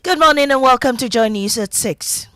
Good morning and welcome to Joy News at 6.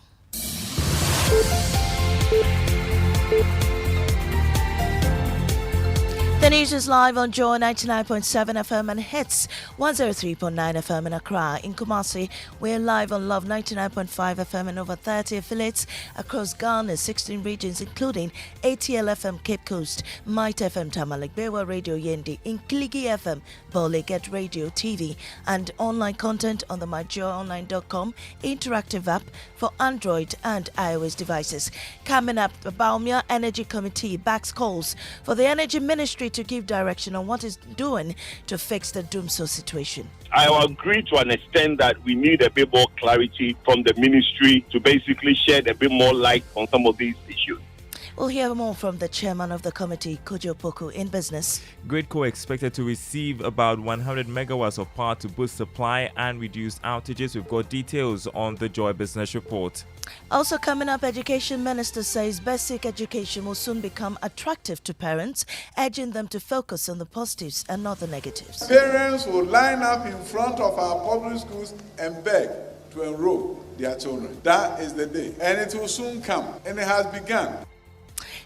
The news is live on Joy 99.7 FM and hits 103.9 FM in Accra. In Kumasi, we're live on Love 99.5 FM and over 30 affiliates across Ghana's 16 regions, including ATL FM Cape Coast, Might FM Tamale, Bewa Radio Yendi, Inkligi FM, Bole Get Radio TV, and online content on the myjoyonline.com interactive app for Android and iOS devices. Coming up, the Baumia Energy Committee backs calls for the Energy Ministry to give direction on what it's doing to fix the Dumso situation. I agree to an extent that we need a bit more clarity from the ministry to basically shed a bit more light on some of these issues. We'll hear more from the chairman of the committee, Kojo Poku, in business. Gridco expected to receive about 100 megawatts of power to boost supply and reduce outages. We've got details on the Joy Business Report. Also coming up, Education Minister says basic education will soon become attractive to parents, urging them to focus on the positives and not the negatives. Parents will line up in front of our public schools and beg to enroll their children. That is the day. And it will soon come. And it has begun.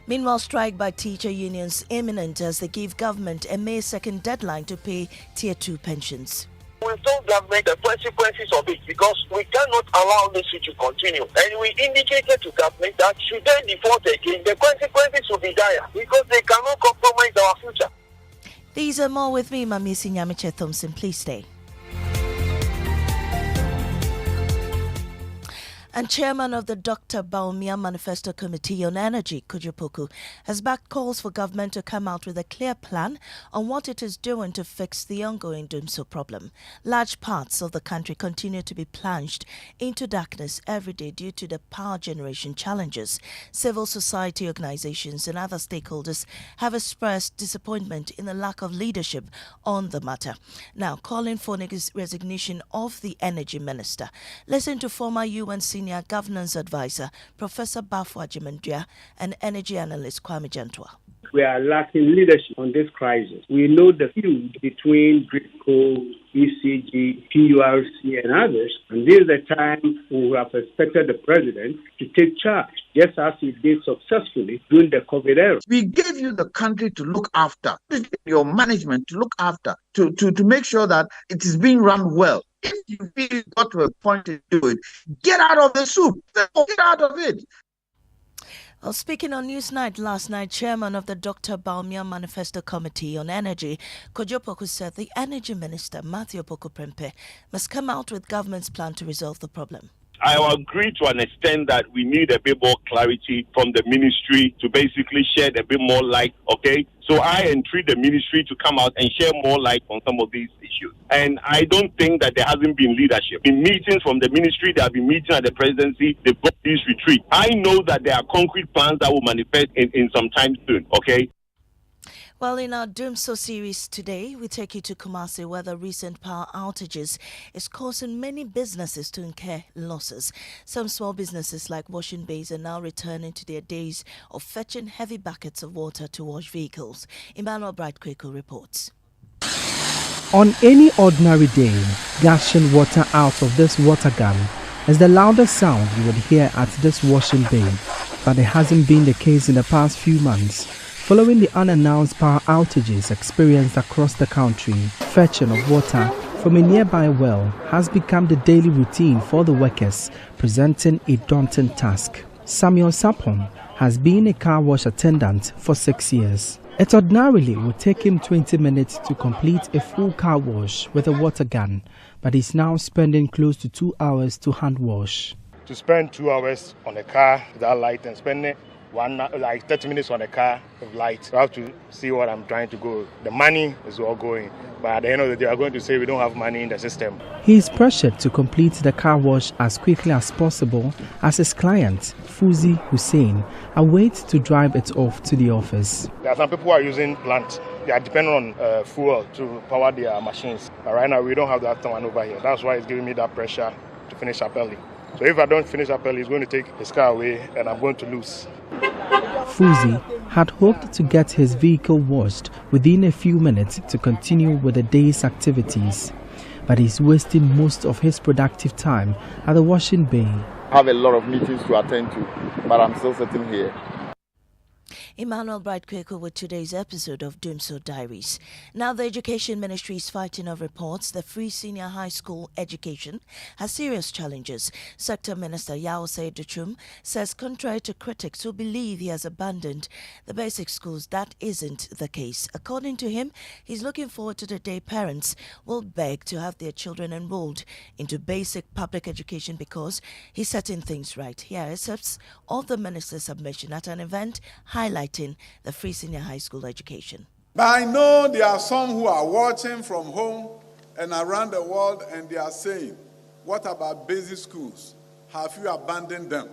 Meanwhile, strike by teacher unions imminent as they give government a May 2nd deadline to pay Tier 2 pensions. We told government the consequences of it because we cannot allow this to continue. And we indicated to government that should they default again, the consequences will be dire because they cannot compromise our future. These are more with me, Mamisi Nyamiche Thompson. Please stay. And chairman of the Dr. Baumia Manifesto Committee on Energy, Kojo Poku, has backed calls for government to come out with a clear plan on what it is doing to fix the ongoing Dumso problem. Large parts of the country continue to be plunged into darkness every day due to the power generation challenges. Civil society organizations and other stakeholders have expressed disappointment in the lack of leadership on the matter. Now, calling for resignation of the energy minister. Listen to former UN Senior Governance Advisor, Professor Bafwa Jimendua, and energy analyst Kwame Gentwa. We are lacking leadership on this crisis. We know the feud between Gridco, ECG, PURC, and others, and this is the time we have expected the president to take charge, just as he did successfully during the COVID era. We gave you the country to look after, your management to look after, to make sure that it is being run well. If you feel you got to a point to do it, get out of the soup. Get out of it. Well, speaking on Newsnight last night, chairman of the Dr. Baumia Manifesto Committee on Energy, Kojo Poku, said the energy minister, Matthew Poku Prempeh, must come out with government's plan to resolve the problem. I agree to an extent that we need a bit more clarity from the ministry to basically shed a bit more light, okay? So I entreat the ministry to come out and share more light on some of these issues. And I don't think that there hasn't been leadership. In meetings from the ministry, there have been meetings at the presidency, they've got this retreat. I know that there are concrete plans that will manifest in some time soon, okay? Well, in our Dumso series today, we take you to Kumasi, where the recent power outages is causing many businesses to incur losses. Some small businesses like washing bays are now returning to their days of fetching heavy buckets of water to wash vehicles. Emmanuel Bright-Kweko reports. On any ordinary day, gushing water out of this water gun is the loudest sound you would hear at this washing bay. But it hasn't been the case in the past few months. Following the unannounced power outages experienced across the country, fetching of water from a nearby well has become the daily routine for the workers, presenting a daunting task. Samuel Sapon has been a car wash attendant for 6 years. It ordinarily would take him 20 minutes to complete a full car wash with a water gun, but he's now spending close to 2 hours to hand wash. To spend 2 hours on a car without light and spend 30 minutes on a car with light. So I have to see what I'm trying to go. The money is all going, but at the end of the day, I'm going to say we don't have money in the system. He is pressured to complete the car wash as quickly as possible as his client, Fuzi Hussein, awaits to drive it off to the office. There are some people who are using plant. They are dependent on fuel to power their machines. But right now, we don't have that one over here. That's why it's giving me that pressure to finish up early. So if I don't finish up early, he's going to take his car away and I'm going to lose. Fuzi had hoped to get his vehicle washed within a few minutes to continue with the day's activities. but he's wasting most of his productive time at the washing bay. I have a lot of meetings to attend to, but I'm still sitting here. Emmanuel Bright Kweku with today's episode of Doomso Diaries. Now, the Education Ministry is fighting off reports that free senior high school education has serious challenges. Sector Minister Yao Duchum says, contrary to critics who believe he has abandoned the basic schools, that isn't the case. According to him, he's looking forward to the day parents will beg to have their children enrolled into basic public education because he's setting things right. Here are excerpts of the minister's submission at an event highlighting the free senior high school education. But I know there are some who are watching from home and around the world, and they are saying, what about basic schools? Have you abandoned them?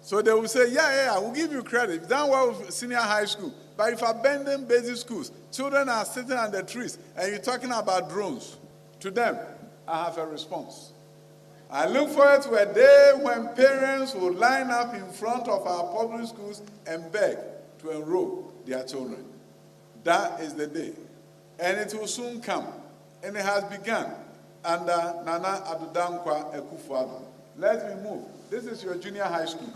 So they will say, yeah, we'll give you credit. You've done well with senior high school. But if you abandon basic schools, children are sitting on the trees, and you're talking about drones. To them, I have a response. I look forward to a day when parents will line up in front of our public schools and beg to enroll their children. That is the day. And it will soon come. And it has begun under Nana Addo Dankwa Akufo-Addo. Let me move. This is your junior high school.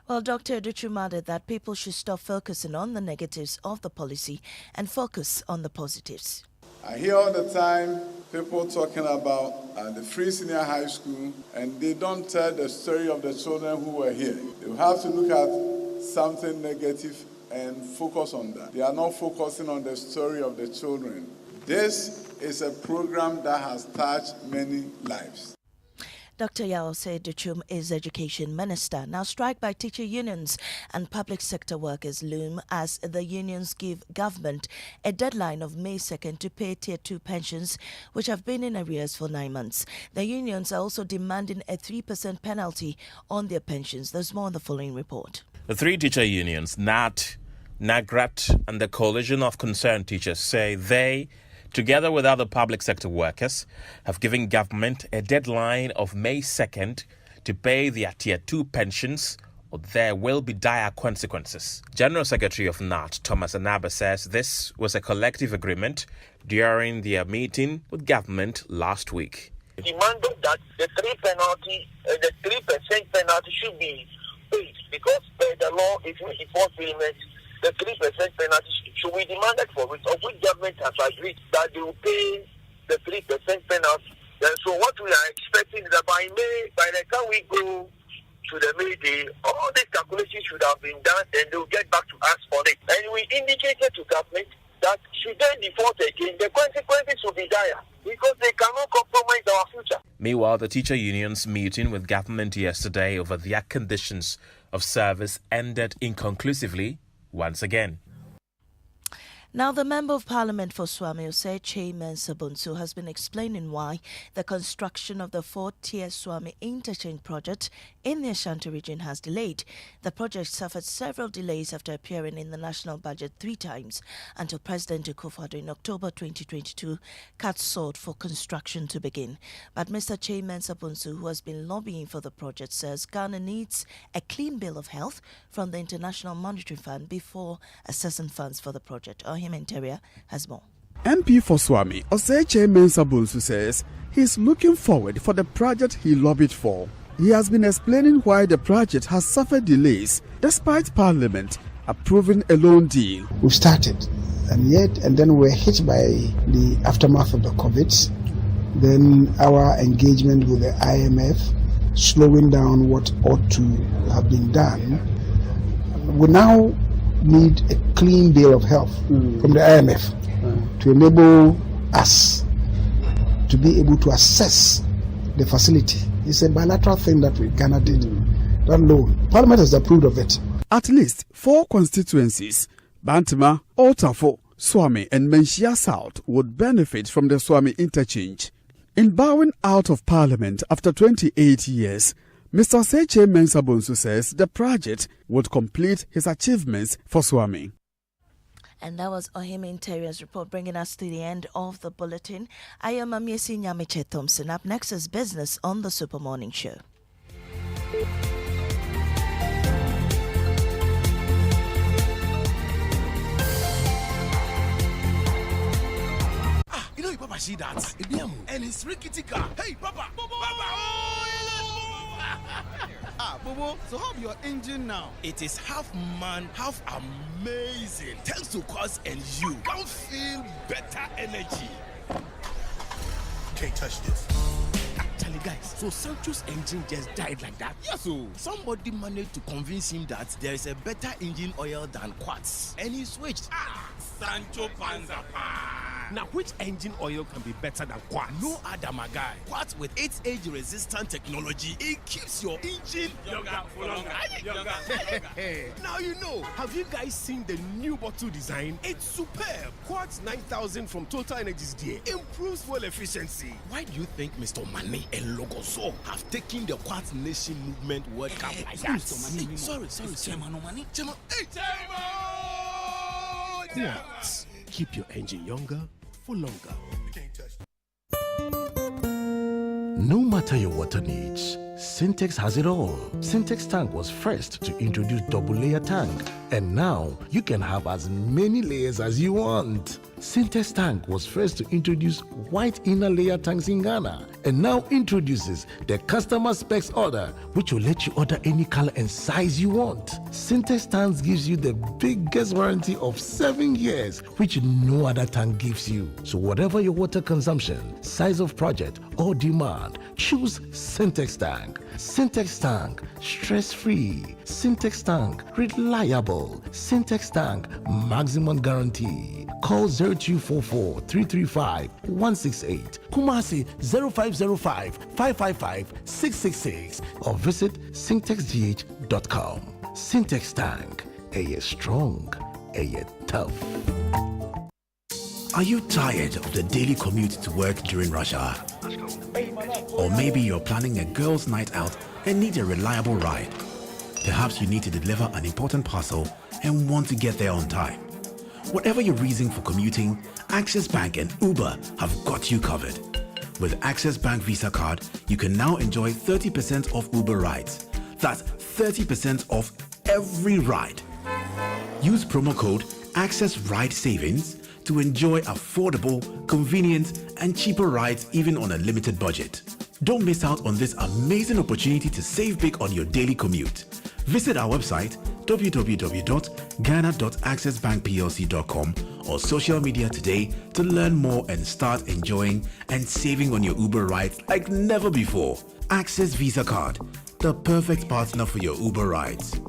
Well, Dr. Duchum added that people should stop focusing on the negatives of the policy and focus on the positives. I hear all the time people talking about the free senior high school, and they don't tell the story of the children who were here. They will have to look at something negative and focus on that. They are not focusing on the story of the children. This is a program that has touched many lives. Dr. Yao Duchum is Education Minister. Now, strike by teacher unions and public sector workers loom as the unions give government a deadline of May 2nd to pay Tier 2 pensions, which have been in arrears for 9 months. The unions are also demanding a 3% penalty on their pensions. There's more in the following report. The three teacher unions, NAT, NAGRAT, and the Coalition of Concerned Teachers, say they, together with other public sector workers, have given government a deadline of May 2nd to pay their Tier 2 pensions, or there will be dire consequences. General Secretary of NAT, Thomas Anaba, says this was a collective agreement during their meeting with government last week. Demanded that the 3% penalty should be paid because by the law, if you enforce payment, the 3% penalty should be demanded for it, of which government has agreed that they will pay the 3% penalty. And so what we are expecting is that by May, by the time we go to the May day, all these calculations should have been done and they will get back to us for it. And we indicated to government that should they default again, the consequences will be dire because they cannot compromise our future. Meanwhile, the teacher union's meeting with government yesterday over their conditions of service ended inconclusively once again. Now, the Member of Parliament for Swami, Chairman Sabunsu, has been explaining why the construction of the 4-tier Swami interchange project in the Ashanti region has delayed. The project suffered several delays after appearing in the national budget 3 times until President Akufo-Addo in October 2022 cut short for construction to begin. But Mr. Chairman Sabunsu, who has been lobbying for the project, says Ghana needs a clean bill of health from the International Monetary Fund before assessing funds for the project. Interior has more. MP for Swami, Chairman Sabunsu, says he's looking forward for the project he lobbied for. He has been explaining why the project has suffered delays despite Parliament approving a loan deal. We started, and then we're hit by the aftermath of the COVID. Then our engagement with the IMF, slowing down what ought to have been done. We now need a clean bill of health from the IMF to enable us to be able to assess the facility. It's a bilateral thing that Ghana did. That loan. Parliament has approved of it. At least 4 constituencies, Bantama, Otafo, Swami and Menchia South, would benefit from the Swami interchange. In bowing out of Parliament after 28 years, Mr. Seche Mensabonsu says the project would complete his achievements for Swami. And that was Ohim Interior's report, bringing us to the end of the bulletin. I am Amiesi Nyamiche Thompson. Up next is Business on the Super Morning Show. Hey, Papa, see that? And it's rickety car. Hey, Papa! Papa! Oh, Bobo, so how your engine now? It is half man, half amazing. Thanks to Quartz and you. Can feel better energy. Can't touch this. Actually, guys, so Sancho's engine just died like that? Yes, so somebody managed to convince him that there is a better engine oil than Quartz. And he switched. Sancho Panzapa. Now, which engine oil can be better than Quartz? No other, my guy. Quartz with its age-resistant technology, it keeps your engine younger for longer. Now you know. Have you guys seen the new bottle design? It's superb. Quartz 9000 from Total Energies there improves fuel efficiency. Why do you think Mr. Mane and Logoso have taken the Quartz Nation movement World Cup like that? Sorry. Chairman. Hey, Quartz. Keep your engine younger for longer. No matter your water needs, Syntex has it all. Syntex tank was first to introduce double layer tank, and now you can have as many layers as you want. Syntex tank was first to introduce white inner layer tanks in Ghana, and now introduces the customer specs order, which will let you order any color and size you want. Syntex tanks gives you the biggest warranty of 7 years, which no other tank gives you. So whatever your water consumption, size of project or demand, choose Syntex tank. Syntex tank, stress-free. Syntex tank, reliable. Syntex tank, maximum guarantee. Call 0244 335 168, Kumasi 0505 555 666, or visit syntexgh.com. Syntex tank, a year strong, a year tough. Are you tired of the daily commute to work during rush hour? Or maybe you're planning a girls' night out and need a reliable ride. Perhaps you need to deliver an important parcel and want to get there on time. Whatever your reason for commuting, Access Bank and Uber have got you covered. With Access Bank Visa card, you can now enjoy 30% off Uber rides. That's 30% off every ride. Use promo code Access Ride Savings to enjoy affordable, convenient, and cheaper rides even on a limited budget. Don't miss out on this amazing opportunity to save big on your daily commute. Visit our website www.ghana.accessbankplc.com or social media today to learn more and start enjoying and saving on your Uber rides like never before. Access Visa Card, the perfect partner for your Uber rides.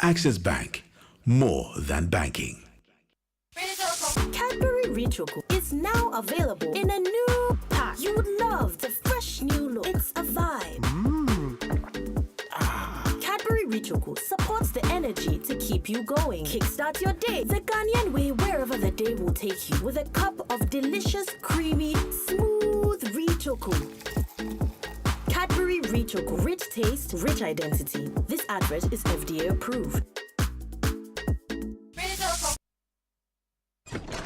Access Bank, more than banking. Cadbury Rechoco is now available in a new pack. You would love the fresh new look. It's a vibe. Cadbury Rechoco supports the energy to keep you going. Kickstart your day the Ghanaian way, wherever the day will take you, with a cup of delicious, creamy, smooth Rechoco. Cadbury Rechoco, rich taste, rich identity. This advert is FDA approved.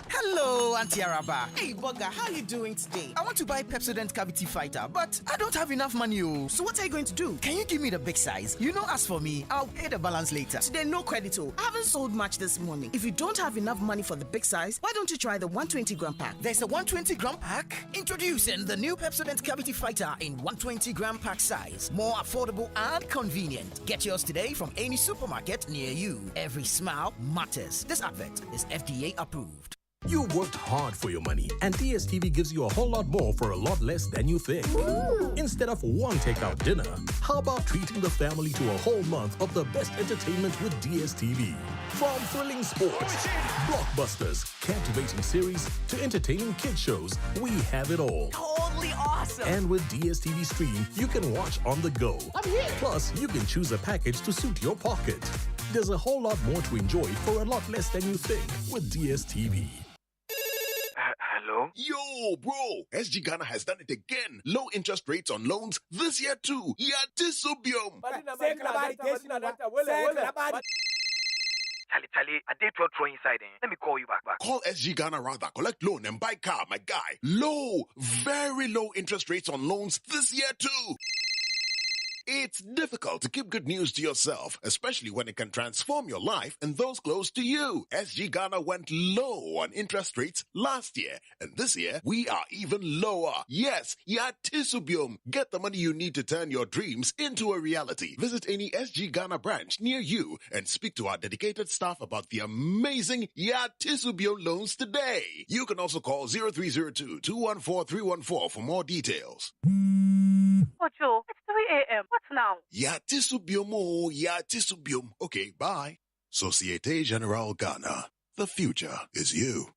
Hello, Auntie Araba. Hey, Bugger, how are you doing today? I want to buy Pepsodent Cavity Fighter, but I don't have enough money. So what are you going to do? Can you give me the big size? You know, as for me, I'll pay the balance later. Today, no credit. I haven't sold much this morning. If you don't have enough money for the big size, why don't you try the 120-gram pack? There's a 120-gram pack? Introducing the new Pepsodent Cavity Fighter in 120-gram pack size. More affordable and convenient. Get yours today from any supermarket near you. Every smile matters. This advert is FDA approved. You worked hard for your money, and DSTV gives you a whole lot more for a lot less than you think. Ooh. Instead of one takeout dinner, how about treating the family to a whole month of the best entertainment with DSTV? From thrilling sports, blockbusters, captivating series, to entertaining kid shows, we have it all. Totally awesome! And with DSTV Stream, you can watch on the go. I'm here! Plus, you can choose a package to suit your pocket. There's a whole lot more to enjoy for a lot less than you think with DSTV. Hello? Yo, bro! SG Ghana has done it again. Low interest rates on loans this year too. Yatisubium. Charlie, I did throw inside. Let me call you back. Call SG Ghana rather. Collect loan and buy car, my guy. Low, very low interest rates on loans this year too. It's difficult to keep good news to yourself, especially when it can transform your life and those close to you. SG Ghana went low on interest rates last year, and this year we are even lower. Yes, Yatisubium. Get the money you need to turn your dreams into a reality. Visit any SG Ghana branch near you and speak to our dedicated staff about the amazing Yatisubium loans today. You can also call 0302-214-314 for more details. Ojo, it's 3 a.m. What now? Yatisubium, Yatisubium. Okay, bye. Societe Generale Ghana. The future is you.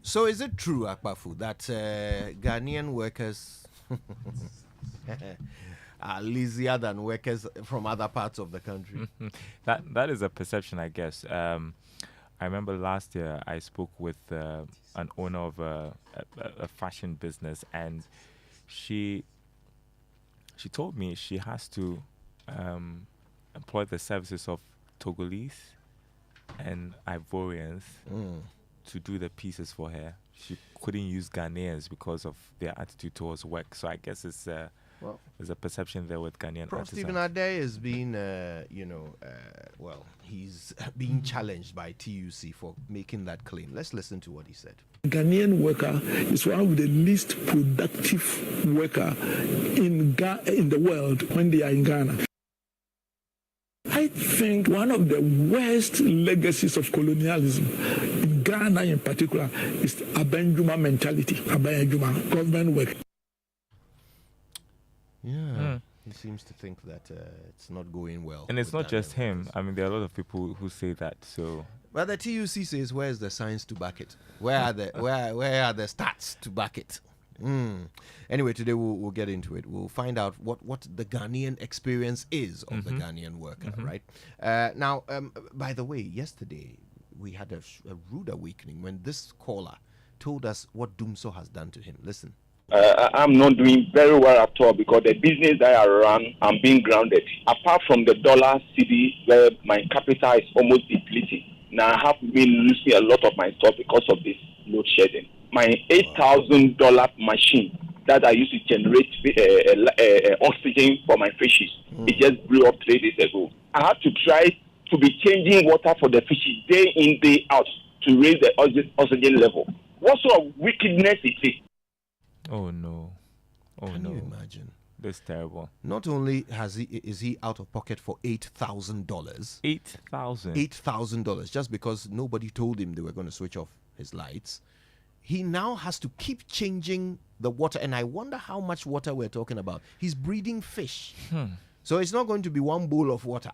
So is it true, Akpafu, that Ghanaian workers are lazier than workers from other parts of the country? That is a perception, I guess. I remember last year I spoke with an owner of a fashion business, and she told me she has to employ the services of Togolese and Ivorians to do the pieces for her. She couldn't use Ghanaians because of their attitude towards work. So I guess it's there's a perception there with Ghanaian Prof. artisans. Stephen Adei has been, he's being challenged by TUC for making that claim. Let's listen to what he said. Ghanaian worker is one of the least productive worker in the world when they are in Ghana. I think one of the worst legacies of colonialism in Ghana in particular is the Abenjuma mentality, Abenjuma, government work. Yeah, he seems to think that it's not going well. And it's not just him. I mean, there are a lot of people who say that. So, but the TUC says, where's the science to back it? Where are the where are the stats to back it? Anyway, today we'll get into it. We'll find out what the Ghanaian experience is of the Ghanaian worker, right? Now, by the way, yesterday we had a rude awakening when this caller told us what Dumso has done to him. Listen. I'm not doing very well at all because the business that I run, I'm being grounded. Apart from the dollar city where my capital is almost depleting. Now I have been losing a lot of my stock because of this load shedding. My $8,000 machine that I used to generate oxygen for my fishes, it just blew up 3 days ago. I had to try to be changing water for the fishes day in, day out to raise the oxygen level. What sort of wickedness is it? Oh no! Can you imagine? That's terrible. Not only is he out of pocket for $8,000. $8,000 just because nobody told him they were going to switch off his lights. He now has to keep changing the water, and I wonder how much water we're talking about. He's breeding fish, so it's not going to be one bowl of water.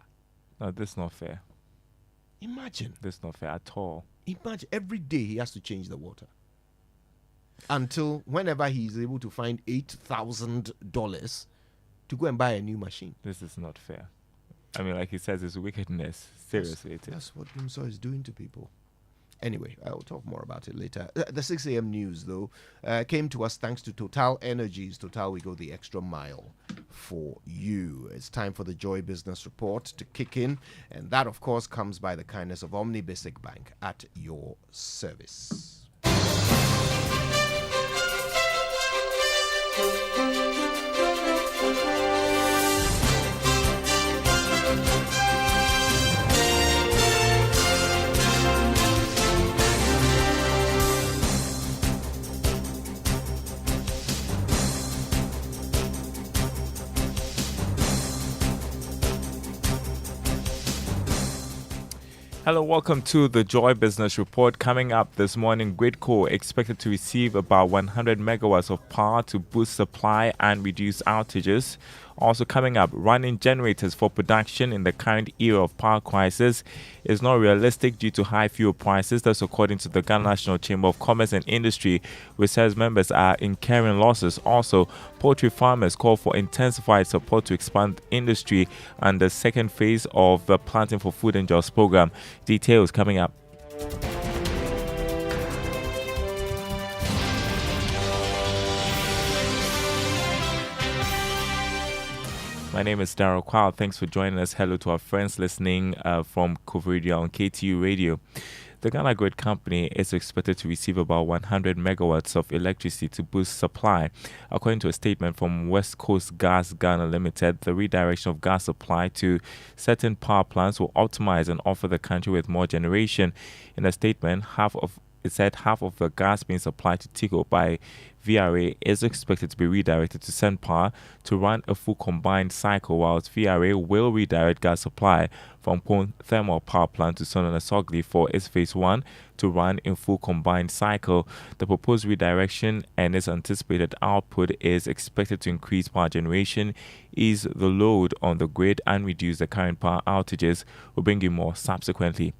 No, that's not fair. Imagine. That's not fair at all. Imagine every day he has to change the water. Until whenever he is able to find $8,000 to go and buy a new machine. This is not fair. I mean, like he says, it's wickedness. Seriously, it is. That's what Dumso is doing to people. Anyway, I'll talk more about it later. The 6 a.m. news, though, came to us thanks to Total Energies. Total, we go the extra mile for you. It's time for the Joy Business Report to kick in. And that, of course, comes by the kindness of Omni Basic Bank at your service. Hello, welcome to the Joy Business Report. Coming up this morning, Gridco expected to receive about 100 megawatts of power to boost supply and reduce outages. Also coming up, running generators for production in the current era of power crisis is not realistic due to high fuel prices. That's according to the Ghana National Chamber of Commerce and Industry, which says members are incurring losses. Also, poultry farmers call for intensified support to expand industry and the second phase of the Planting for Food and Jobs program. Details coming up. My name is Daryl Kwao. Thanks for joining us. Hello to our friends listening from Koforidua on KTU Radio. The Ghana Grid Company is expected to receive about 100 megawatts of electricity to boost supply. According to a statement from West Coast Gas Ghana Limited, the redirection of gas supply to certain power plants will optimize and offer the country with more generation. In a statement, it said half of the gas being supplied to TICO by VRA is expected to be redirected to send power to run a full combined cycle, whilst VRA will redirect gas supply from Pone Thermal Power Plant to Sonona-Sogli for its Phase 1 to run in full combined cycle. The proposed redirection and its anticipated output is expected to increase power generation, ease the load on the grid, and reduce the current power outages. We'll bring you more subsequently.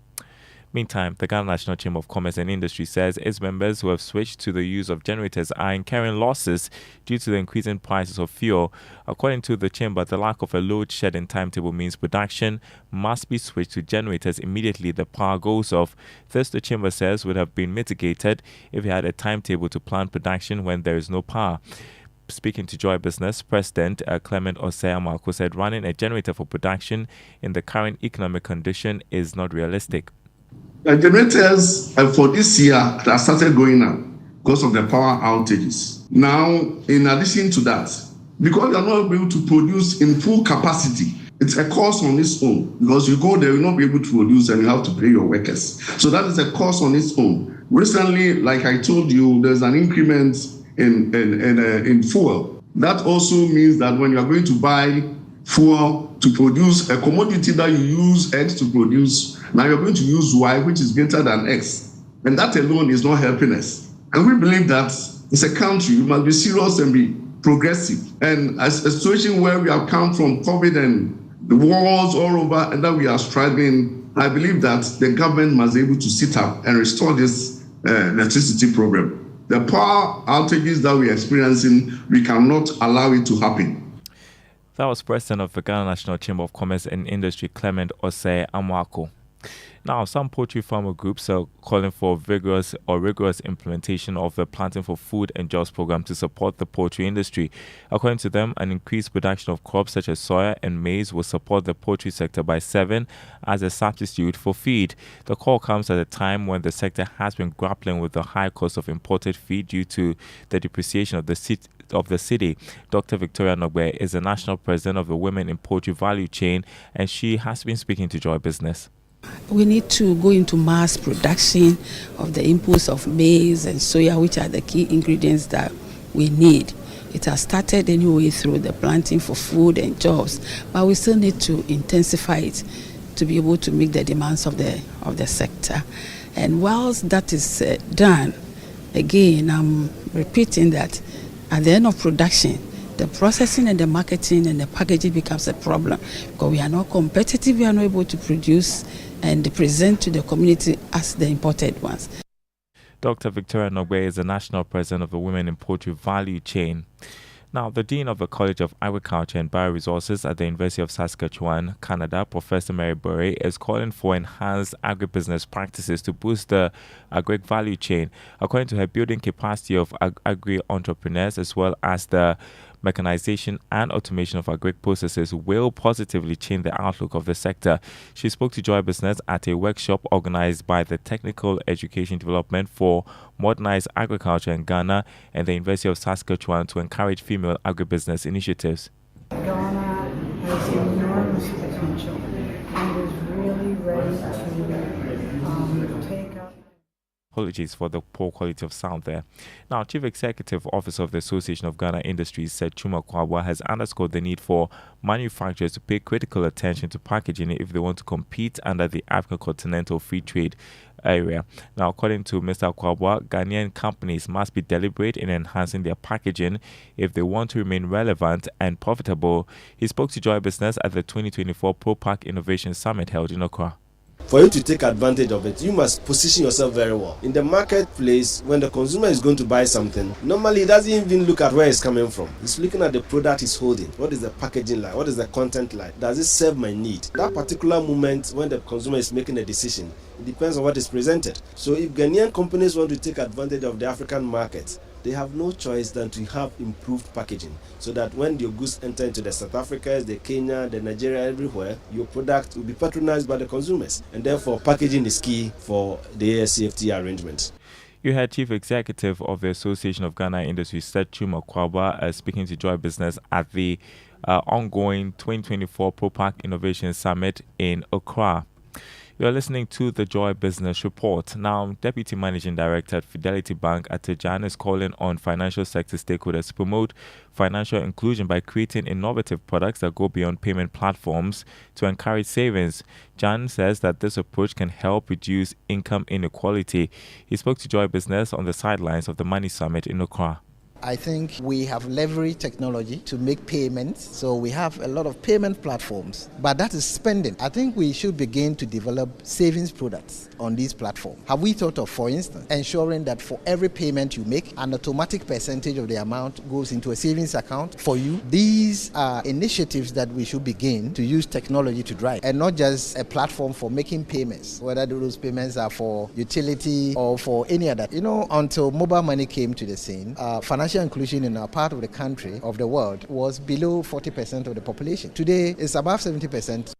Meantime, the Ghana National Chamber of Commerce and Industry says its members who have switched to the use of generators are incurring losses due to the increasing prices of fuel. According to the Chamber, the lack of a load shedding timetable means production must be switched to generators immediately the power goes off. This, the Chamber says, would have been mitigated if it had a timetable to plan production when there is no power. Speaking to Joy Business, President Clement Osei-Amarko said running a generator for production in the current economic condition is not realistic. The generators for this year have started going up because of the power outages. Now, in addition to that, because they are not able to produce in full capacity, it's a cost on its own. Because you go there, you'll not be able to produce and you have to pay your workers. So that is a cost on its own. Recently, like I told you, there's an increment in fuel. That also means that when you are going to buy fuel to produce a commodity that you use X to produce, now you're going to use Y, which is greater than X. And that alone is not helping us. And we believe that as a country, we must be serious and be progressive. And as a situation where we have come from COVID and the wars all over and that we are struggling, I believe that the government must be able to sit up and restore this electricity program. The power outages that we are experiencing, we cannot allow it to happen. That was President of the Ghana National Chamber of Commerce and Industry, Clement Osei-Amarko. Now, some poultry farmer groups are calling for rigorous implementation of the Planting for Food and Jobs program to support the poultry industry. According to them, an increased production of crops such as soya and maize will support the poultry sector by 7 as a substitute for feed. The call comes at a time when the sector has been grappling with the high cost of imported feed due to the depreciation of the city. Dr. Victoria Nogbe is the national president of the Women in Poultry Value Chain, and she has been speaking to Joy Business. We need to go into mass production of the inputs of maize and soya, which are the key ingredients that we need. It has started anyway through the Planting for Food and Jobs, but we still need to intensify it to be able to meet the demands of the sector. And whilst that is done, again, I'm repeating that at the end of production, the processing and the marketing and the packaging becomes a problem because we are not competitive, we are not able to produce and present to the community as the imported ones. Dr. Victoria Nogbe is the national president of the Women in Poultry Value Chain. Now, the Dean of the College of Agriculture and Bioresources at the University of Saskatchewan, Canada, Professor Mary Bure, is calling for enhanced agribusiness practices to boost the agri value chain. According to her, building capacity of agri-entrepreneurs as well as the mechanization and automation of agri processes will positively change the outlook of the sector. She spoke to Joy Business at a workshop organized by the Technical Education Development for Modernized Agriculture in Ghana and the University of Saskatchewan to encourage female agribusiness initiatives. Ghana has enormous potential and is really ready to take up. Apologies for the poor quality of sound there. Now, Chief Executive Officer of the Association of Ghana Industries said Chuma Kwabwa has underscored the need for manufacturers to pay critical attention to packaging if they want to compete under the African Continental Free Trade area. Now, according to Mr. Kwabwa, Ghanaian companies must be deliberate in enhancing their packaging if they want to remain relevant and profitable. He spoke to Joy Business at the 2024 ProPack Innovation Summit held in Accra. For you to take advantage of it, you must position yourself very well. In the marketplace, when the consumer is going to buy something, normally he doesn't even look at where it's coming from. He's looking at the product he's holding. What is the packaging like? What is the content like? Does it serve my need? That particular moment when the consumer is making a decision, it depends on what is presented. So if Ghanaian companies want to take advantage of the African market, they have no choice than to have improved packaging, so that when your goods enter into the South Africas, the Kenya, the Nigeria, everywhere, your product will be patronized by the consumers. And therefore, packaging is key for the ASCFT arrangement. You had Chief Executive of the Association of Ghana Industries, Chuma Kwaba, speaking to Joy Business at the ongoing 2024 ProPac Innovation Summit in Accra. You're listening to the Joy Business Report. Now, Deputy Managing Director at Fidelity Bank, Adei, is calling on financial sector stakeholders to promote financial inclusion by creating innovative products that go beyond payment platforms to encourage savings. Jan says that this approach can help reduce income inequality. He spoke to Joy Business on the sidelines of the Money Summit in Accra. I think we have leveraged technology to make payments, so we have a lot of payment platforms, but that is spending. I think we should begin to develop savings products on these platforms. Have we thought of, for instance, ensuring that for every payment you make, an automatic percentage of the amount goes into a savings account for you? These are initiatives that we should begin to use technology to drive, and not just a platform for making payments, whether those payments are for utility or for any other. Until mobile money came to the scene, financial inclusion in our part of the country, of the world, was below 40% of the population. Today, it's above 70%.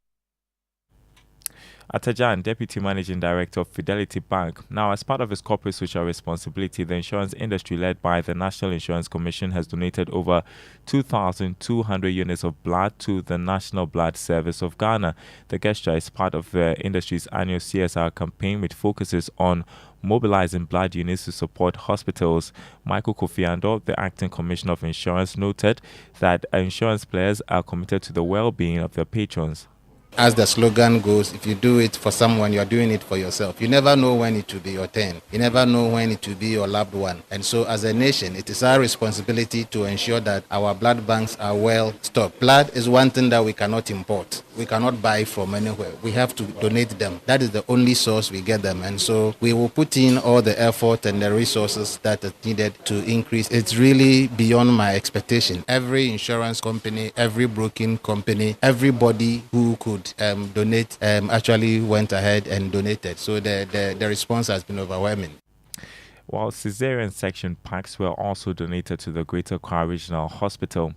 Atajan, Deputy Managing Director of Fidelity Bank. Now, as part of his corporate social responsibility, the insurance industry led by the National Insurance Commission has donated over 2,200 units of blood to the National Blood Service of Ghana. The gesture is part of the industry's annual CSR campaign, which focuses on mobilizing blood units to support hospitals. Michael Kofiando, the Acting Commissioner of Insurance, noted that insurance players are committed to the well-being of their patrons. As the slogan goes, if you do it for someone, you are doing it for yourself. You never know when it will be your turn. You never know when it will be your loved one. And so as a nation, it is our responsibility to ensure that our blood banks are well stocked. Blood is one thing that we cannot import. We cannot buy from anywhere. We have to donate them. That is the only source we get them. And so we will put in all the effort and the resources that are needed to increase. It's really beyond my expectation. Every insurance company, every broking company, everybody who could donate actually went ahead and donated. So the response has been overwhelming. While cesarean section packs were also donated to the Greater Accra Regional Hospital.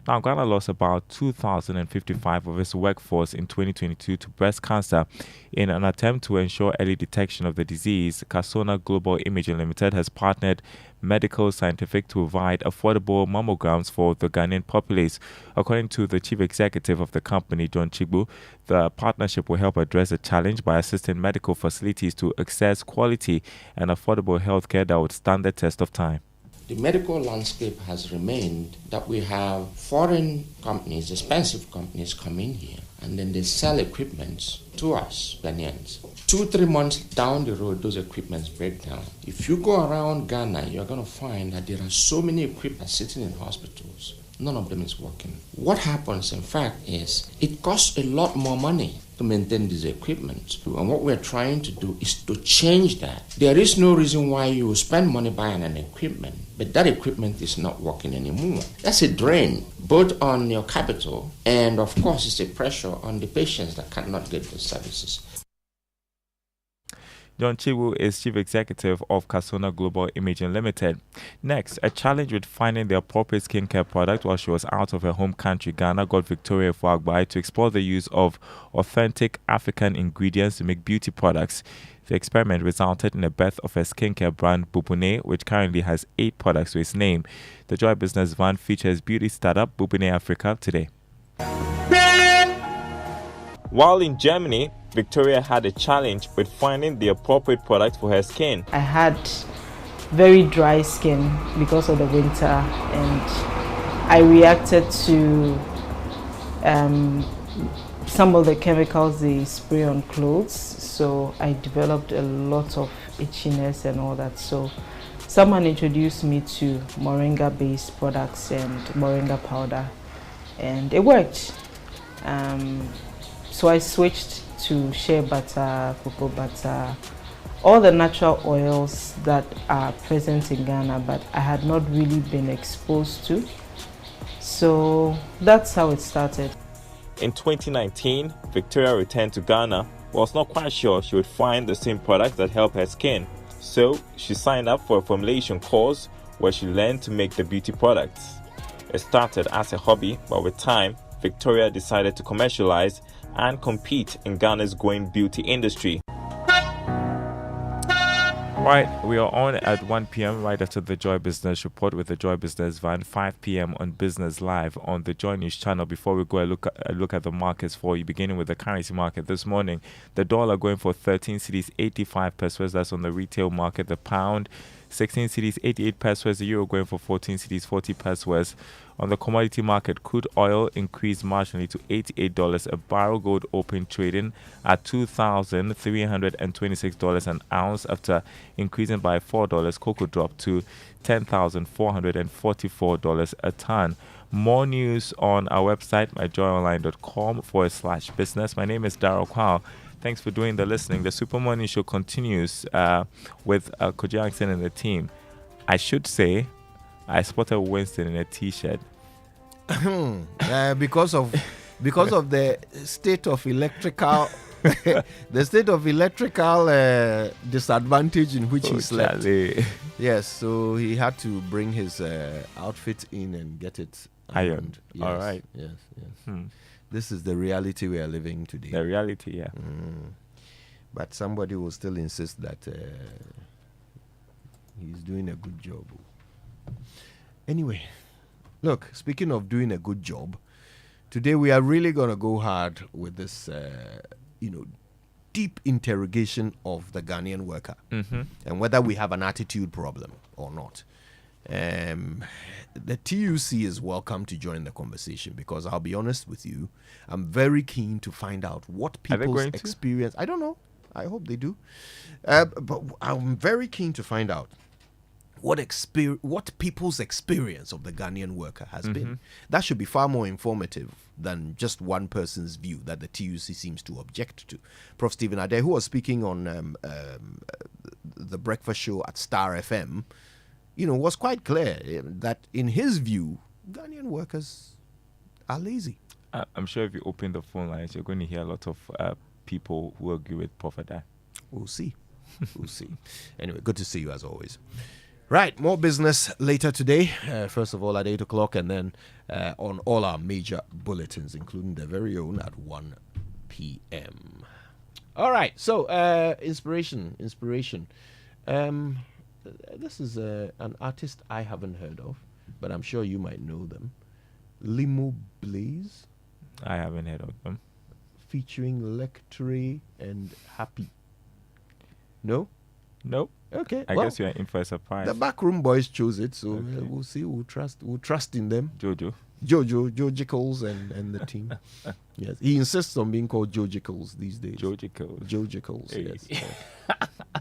Now, Ghana lost about 2,055 of its workforce in 2022 to breast cancer. In an attempt to ensure early detection of the disease, Kasona Global Imaging Limited has partnered Medical Scientific to provide affordable mammograms for the Ghanaian populace. According to the chief executive of the company, John Chigbu, the partnership will help address the challenge by assisting medical facilities to access quality and affordable healthcare that would stand the test of time. The medical landscape has remained that we have foreign companies, expensive companies come in here, and then they sell equipment to us, Ghanaians. 2-3 months down the road, those equipments break down. If you go around Ghana, you're going to find that there are so many equipment sitting in hospitals. None of them is working. What happens, in fact, is it costs a lot more money to maintain this equipment. And what we're trying to do is to change that. There is no reason why you spend money buying an equipment, but that equipment is not working anymore. That's a drain, both on your capital and, of course, it's a pressure on the patients that cannot get the services. John Chiwu is Chief Executive of Kasona Global Imaging Limited. Next, a challenge with finding the appropriate skincare product while she was out of her home country, Ghana, got Victoria Fuagbai to explore the use of authentic African ingredients to make beauty products. The experiment resulted in the birth of a skincare brand, Bubune, which currently has 8 products to its name. The Joy Business van features beauty startup Bubune Africa today. While in Germany, Victoria had a challenge with finding the appropriate product for her skin. I had very dry skin because of the winter, and I reacted to some of the chemicals they spray on clothes, so I developed a lot of itchiness and all that. So someone introduced me to moringa based products and moringa powder, and it worked. So I switched to shea butter, cocoa butter, all the natural oils that are present in Ghana, but I had not really been exposed to. So that's how it started. In 2019, Victoria returned to Ghana, but was not quite sure she would find the same products that help her skin. So she signed up for a formulation course where she learned to make the beauty products. It started as a hobby, but with time, Victoria decided to commercialize and compete in Ghana's growing beauty industry. Right, we are on at 1 p.m. right after the Joy Business Report with the Joy Business Van, 5 p.m. on Business Live on the Joy News channel. Before we go and look at the markets for you, beginning with the currency market this morning, the dollar going for 13 cedis 85 pesos, that's on the retail market. The pound 16 cedis 88 pesos, the euro going for 14 cedis 40 pesos. On the commodity market, crude oil increased marginally to $88 a barrel. Gold open trading at $2,326 an ounce after increasing by $4. Cocoa dropped to $10,444 a ton. More news on our website, myjoyonline.com/business. My name is Darryl Kwao. Thanks for doing the listening. The Super Morning Show continues with Kojo Jackson and the team. I should say, I spotted Winston in a T-shirt. Because of the state of electrical disadvantage in which he slept. Charlie. Yes, so he had to bring his outfit in and get it ironed. Yes, all right. Yes. This is the reality we are living today. The reality, yeah. But somebody will still insist that he's doing a good job. Anyway, look, speaking of doing a good job, today we are really going to go hard with this, deep interrogation of the Ghanaian worker and whether we have an attitude problem or not. The TUC is welcome to join the conversation because I'll be honest with you, I'm very keen to find out what people's experience. I don't know. I hope they do. But I'm very keen to find out what people's experience of the Ghanaian worker has been. That should be far more informative than just one person's view that the TUC seems to object to. Prof. Stephen Adei, who was speaking on the breakfast show at Star FM, was quite clear that in his view, Ghanaian workers are lazy. I'm sure if you open the phone lines, you're going to hear a lot of people who agree with Prof. Adei. We'll see. We'll see. Anyway, good to see you as always. Right, more business later today. First of all at 8 o'clock and then on all our major bulletins, including the very own at 1 p.m. All right, so inspiration. This is an artist I haven't heard of, but I'm sure you might know them. Limo Blaze. I haven't heard of them. Featuring Lectre and Happy. No? Nope. Okay. I guess you're in for a surprise. The backroom boys chose it, so we'll see. We'll trust in them. Jojo Jojicals and the team. Yes, he insists on being called Jojicals these days. Jojicals. Hey. Yes.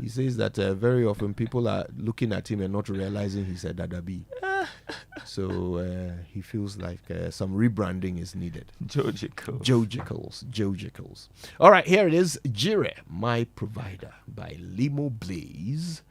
He says that very often people are looking at him and not realizing he's a Dadabi. So he feels like some rebranding is needed. Jojicals. All right, here it is. Jire, My Provider by Limo Blaze.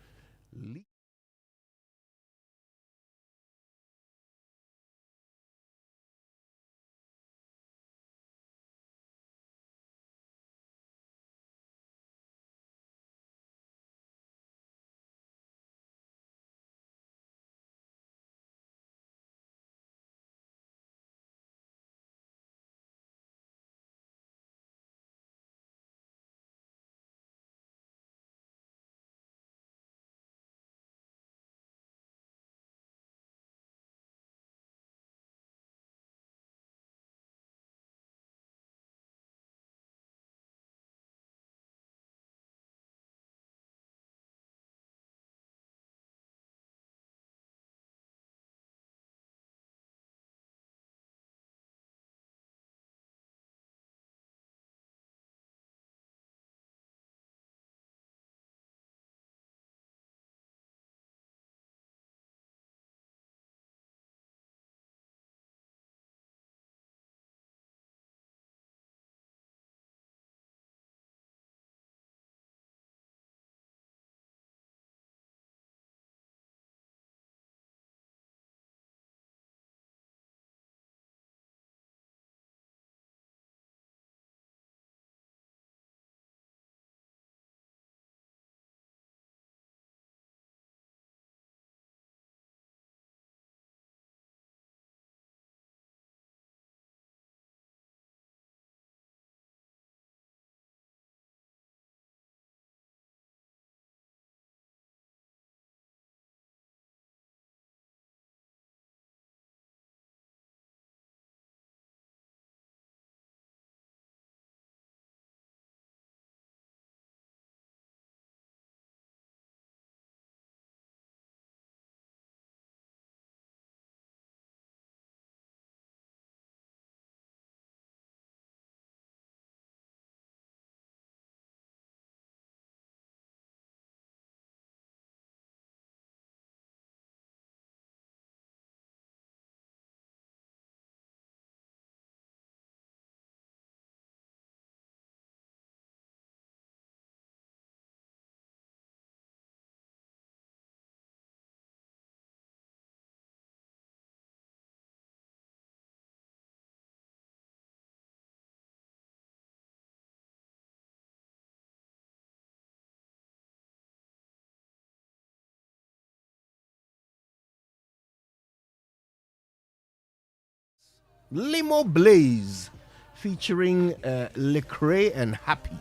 Limo Blaze, featuring Lecrae and Happy.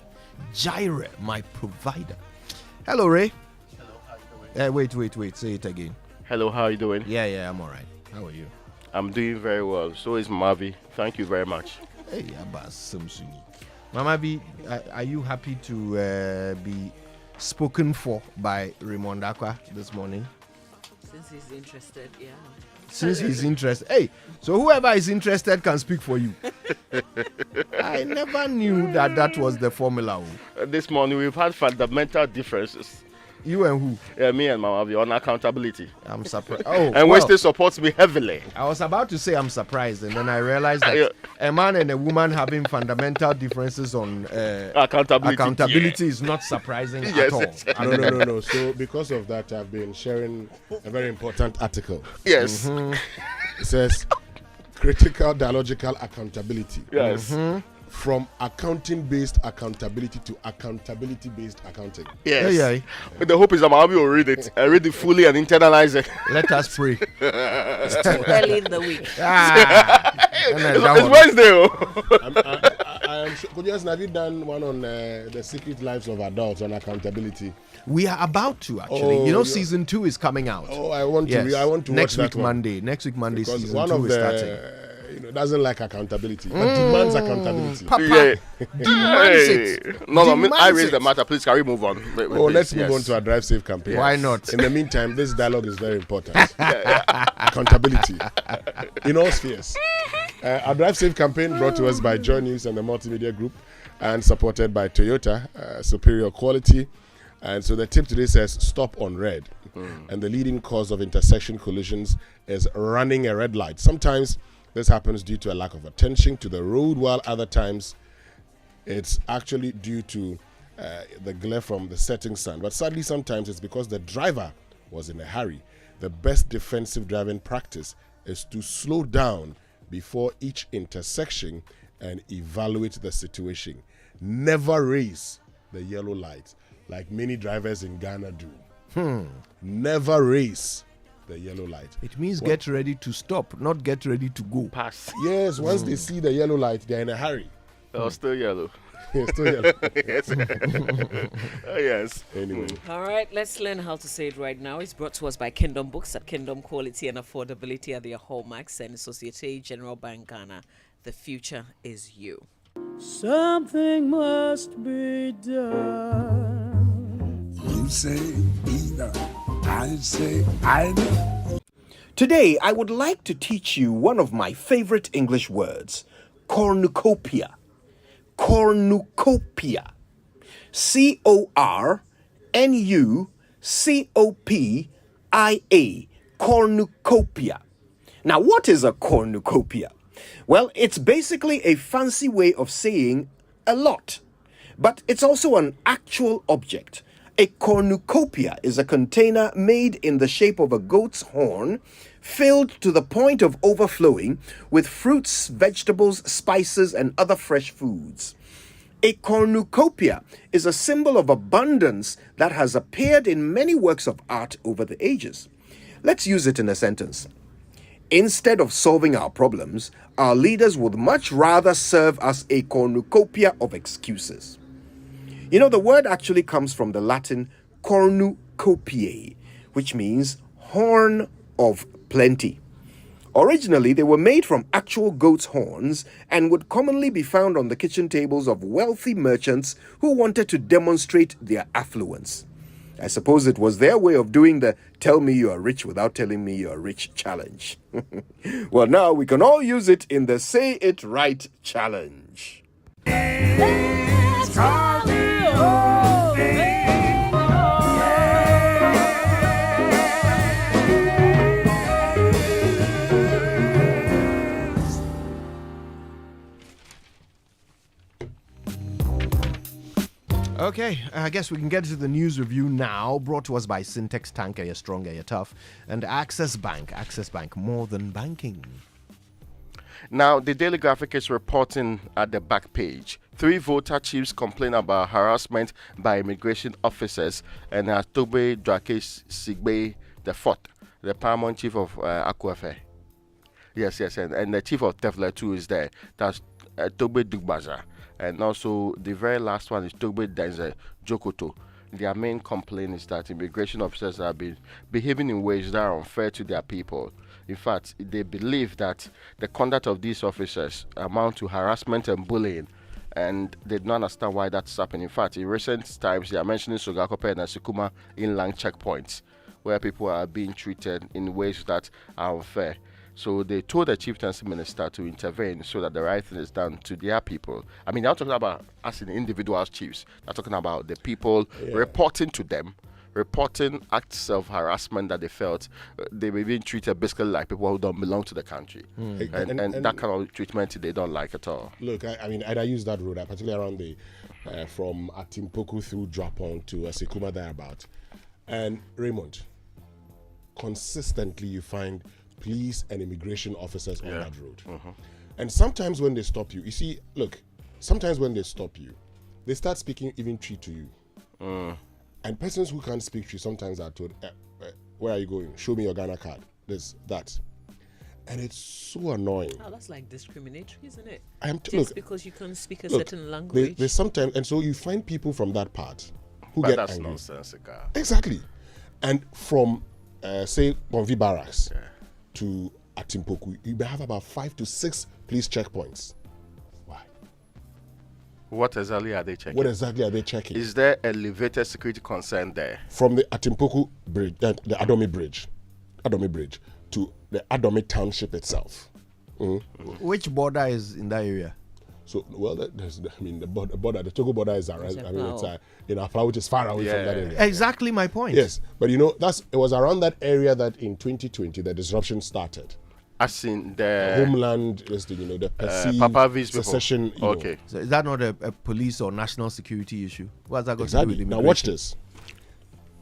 Gyre, my provider. Hello, Ray. Hello, how you doing? Wait. Say it again. Hello, how are you doing? Yeah, I'm all right. How are you? I'm doing very well. So is Mavi. Thank you very much. Hey, Abbas Samsung. Mama B, are you happy to be spoken for by Raymond Aqua this morning? Since he's interested, yeah. Since he's interested. Hey, so whoever is interested can speak for you. I never knew that was the formula. This morning we've had fundamental differences. You and who? Me and Mama on accountability. I'm surprised. And Wednesday supports me heavily. I was about to say I'm surprised, and then I realized that a man and a woman having fundamental differences on accountability is not surprising at all. No. So because of that, I've been sharing a very important article. Yes. It says critical dialogical accountability. Yes. From accounting-based accountability to accountability-based accounting. Yes. Yeah. The hope is that Mama will read it. Read it fully and internalize it. Let us pray. It's too early in the week. It's Wednesday. I am sure. Have you done one on the secret lives of adults on accountability? We are about to actually. Season 2 is coming out. Oh, I want to. I want to next watch week that one. Monday. Next week Monday, because season one 2 of is starting. Doesn't like accountability, but demands accountability. Papa, demands it. No, I raised the matter. Please, can we move on? Let's move on to our Drive Safe campaign. Why not? In the meantime, this dialogue is very important. Accountability in all spheres. Our Drive Safe campaign brought to us by Joy News and the Multimedia Group and supported by Toyota, superior quality. And so the tip today says stop on red. And the leading cause of intersection collisions is running a red light. Sometimes this happens due to a lack of attention to the road, while other times it's actually due to the glare from the setting sun. But sadly, sometimes it's because the driver was in a hurry. The best defensive driving practice is to slow down before each intersection and evaluate the situation. Never race the yellow light like many drivers in Ghana do. Never race the yellow light. It means get ready to stop, not get ready to go. Pass. Yes, once they see the yellow light, they're in a hurry. Oh, still yellow. Still yellow. Yes. Yes. Anyway. All right, let's learn how to say it right now. It's brought to us by Kingdom Books. At Kingdom, quality and affordability are their hallmarks, and Societe General Bank Ghana. The future is you. Something must be done. You say either. I say either. Today, I would like to teach you one of my favorite English words, cornucopia. Cornucopia. C-O-R-N-U-C-O-P-I-A. Cornucopia. Now, what is a cornucopia? Well, it's basically a fancy way of saying a lot, but it's also an actual object. A cornucopia is a container made in the shape of a goat's horn, filled to the point of overflowing with fruits, vegetables, spices, and other fresh foods. A cornucopia is a symbol of abundance that has appeared in many works of art over the ages. Let's use it in a sentence. Instead of solving our problems, our leaders would much rather serve us a cornucopia of excuses. You know, the word actually comes from the Latin cornucopiae, which means horn of plenty. Originally, they were made from actual goat's horns and would commonly be found on the kitchen tables of wealthy merchants who wanted to demonstrate their affluence. I suppose it was their way of doing the tell me you are rich without telling me you are rich challenge. Well, now we can all use it in the Say It Right challenge. Let's call the whole thing on. Okay, I guess we can get to the news review now, brought to us by Syntex Tanker, you're stronger, you're tough, and Access Bank, more than banking. Now, the Daily Graphic is reporting at the back page. 3 voter chiefs complain about harassment by immigration officers, and Tobe Drake Sigbe IV, the paramount chief of Akuafe. Yes, and the chief of Tefla too is there. That's Tobe Dugbaza. And also the very last one is Tobe Denze Jokoto. Their main complaint is that immigration officers have been behaving in ways that are unfair to their people. In fact, they believe that the conduct of these officers amount to harassment and bullying, and they don't understand why that's happening. In fact, in recent times, they are mentioning Sogakope and Sukuma inland checkpoints, where people are being treated in ways that are unfair. So they told the chieftaincy minister to intervene so that the right thing is done to their people. I mean, they're not talking about us in individual chiefs. They're talking about the people reporting to them, reporting acts of harassment that they felt they were being treated basically like people who don't belong to the country. And that kind of treatment they don't like at all. Look, I mean, I use that road, particularly around the from Atimpoku through Drapon to Sekuma thereabout. And Raymond, consistently you find police and immigration officers on that road. And sometimes when they stop you, see, look, sometimes when they stop you, they start speaking even Tree to you. And persons who can't speak Tree sometimes are told, where are you going? Show me your Ghana card. This, that. And it's so annoying. Oh, that's like discriminatory, isn't it? Just because you can't speak a certain language. There's sometimes, and so you find people from that part who But get that's angry. nonsensical. Exactly. And from, say, Bonvi Barracks to Atimpoku, you may have about 5 to 6 police checkpoints. What exactly are they checking? What exactly are they checking? Is there elevated security concern there? From the Atimpoku bridge, the Adomi Bridge, to the Adomi Township itself. Which border is in that area? So, well, there's, I mean, the border, the Togo border is around, I mean, it's in Afla, which is far away from that area. Exactly my point. Yes, but you know, it was around that area that in 2020 the disruption started. As in the homeland, the perceived secession. Okay. So is that not a police or national security issue? What's that got Exactly. to do with Now watch this.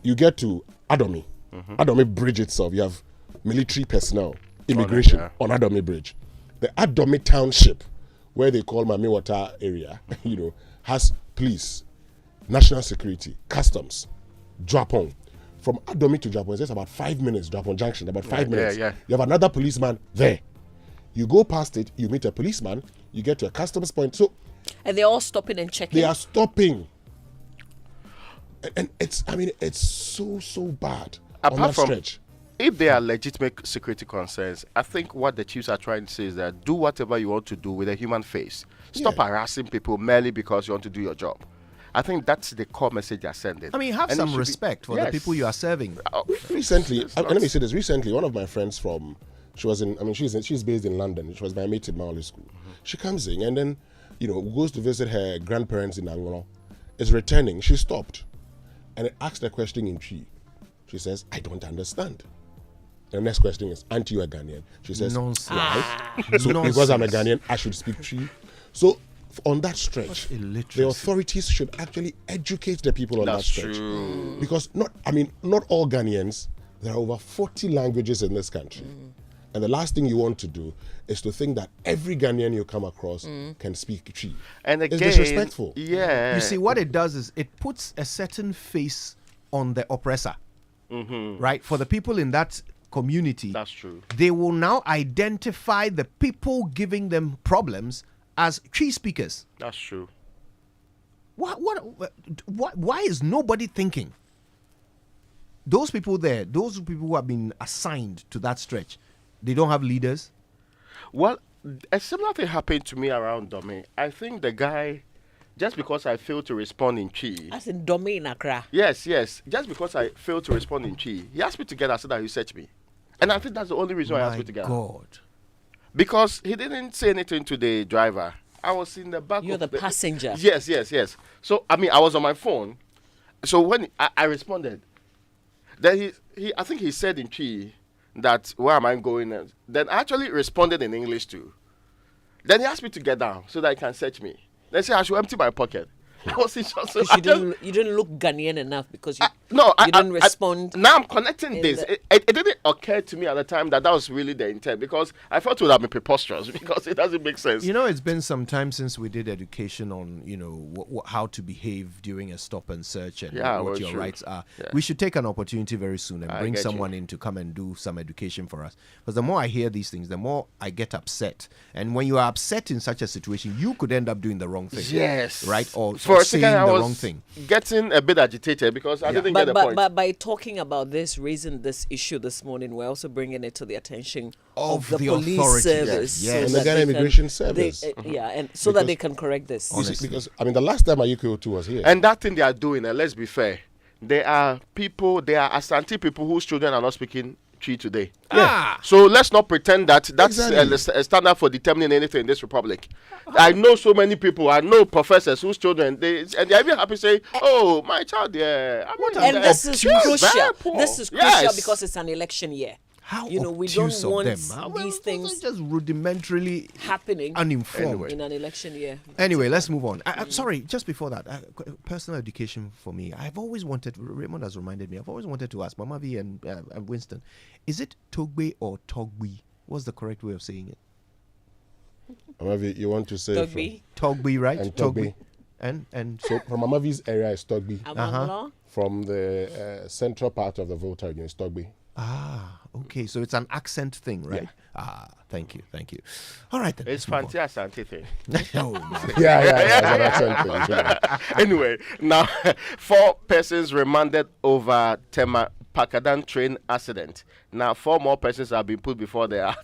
You get to Adomi, Adomi Bridge itself. You have military personnel, immigration on Adomi Bridge. The Adomi Township, where they call Mamiwata area, has police, national security, customs, Drapon. From Adomi to Drapon, it's about 5 minutes, Drapon Junction, about 5 minutes. You have another policeman there. You go past it, you meet a policeman, you get to a customs point. So, and they're all stopping and checking. They are stopping. And it's so bad. Apart from stretch. If there are legitimate security concerns, I think what the chiefs are trying to say is that do whatever you want to do with a human face. Stop harassing people merely because you want to do your job. I think that's the core message they're sending. I mean, have some respect for the people you are serving. Recently, let me say this. Recently, one of my friends she's based in London. She was my mate in Maoli School. She comes in and then, goes to visit her grandparents in Angola. Is returning. She stopped and asked a question in Chi. She says, I don't understand. The next question is, aren't you a Ghanaian? She says, nonsense. Why? So because I'm a Ghanaian, I should speak Chi. So on that stretch, the authorities should actually educate the people on that stretch. True. Because not all Ghanaians, there are over 40 languages in this country. And the last thing you want to do is to think that every Ghanaian you come across can speak Chi. And again, it's disrespectful. Yeah. You see, what it does is it puts a certain face on the oppressor. Right? For the people in that community, that's true. They will now identify the people giving them problems as Chi speakers. That's true. Why is nobody thinking? Those people there, those people who have been assigned to that stretch, they don't have leaders? Well, a similar thing happened to me around Dome. I think the guy, just because I failed to respond in Chi. As in Dome in Accra. Yes. Just because I failed to respond in Chi, he asked me to get out so that he search me. And I think that's the only reason why he asked me to get out. Because he didn't say anything to the driver. I was in the back. You're the passenger. Yes. So, I was on my phone. So when I responded, then I think he said in Chi that, where am I going? Then I actually responded in English too. Then he asked me to get down so that he can search me. Then he said I should empty my pocket. You didn't look Ghanaian enough because you didn't respond. Now I'm connecting this. It didn't occurred to me at the time that was really the intent, because I thought it would have been preposterous because it doesn't make sense. You know, it's been some time since we did education on, how to behave during a stop and search and what your rights are. Yeah. We should take an opportunity very soon and bring someone in to come and do some education for us. Because the more I hear these things, the more I get upset. And when you are upset in such a situation, you could end up doing the wrong thing. Yes. Right? Or for a saying second, I the was wrong thing. Getting a bit agitated because I didn't get the point. But by talking about this, raising this issue this morning, we're also bringing it to the attention of the police authorities. service. Yes. And the Ghana Immigration Service. And so that they can correct this. Because, the last time Ayuko was here. And that thing they are doing, and let's be fair, there are Asante people whose children are not speaking Twi today. Yeah. So let's not pretend that that's Exactly. a standard for determining anything in this republic. I know so many people. I know professors whose children they're even happy saying, "Oh, my child, And this is crucial. This is crucial because it's an election year. How we don't obtuse of want them. these things just rudimentarily happening uninformed in an election year. Anyway, let's move on. I'm sorry, just before that, personal education for me. I've always wanted, Raymond has reminded me, I've always wanted to ask Mama V and Winston, is it Togbe or Togbi? What's the correct way of saying it? Mama V, you want to say Togbi. Togbi, right? And Togbi. And so from Mama V's area is Togbi. Uh-huh. From the central part of the Volta region is Togbi. Ah, okay. So it's an accent thing, right? Yeah. Ah, thank you. All right then. It's fancy Asante thing. Oh, man. Yeah. Anyway, now 4 persons remanded over Tema Pakadan train accident. Now 4 more persons have been put before the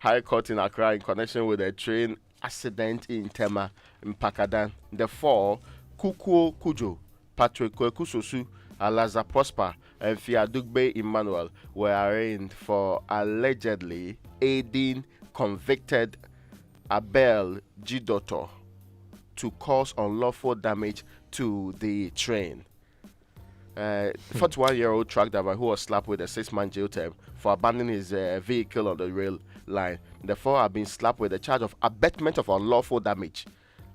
High Court in Accra in connection with a train accident in Tema in Pakadan. The 4, Kukuo Kujo, Patrick Kwekusosu, Alaza Prosper, and Fiadugbe Emmanuel were arraigned for allegedly aiding convicted Abel Gidoto to cause unlawful damage to the train. 41-year-old truck driver who was slapped with a 6-month jail term for abandoning his vehicle on the rail line. The 4 have been slapped with a charge of abetment of unlawful damage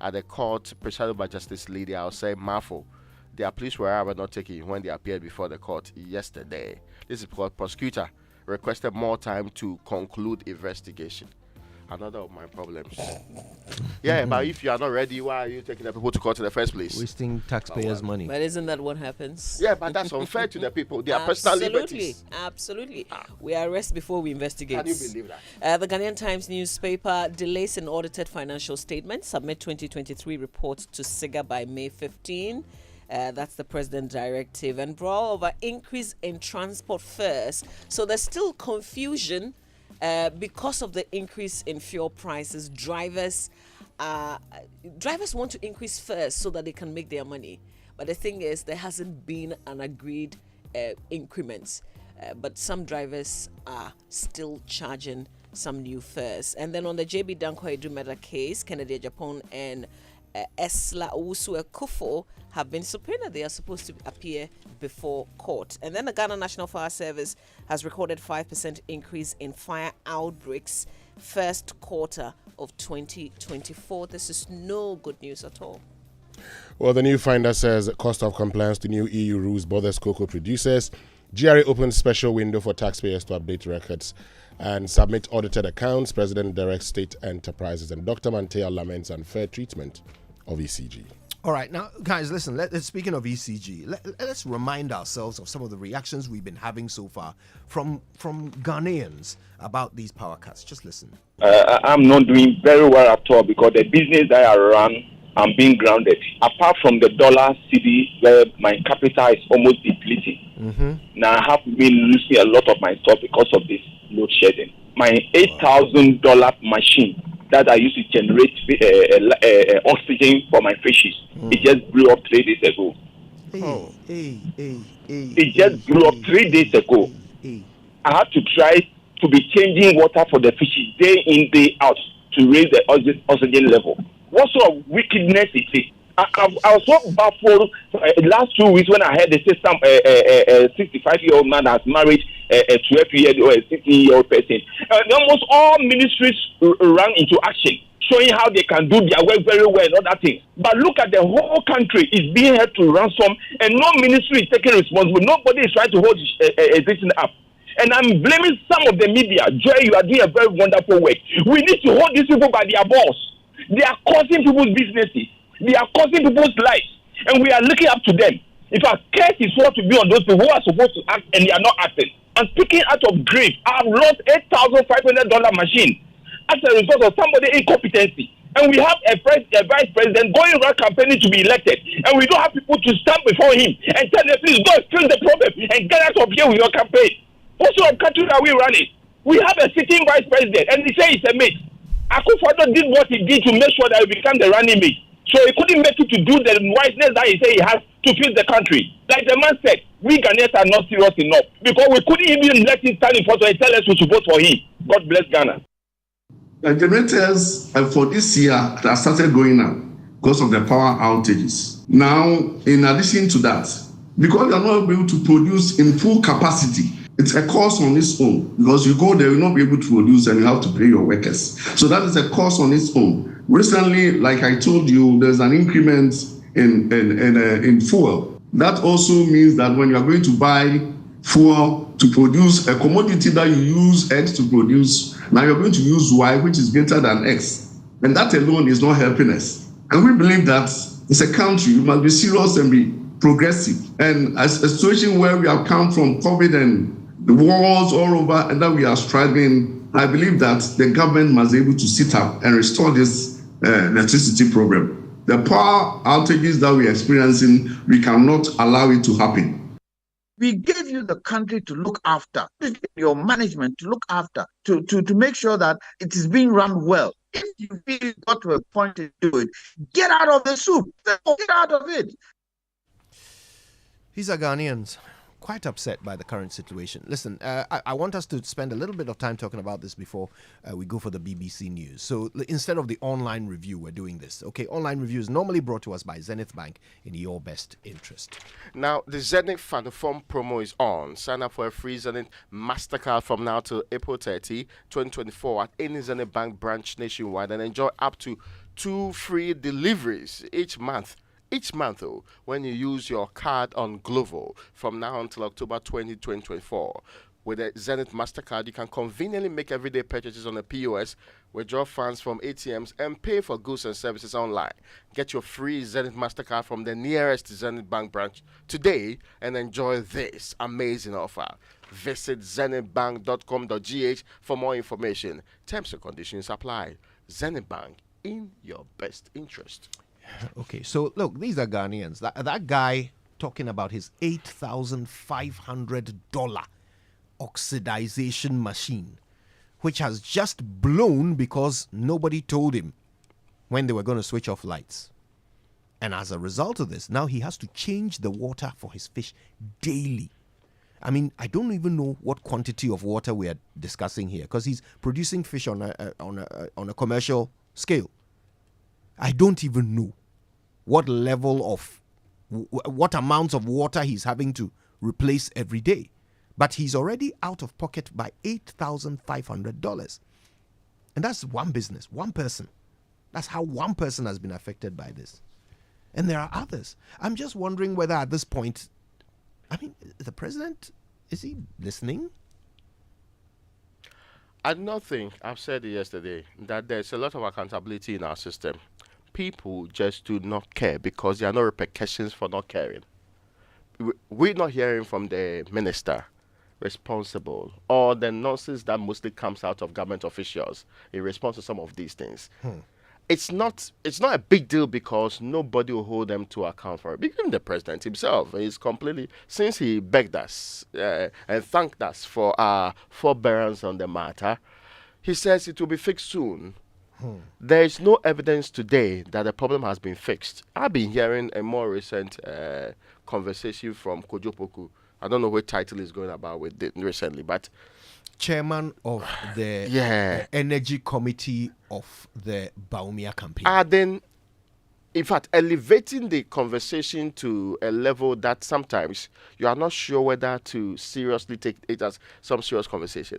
at the court presided by Justice Lydia Osei Mafo. Their police were not taken when they appeared before the court yesterday. This is because prosecutor requested more time to conclude investigation. Another of my problems. Yeah, but if you are not ready, why are you taking the people to court in the first place? Wasting taxpayers' money. But isn't that what happens? Yeah, but that's unfair to the people. They are personal liberties. Absolutely. We arrest before we investigate. Can you believe that? The Ghanaian Times newspaper delays in audited financial statements. Submit 2023 report to SIGA by May 15. That's the president directive, and brawl over increase in transport fares. So there's still confusion because of the increase in fuel prices. Drivers want to increase fares so that they can make their money. But the thing is, there hasn't been an agreed increment. But some drivers are still charging some new fares. And then on the JB Danko Edumeda case, Kennedy Japan and Esla Owusu Ekufo have been subpoenaed. They are supposed to appear before court. And then the Ghana National Fire Service has recorded 5% increase in fire outbreaks first quarter of 2024. This is no good news at all. Well, the new finder says cost of compliance to new EU rules bothers cocoa producers. GRA opens special window for taxpayers to update records and submit audited accounts. President directs state enterprises, and Dr. Mantea laments unfair treatment of ECG. All right, now, guys, listen, speaking of ECG, let's remind ourselves of some of the reactions we've been having so far from Ghanaians about these power cuts. Just listen. I'm not doing very well at all because the business that I run, I'm being grounded. Apart from the dollar city where my capital is almost depleting. Now I have been losing a lot of my stock because of this load shedding. My $8,000 machine that I used to generate oxygen for my fishes, it just blew up 3 days ago. It just blew up 3 days ago. I had to try to be changing water for the fishes day in, day out to raise the oxygen level. What sort of wickedness is it? I was so baffled last 2 weeks when I heard the system a 65-year-old man has married a 12-year-old or a 16-year-old person. Almost all ministries ran into action, showing how they can do their work very well and other things. But look at the whole country is being held to ransom, and no ministry is taking responsibility. Nobody is trying to hold this thing up. And I'm blaming some of the media. Joy, you are doing a very wonderful work. We need to hold these people by their balls. They are causing people's businesses. They are causing people's lives. And we are looking up to them. In fact, case is what to be on those people who are supposed to act and they are not acting. I'm speaking out of grief. I've lost $8,500 machine as a result of somebody's incompetency. And we have a vice president going around campaigning to be elected. And we don't have people to stand before him and tell them, please go and fix the problem and get out of here with your campaign. What sort of country are we running? We have a sitting vice president and he says he's a mate. Akufo-Addo did what he did to make sure that he became the running mate. So he couldn't make it to do the wiseness that he said he has to fix the country. Like the man said, we Ghanaians are not serious enough because we couldn't even let him stand in front of and tell us we should vote for him. God bless Ghana. The generators for this year have started going up because of the power outages. Now, in addition to that, because they are not able to produce in full capacity, it's a cost on its own. Because you go there, you'll not be able to produce and you have to pay your workers. So that is a cost on its own. Recently, like I told you, there's an increment in fuel. That also means that when you are going to buy fuel to produce a commodity that you use X to produce, now you're going to use Y, which is greater than X. And that alone is not helping us. And we believe that as a country, we must be serious and be progressive. And as a situation where we have come from COVID and the wars all over and that we are struggling, I believe that the government must be able to sit up and restore this electricity program. The power outages that we are experiencing, we cannot allow it to happen. We gave you the country to look after, your management to look after, to make sure that it is being run well. If you feel you got to a point to do it, get out of the soup. Get out of it. These are Ghanaians quite upset by the current situation. Listen, I want us to spend a little bit of time talking about this before we go for the BBC News. So instead of the online review, we're doing this. Okay, online review is normally brought to us by Zenith Bank in your best interest. Now, the Zenith Fan Form promo is on. Sign up for a free Zenith MasterCard from now till April 30, 2024 at any Zenith Bank branch nationwide and enjoy up to 2 free deliveries each month. When you use your card on Glovo from now until October 20, 2024. With a Zenith MasterCard, you can conveniently make everyday purchases on the POS, withdraw funds from ATMs, and pay for goods and services online. Get your free Zenith MasterCard from the nearest Zenith Bank branch today and enjoy this amazing offer. Visit zenithbank.com.gh for more information. Terms and conditions apply. Zenith Bank, in your best interest. Okay, so look, these are Ghanaians. That guy talking about his $8,500 oxidization machine, which has just blown because nobody told him when they were going to switch off lights. And as a result of this, now he has to change the water for his fish daily. I mean, I don't even know what quantity of water we are discussing here because he's producing fish on a commercial scale. I don't even know what level of, what amounts of water he's having to replace every day. But he's already out of pocket by $8,500. And that's one business, one person. That's how one person has been affected by this. And there are others. I'm just wondering whether at this point, I mean, the president, is he listening? I do not think, I've said it yesterday, that there's a lot of accountability in our system. People just do not care because there are no repercussions for not caring. We're not hearing from the minister responsible or the nonsense that mostly comes out of government officials in response to some of these things. It's not a big deal because nobody will hold them to account for it. Even the president himself is completely, since he begged us and thanked us for our forbearance on the matter, he says it will be fixed soon. There is no evidence today that the problem has been fixed. I've been hearing a more recent conversation from Kojopoku. I don't know what title is going about with it recently, but chairman of the energy committee of the Baumia campaign. Then, in fact, elevating the conversation to a level that sometimes you are not sure whether to seriously take it as some serious conversation.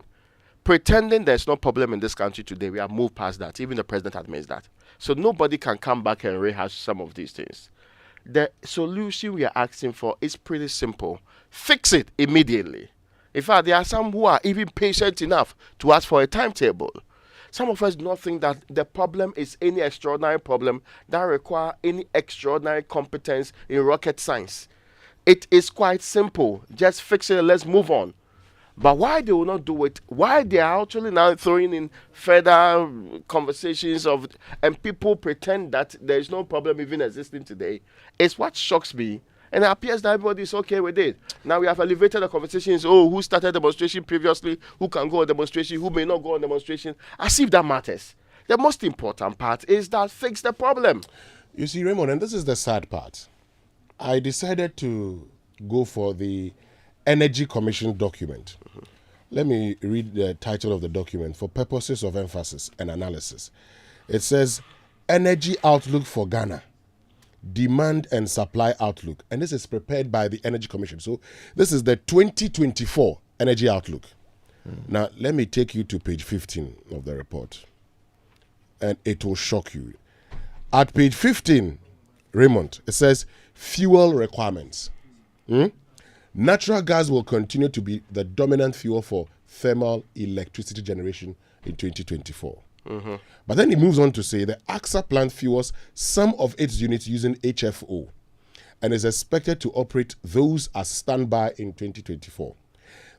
Pretending there's no problem in this country today, we have moved past that. Even the president admits that. So nobody can come back and rehash some of these things. The solution we are asking for is pretty simple. Fix it immediately. In fact, there are some who are even patient enough to ask for a timetable. Some of us do not think that the problem is any extraordinary problem that require any extraordinary competence in rocket science. It is quite simple. Just fix it and let's move on. But why they will not do it, why they are actually now throwing in further conversations of, and people pretend that there is no problem even existing today, is what shocks me. And it appears that everybody is okay with it. Now we have elevated the conversations. Oh, who started demonstration previously? Who can go on demonstration? Who may not go on demonstration? As if that matters. The most important part is that fix the problem. You see, Raymond, and this is the sad part. I decided to go for the Energy Commission document. Let me read the title of the document for purposes of emphasis and analysis. It says, Energy Outlook for Ghana. Demand and Supply Outlook. And this is prepared by the Energy Commission. So this is the 2024 Energy Outlook. Now, let me take you to page 15 of the report. And it will shock you. At page 15, Raymond, it says, fuel requirements. Natural gas will continue to be the dominant fuel for thermal electricity generation in 2024. But then he moves on to say the AXA plant fuels some of its units using HFO and is expected to operate those as standby in 2024.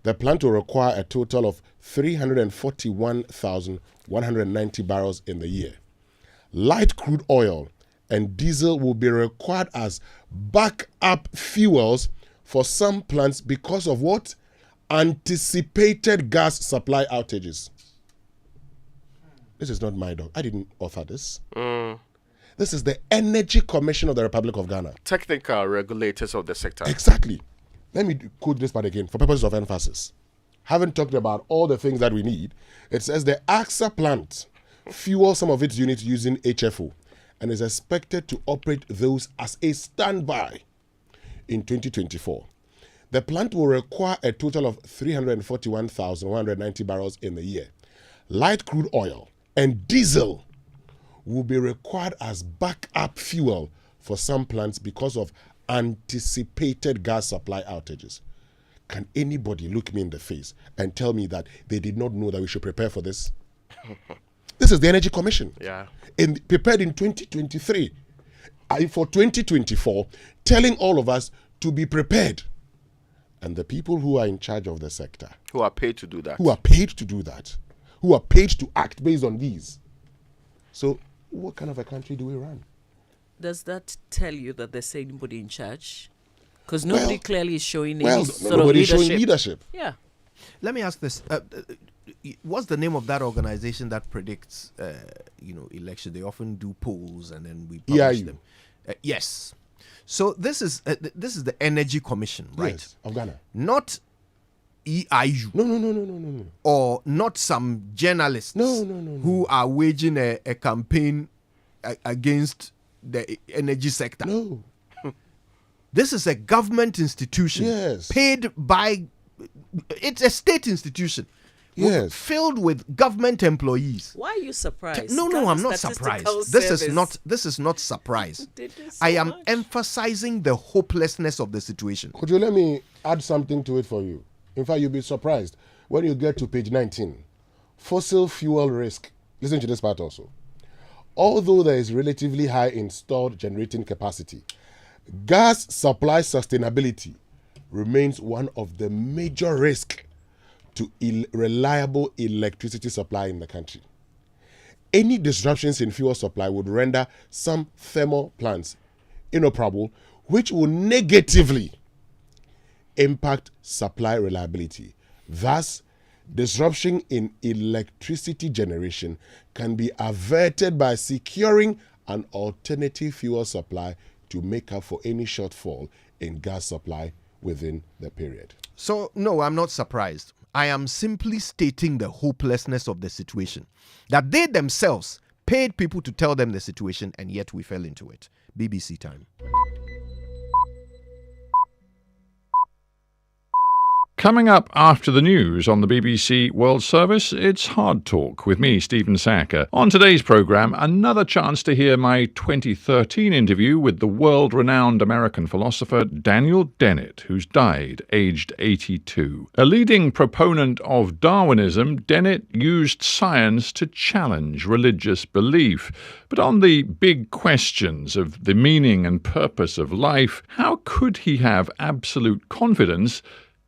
The plant will require a total of 341,190 barrels in the year. Light crude oil and diesel will be required as backup fuels for some plants because of what? Anticipated gas supply outages. This is not my dog. I didn't author this. This is the Energy Commission of the Republic of Ghana. Technical regulators of the sector. Exactly. Let me quote this part again for purposes of emphasis. Having talked about all the things that we need, it says the AXA plant fuels some of its units using HFO and is expected to operate those as a standby in 2024. The plant will require a total of 341,190 barrels in the year. Light crude oil and diesel will be required as backup fuel for some plants because of anticipated gas supply outages. Can anybody look me in the face and tell me that they did not know that we should prepare for this? This is the Energy Commission. Prepared in 2023. For 2024, telling all of us to be prepared. And the people who are in charge of the sector, who are paid to do that, who are paid to act based on these. So what kind of a country do we run? Does that tell you that there's anybody in charge? Because nobody clearly is showing any sort of nobody leadership. showing leadership. Yeah. Let me ask this: what's the name of that organization that predicts, election? They often do polls and then we publish them. Yes. So this is the Energy Commission, right? Yes, of Ghana. Not EIU. No. Or not some journalists. Who are waging a campaign against the energy sector. No. This is a government institution. Yes. Paid by. It's a state institution. Yes. Filled with government employees. Why are you surprised? No, I'm not surprised. This is not surprise. I am emphasizing the hopelessness of the situation. Could you let me add something to it for you? In fact, you'll be surprised when you get to page 19. Fossil fuel risk. Listen to this part also. Although there is relatively high installed generating capacity, gas supply sustainability remains one of the major risks to reliable electricity supply in the country. Any disruptions in fuel supply would render some thermal plants inoperable, which will negatively impact supply reliability. Thus, disruption in electricity generation can be averted by securing an alternative fuel supply to make up for any shortfall in gas supply within the period. So, no, I'm not surprised. I am simply stating the hopelessness of the situation. That they themselves paid people to tell them the situation, and yet we fell into it. BBC Time. Coming up after the news on the BBC World Service, it's Hard Talk with me, Stephen Sacker. On today's programme, another chance to hear my 2013 interview with the world-renowned American philosopher Daniel Dennett, who's died aged 82. A leading proponent of Darwinism, Dennett used science to challenge religious belief. But on the big questions of the meaning and purpose of life, how could he have absolute confidence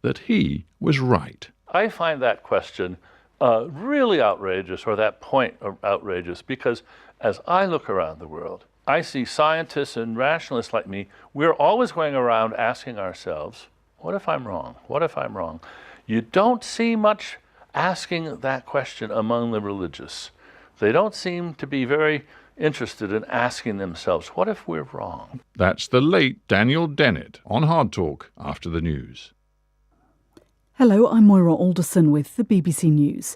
that he was right? I find that question really outrageous, or that point outrageous, because as I look around the world, I see scientists and rationalists like me, we're always going around asking ourselves, what if I'm wrong? What if I'm wrong? You don't see much asking that question among the religious. They don't seem to be very interested in asking themselves, what if we're wrong? That's the late Daniel Dennett on Hard Talk after the news. Hello, I'm Moira Alderson with the BBC News.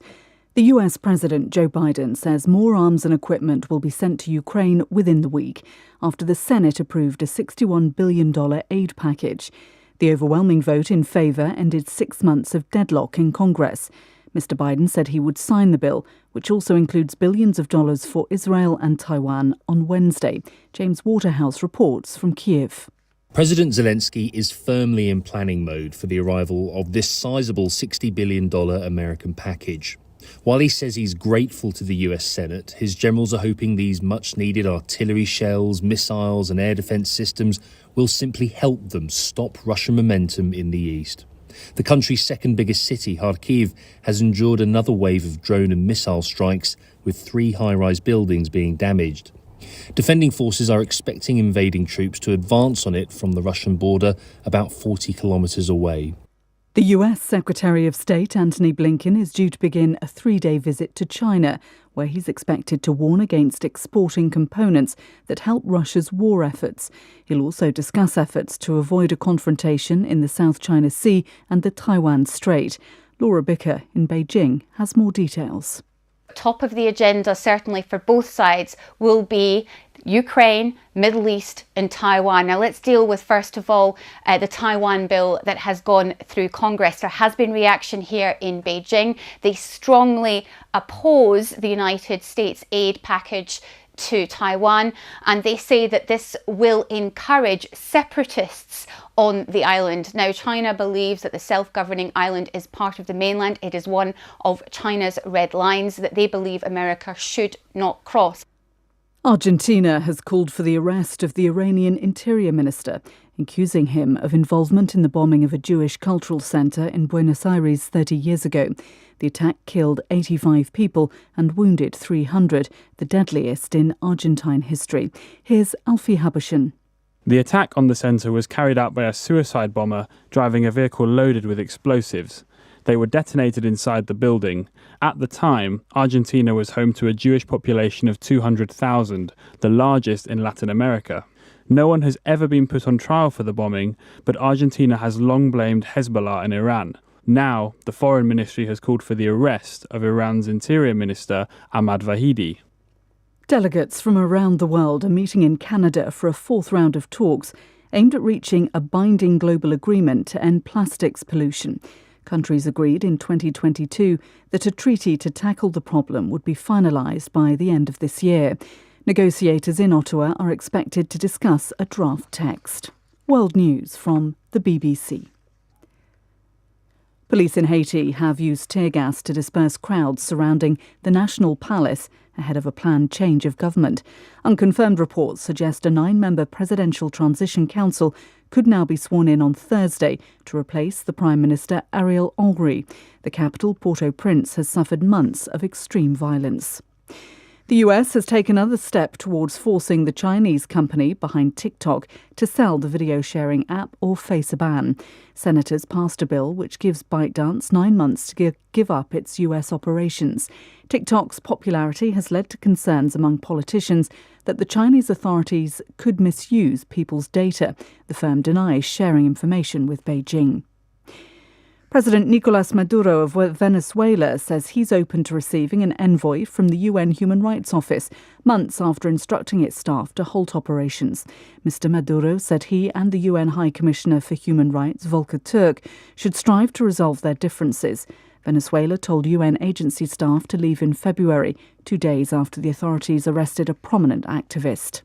The US President Joe Biden says more arms and equipment will be sent to Ukraine within the week after the Senate approved a $61 billion aid package. The overwhelming vote in favour ended 6 months of deadlock in Congress. Mr. Biden said he would sign the bill, which also includes billions of dollars for Israel and Taiwan, on Wednesday. James Waterhouse reports from Kyiv. President Zelensky is firmly in planning mode for the arrival of this sizable $60 billion American package. While he says he's grateful to the US Senate, his generals are hoping these much-needed artillery shells, missiles and air defense systems will simply help them stop Russian momentum in the east. The country's second biggest city, Kharkiv, has endured another wave of drone and missile strikes, with 3 high-rise buildings being damaged. Defending forces are expecting invading troops to advance on it from the Russian border about 40 kilometres away. The US Secretary of State Antony Blinken is due to begin a 3-day visit to China, where he's expected to warn against exporting components that help Russia's war efforts. He'll also discuss efforts to avoid a confrontation in the South China Sea and the Taiwan Strait. Laura Bicker in Beijing has more details. Top of the agenda, certainly for both sides, will be Ukraine, Middle East and Taiwan. Now let's deal with, first of all, the Taiwan bill that has gone through Congress. There has been reaction here in Beijing. They strongly oppose the United States aid package to Taiwan, and they say that this will encourage separatists on the island. Now, China believes that the self-governing island is part of the mainland. It is one of China's red lines that they believe America should not cross. Argentina has called for the arrest of the Iranian Interior Minister, accusing him of involvement in the bombing of a Jewish cultural centre in Buenos Aires 30 years ago. The attack killed 85 people and wounded 300, the deadliest in Argentine history. Here's Alfie Habashan. The attack on the centre was carried out by a suicide bomber driving a vehicle loaded with explosives. They were detonated inside the building. At the time, Argentina was home to a Jewish population of 200,000, the largest in Latin America. No one has ever been put on trial for the bombing, but Argentina has long blamed Hezbollah and Iran. Now, the Foreign Ministry has called for the arrest of Iran's Interior Minister, Ahmad Vahidi. Delegates from around the world are meeting in Canada for a 4th round of talks aimed at reaching a binding global agreement to end plastics pollution. Countries agreed in 2022 that a treaty to tackle the problem would be finalised by the end of this year. Negotiators in Ottawa are expected to discuss a draft text. World News from the BBC. Police in Haiti have used tear gas to disperse crowds surrounding the National Palace ahead of a planned change of government. Unconfirmed reports suggest a 9-member presidential transition council could now be sworn in on Thursday to replace the Prime Minister Ariel Henry. The capital, Port-au-Prince, has suffered months of extreme violence. The US has taken another step towards forcing the Chinese company behind TikTok to sell the video-sharing app or face a ban. Senators passed a bill which gives ByteDance 9 months to give up its US operations. TikTok's popularity has led to concerns among politicians that the Chinese authorities could misuse people's data. The firm denies sharing information with Beijing. President Nicolas Maduro of Venezuela says he's open to receiving an envoy from the UN Human Rights Office, months after instructing its staff to halt operations. Mr. Maduro said he and the UN High Commissioner for Human Rights, Volker Turk, should strive to resolve their differences. Venezuela told UN agency staff to leave in February, 2 days after the authorities arrested a prominent activist.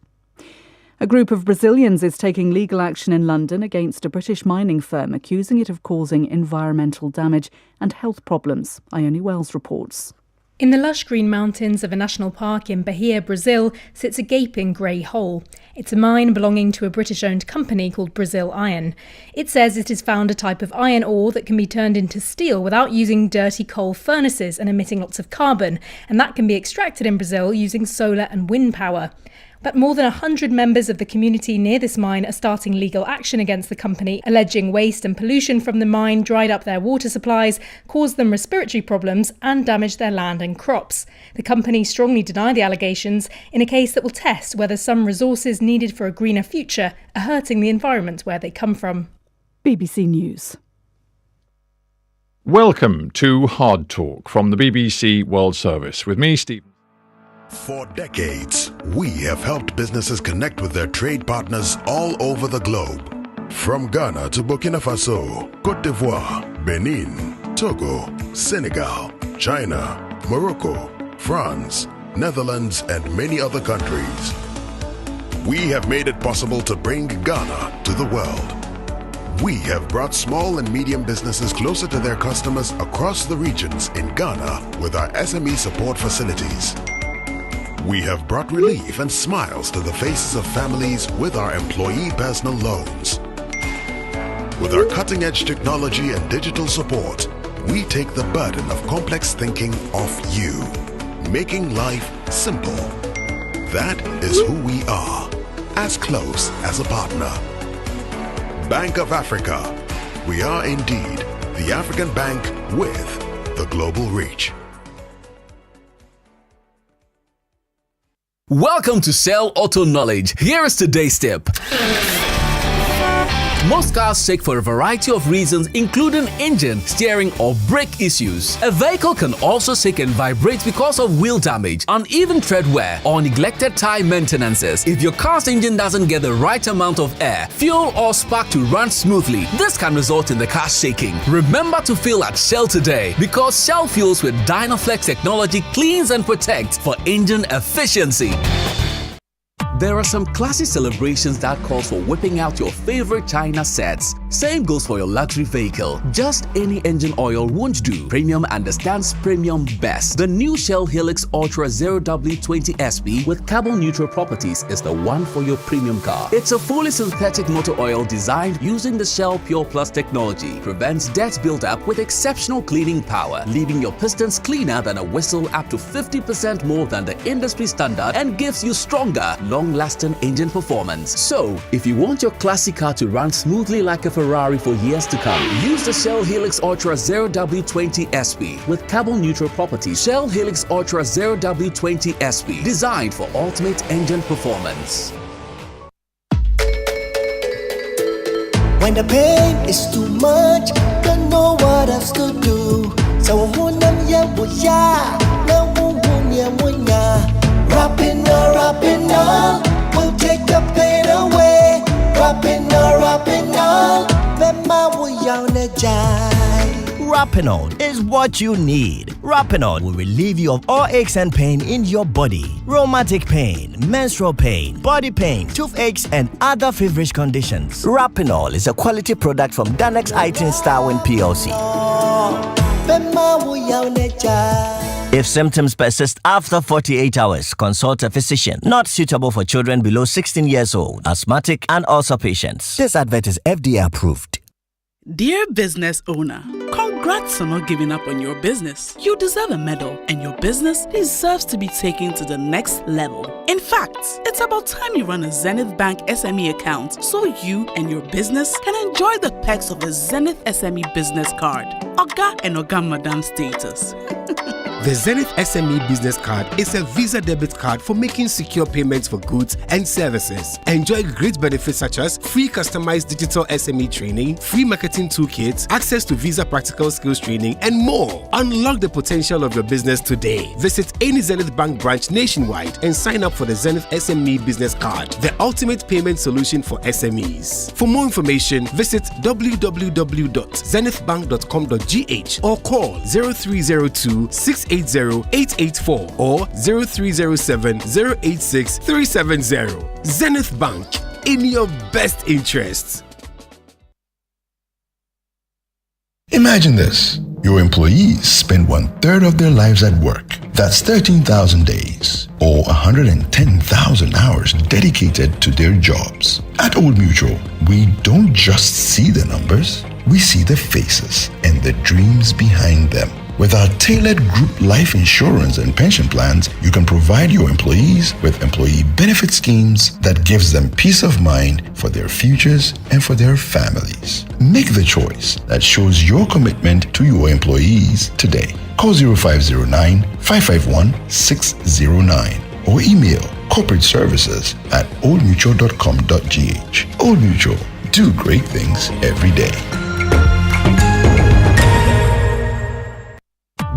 A group of Brazilians is taking legal action in London against a British mining firm, accusing it of causing environmental damage and health problems. Ione Wells reports. In the lush green mountains of a national park in Bahia, Brazil, sits a gaping grey hole. It's a mine belonging to a British-owned company called Brazil Iron. It says it has found a type of iron ore that can be turned into steel without using dirty coal furnaces and emitting lots of carbon, and that can be extracted in Brazil using solar and wind power. But more than 100 members of the community near this mine are starting legal action against the company, alleging waste and pollution from the mine dried up their water supplies, caused them respiratory problems and damaged their land and crops. The company strongly deny the allegations in a case that will test whether some resources needed for a greener future are hurting the environment where they come from. BBC News. Welcome to Hard Talk from the BBC World Service with me, Stephen. For decades, we have helped businesses connect with their trade partners all over the globe. From Ghana to Burkina Faso, Côte d'Ivoire, Benin, Togo, Senegal, China, Morocco, France, Netherlands, and many other countries. We have made it possible to bring Ghana to the world. We have brought small and medium businesses closer to their customers across the regions in Ghana with our SME support facilities. We have brought relief and smiles to the faces of families with our employee personal loans. With our cutting-edge technology and digital support, we take the burden of complex thinking off you, making life simple. That is who we are, as close as a partner. Bank of Africa. We are indeed the African bank with the global reach. Welcome to Cell Auto Knowledge. Here is today's tip. Most cars shake for a variety of reasons, including engine, steering, or brake issues. A vehicle can also shake and vibrate because of wheel damage, uneven tread wear, or neglected tire maintenances. If your car's engine doesn't get the right amount of air, fuel, or spark to run smoothly, this can result in the car shaking. Remember to fill at Shell today, because Shell fuels with Dynaflex technology cleans and protects for engine efficiency. There are some classy celebrations that calls for whipping out your favorite China sets. Same goes for your luxury vehicle. Just any engine oil won't do. Premium understands premium best. The new Shell Helix Ultra 0W20 SP with carbon neutral properties is the one for your premium car. It's a fully synthetic motor oil designed using the Shell Pure Plus technology. Prevents dirt buildup with exceptional cleaning power, leaving your pistons cleaner than a whistle, up to 50% more than the industry standard, and gives you stronger, long-lasting engine performance. So, if you want your classic car to run smoothly like a Ferrari for years to come, use the Shell Helix Ultra 0W20 SP with carbon neutral properties. Shell Helix Ultra 0W20 SP, designed for ultimate engine performance. When the pain is too much, don't know what else to do. So Rapinol will take the pain away. Rapinol, Rapinol is what you need. Rapinol will relieve you of all aches and pain in your body. Rheumatic pain, menstrual pain, body pain, toothaches, and other feverish conditions. Rapinol is a quality product from Danex Itin Starwin PLC. If symptoms persist after 48 hours, consult a physician. Not suitable for children below 16 years old, asthmatic, and ulcer patients. This advert is FDA approved. Dear business owner, congrats on not giving up on your business. You deserve a medal, and your business deserves to be taken to the next level. In fact, it's about time you run a Zenith Bank SME account so you and your business can enjoy the perks of the Zenith SME Business Card. Oga and Oga Madam status. The Zenith SME Business Card is a Visa debit card for making secure payments for goods and services. Enjoy great benefits such as free customized digital SME training, free marketing toolkits, access to Visa practical skills training, and more. Unlock the potential of your business today. Visit any Zenith Bank branch nationwide and sign up for the Zenith SME Business Card, the ultimate payment solution for SMEs. For more information, visit www.zenithbank.com.gh or call 0302 680 884 or 0307 086 370. Zenith Bank, in your best interests. Imagine this. Your employees spend 1/3 of their lives at work. That's 13,000 days or 110,000 hours dedicated to their jobs. At Old Mutual, we don't just see the numbers, we see the faces and the dreams behind them. With our tailored group life insurance and pension plans, you can provide your employees with employee benefit schemes that gives them peace of mind for their futures and for their families. Make the choice that shows your commitment to your employees today. Call 0509 551 609 or email corporate services at oldmutual.com.gh. Old Mutual, do great things every day.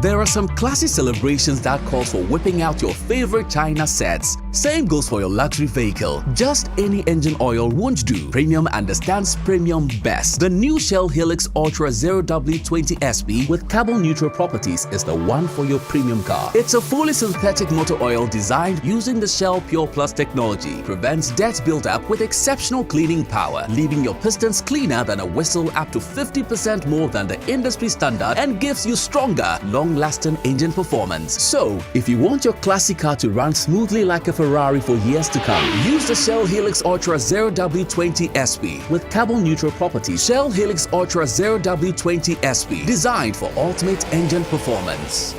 There are some classy celebrations that calls for whipping out your favorite China sets. Same goes for your luxury vehicle. Just any engine oil won't do. Premium understands premium best. The new Shell Helix Ultra 0W20 SP with carbon neutral properties is the one for your premium car. It's a fully synthetic motor oil designed using the Shell Pure Plus technology. Prevents dirt buildup with exceptional cleaning power, leaving your pistons cleaner than a whistle up to 50% more than the industry standard and gives you stronger, long-lasting engine performance. So, if you want your classic car to run smoothly like a Ferrari for years to come, use the Shell Helix Ultra 0W20 SP with carbon neutral properties. Shell Helix Ultra 0W20 SP, designed for ultimate engine performance.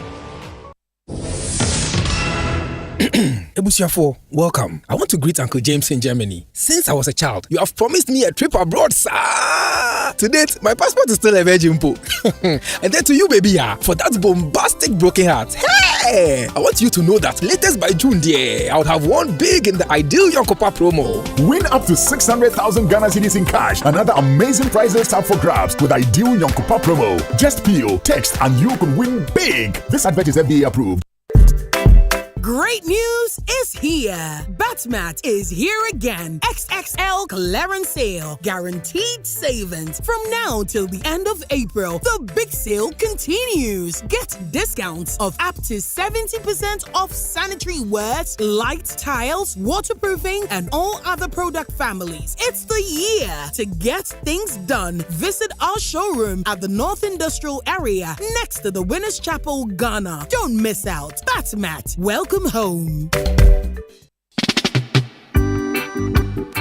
Ebusiafo, welcome. I want to greet Uncle James in Germany. Since I was a child, you have promised me a trip abroad, sir. To date, my passport is still a virgin po. And then to you, baby, for that bombastic broken heart. Hey! I want you to know that latest by June, dear, I would have won big in the Ideal Yonkopa promo. Win up to 600,000 Ghana cedis in cash and other amazing prizes up for grabs with Ideal Yonkopa promo. Just peel, text, and you could win big. This advert is FDA approved. Great news is here. Batmat is here again. XXL clearance sale. Guaranteed savings. From now till the end of April, the big sale continues. Get discounts of up to 70% off sanitary wares, light tiles, waterproofing, and all other product families. It's the year to get things done. Visit our showroom at the North Industrial Area next to the Winners Chapel, Ghana. Don't miss out. Batmat, welcome home.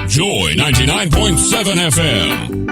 Joy 99.7 FM.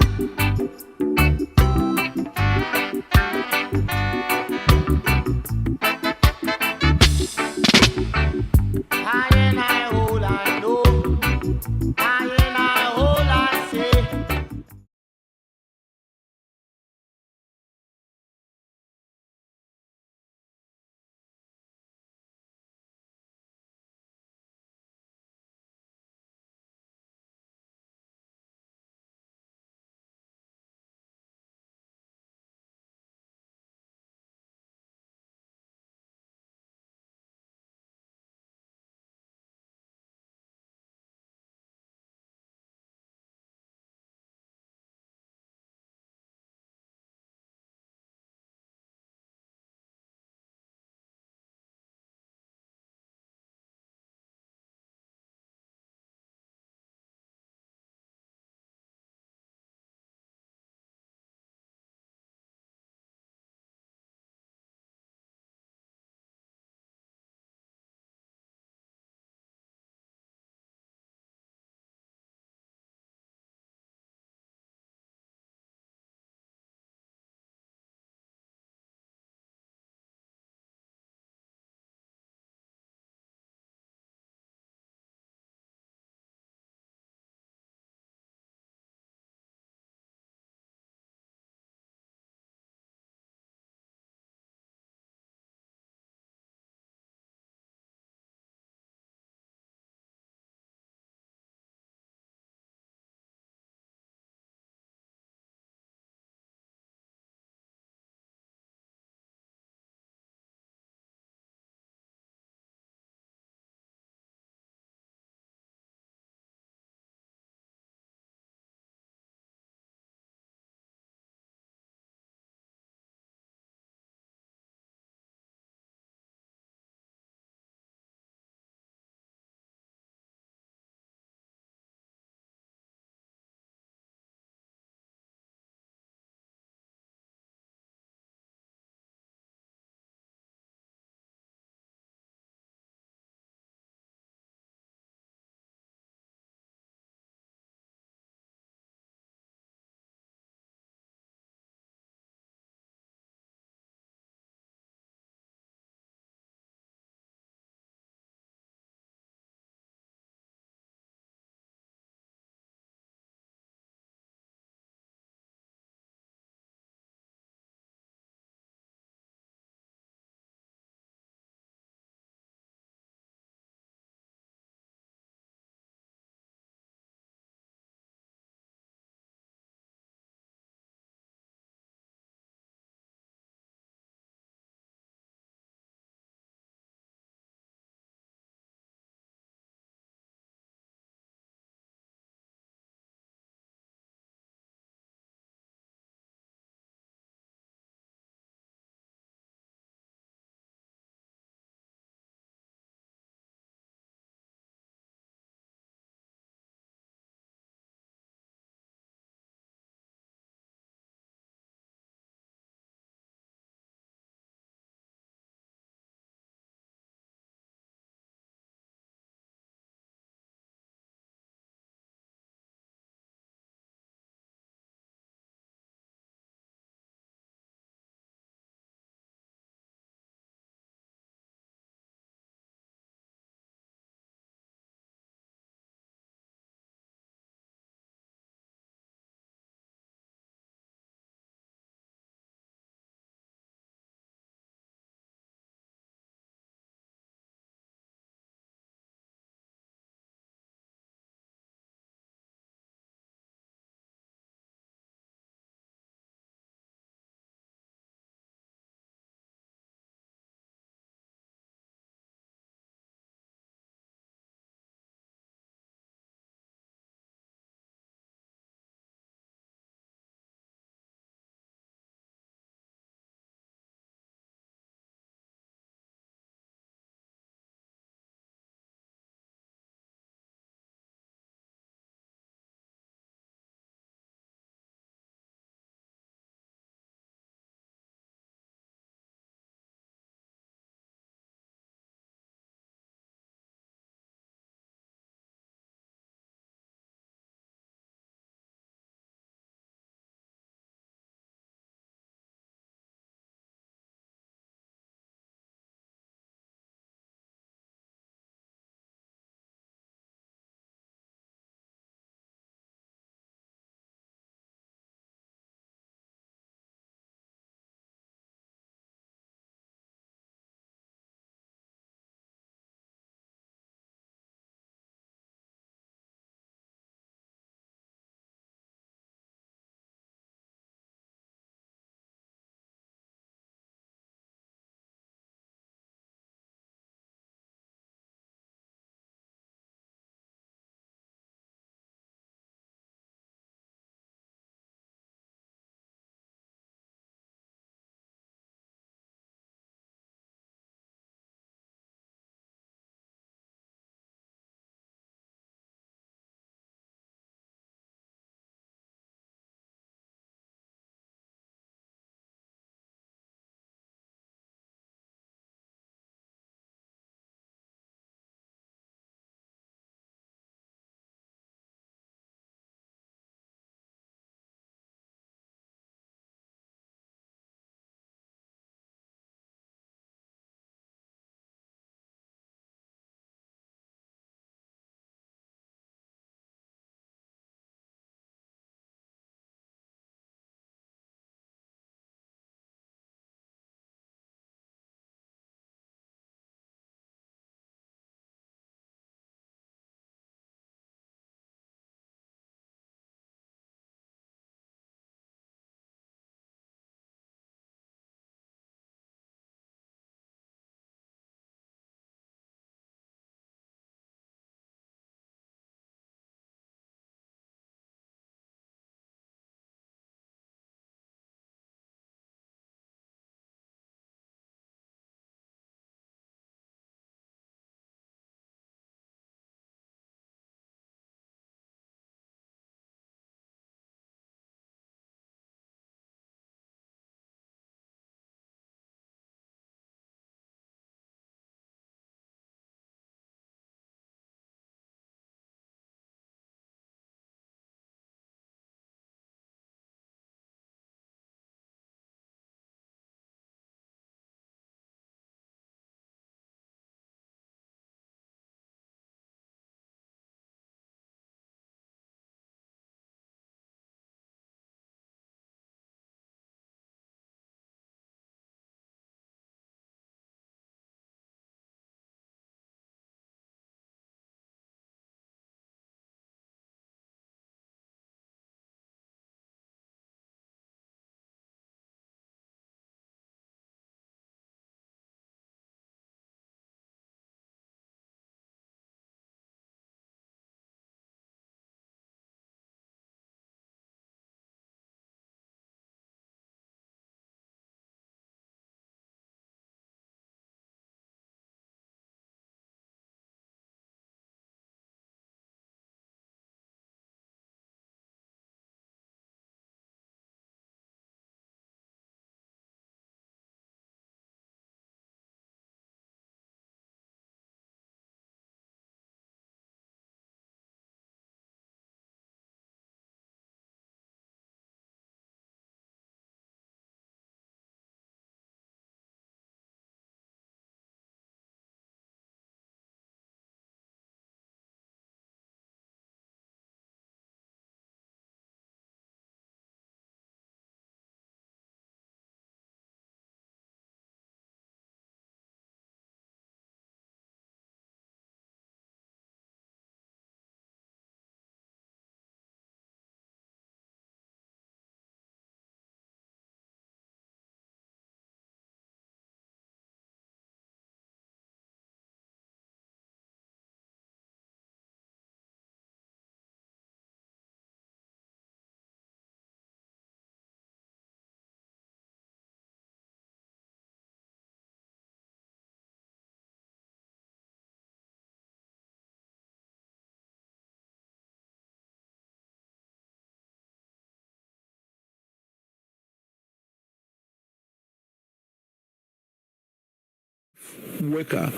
worker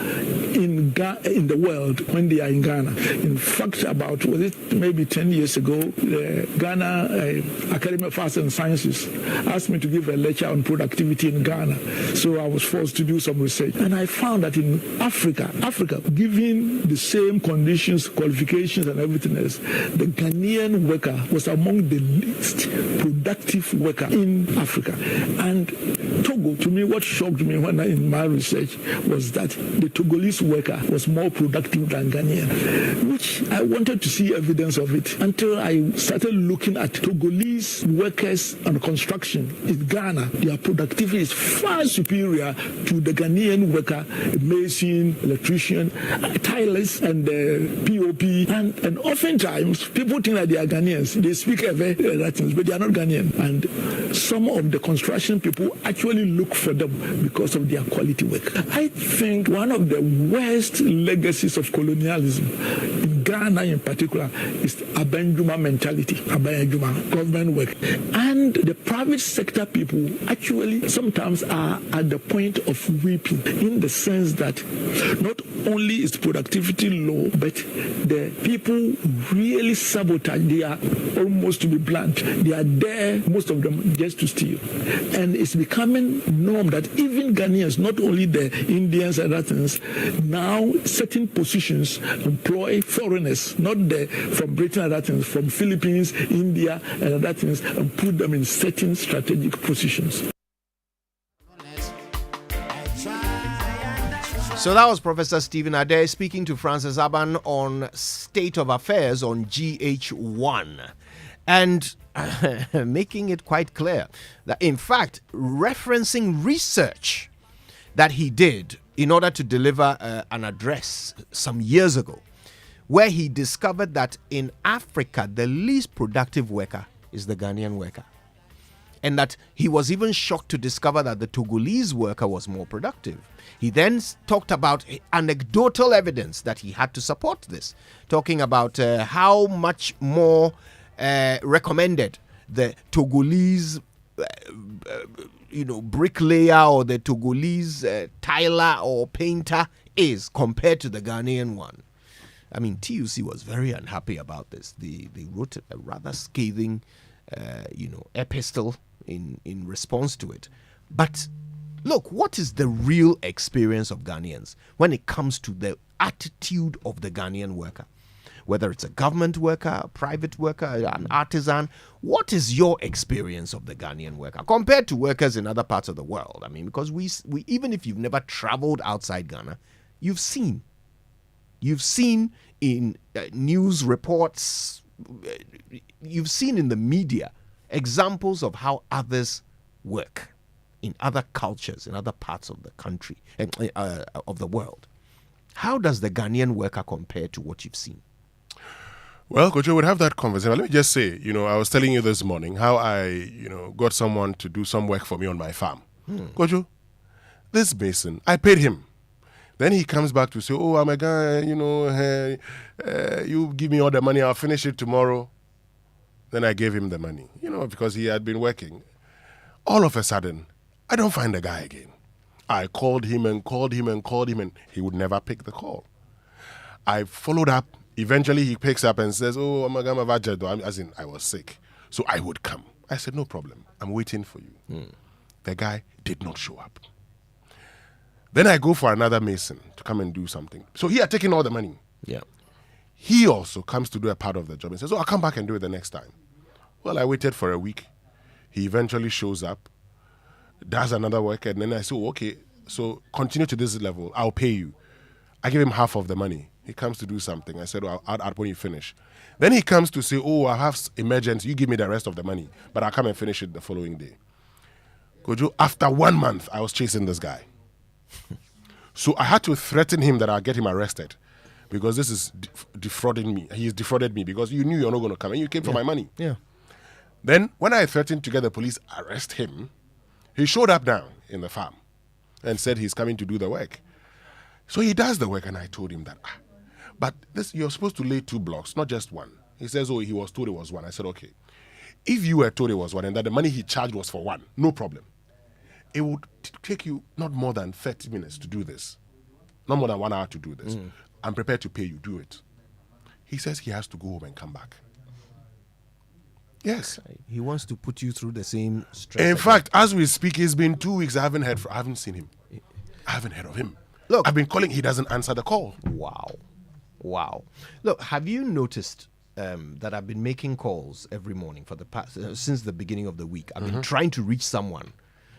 in the world when they are in Ghana. In fact, about maybe 10 years ago, the Ghana Academy of Arts and Sciences asked me to give a lecture on productivity in Ghana. So I was forced to do some research. And I found that in Africa, given the same conditions, qualifications, and everything else, the Ghanaian worker was among the least productive worker in Africa. And Togo, to me, what shocked me in my research was that the Togolese worker was more productive than Ghanaian, which I wanted to see evidence of it until I started looking at Togolese workers on construction in Ghana. Their productivity is far superior to the Ghanaian worker, mason, electrician, tilers, and POP. And oftentimes, people think that they are Ghanaians. They speak Latin, but they are not Ghanaian. And some of the construction people actually look for them because of their quality work. I think one of the worst legacies of colonialism in Ghana in particular is the Abenjuma mentality, Abenjuma, government work. And the private sector people actually sometimes are at the point of weeping, in the sense that not only is productivity low, but the people really sabotage. They are almost, to be blunt, they are there, most of them, just to steal. And it's becoming norm that even Ghanaians, not only the Indians and other things, now certain positions employ foreigners, not from Britain and other things, from Philippines, India and other things, and put them in certain strategic positions. So that was Professor Stephen Adei speaking to Francis Aban on State of Affairs on GH1. And making it quite clear that, in fact, referencing research that he did in order to deliver an address some years ago, where he discovered that in Africa, the least productive worker is the Ghanaian worker. And that he was even shocked to discover that the Togolese worker was more productive. He then talked about anecdotal evidence that he had to support this, talking about how much more recommended the Togolese bricklayer or the Togolese tiler or painter is compared to the Ghanaian one. I mean, TUC was very unhappy about this. They wrote a rather scathing epistle in response to it. But look, what is the real experience of Ghanaians when it comes to the attitude of the Ghanaian worker? Whether it's a government worker, a private worker, an artisan, what is your experience of the Ghanaian worker compared to workers in other parts of the world? I mean, because we even if you've never traveled outside Ghana, you've seen in news reports, you've seen in the media examples of how others work in other cultures, in other parts of the country, of the world. How does the Ghanaian worker compare to what you've seen? Well, Coach, I would have that conversation. Let me just say, I was telling you this morning how I, got someone to do some work for me on my farm. Coach, this mason, I paid him. Then he comes back to say, oh, I'm a guy, you give me all the money, I'll finish it tomorrow. Then I gave him the money, because he had been working. All of a sudden, I don't find the guy again. I called him and called him and called him, and he would never pick the call. I followed up. Eventually, he picks up and says, oh, as in, I was sick. So I would come. I said, no problem. I'm waiting for you. The guy did not show up. Then I go for another mason to come and do something. So he had taken all the money. Yeah. He also comes to do a part of the job and says, oh, I'll come back and do it the next time. Well, I waited for a week. He eventually shows up, does another work, and then I say, oh, okay, so continue to this level. I'll pay you. I give him half of the money. He comes to do something. I said, well, I'll add when you finish. Then he comes to say, oh, I have emergency. You give me the rest of the money, but I'll come and finish it the following day. Kojo, after 1 month, I was chasing this guy. So I had to threaten him that I'll get him arrested because this is defrauding me. He's defrauded me because you knew you're not going to come and you came for my money. Yeah. Then when I threatened to get the police arrest him, he showed up now in the farm and said he's coming to do the work. So he does the work and I told him that, but this you're supposed to lay 2 blocks, not just one. He says, oh, he was told it was 1. I said, okay. If you were told it was 1 and that the money he charged was for 1, no problem. It would take you not more than 30 minutes to do this. not more than 1 hour to do this. I'm prepared to pay you, do it. He says he has to go home and come back. Yes. He wants to put you through the same stress. In fact, as we speak, it's been 2 weeks. I haven't seen him. I haven't heard of him. Look, I've been calling. He doesn't answer the call. Wow. Look, have you noticed that I've been making calls every morning for the past since the beginning of the week? I've been trying to reach someone.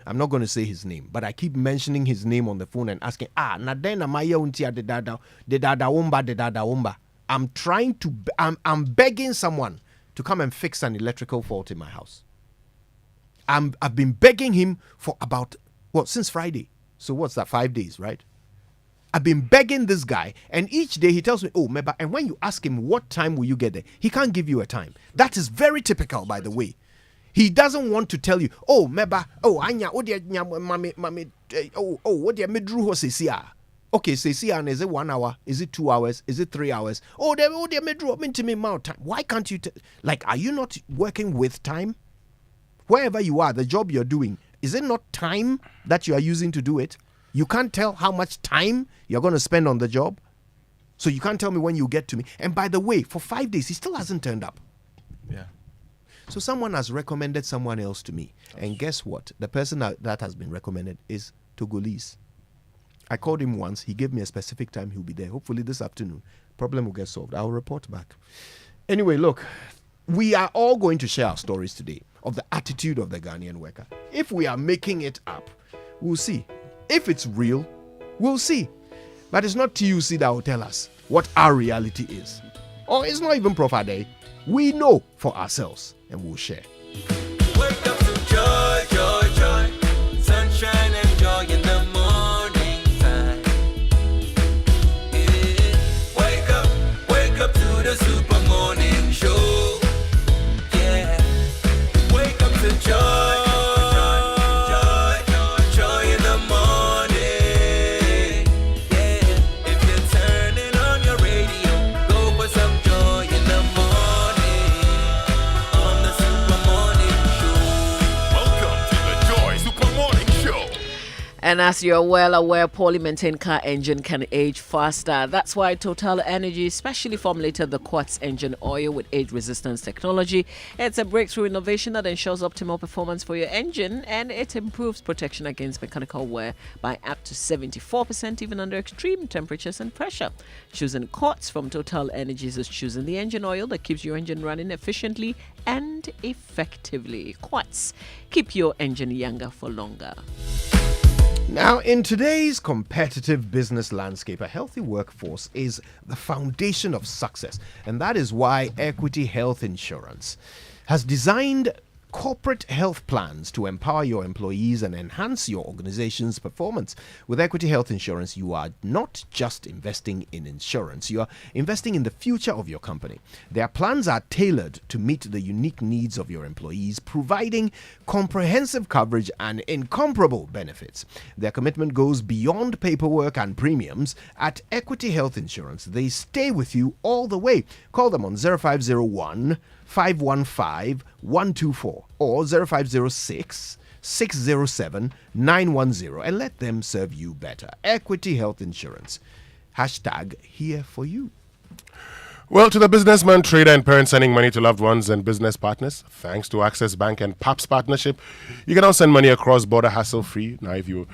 I'm not going to say his name, but I keep mentioning his name on the phone and asking, Nadena Maya Untia de Dada Womba. I'm begging someone to come and fix an electrical fault in my house. I've been begging him for since Friday. So what's that, 5 days, right? I've been begging this guy, and each day he tells me, Meba, and when you ask him what time will you get there, he can't give you a time. That is very typical, by the way. He doesn't want to tell you, Meba, anya, what do you medru ho sesia? Okay, sesia, is it 1 hour? Is it 2 hours? Is it 3 hours? Medru into me mouth time. Why can't you are you not working with time? Wherever you are, the job you're doing, is it not time that you are using to do it? You can't tell how much time you're going to spend on the job. So you can't tell me when you get to me. And by the way, for 5 days, he still hasn't turned up. Yeah. So someone has recommended someone else to me. And guess what? The person that has been recommended is Togolese. I called him once. He gave me a specific time he'll be there. Hopefully this afternoon, problem will get solved. I'll report back. Anyway, look, we are all going to share our stories today of the attitude of the Ghanaian worker. If we are making it up, we'll see. If it's real, we'll see. But it's not TUC that will tell us what our reality is. Or it's not even Prof. Adei. We know for ourselves and we'll share. Wake up to joy, joy, joy. Sunshine and joy in the morning time. Yeah. Wake up to the super morning show. Yeah. Wake up to joy. And as you're well aware, poorly maintained car engine can age faster. That's why Total Energy specially formulated the Quartz engine oil with age resistance technology. It's a breakthrough innovation that ensures optimal performance for your engine, and it improves protection against mechanical wear by up to 74%, even under extreme temperatures and pressure. Choosing Quartz from Total Energies is choosing the engine oil that keeps your engine running efficiently and effectively. Quartz, keep your engine younger for longer. Now, in today's competitive business landscape, a healthy workforce is the foundation of success. And that is why Equity Health Insurance has designed corporate health plans to empower your employees and enhance your organization's performance. With Equity Health Insurance, you are not just investing in insurance, you are investing in the future of your company. Their plans are tailored to meet the unique needs of your employees, providing comprehensive coverage and incomparable benefits. Their commitment goes beyond paperwork and premiums. At Equity Health Insurance, they stay with you all the way. Call them on 0501 515 124 or 0506 607 910 and let them serve you better. Equity Health Insurance. Hashtag here for you. Well, to the businessman, trader, and parent sending money to loved ones and business partners, thanks to Access Bank and PAP's partnership, you can now send money across border hassle-free. Now you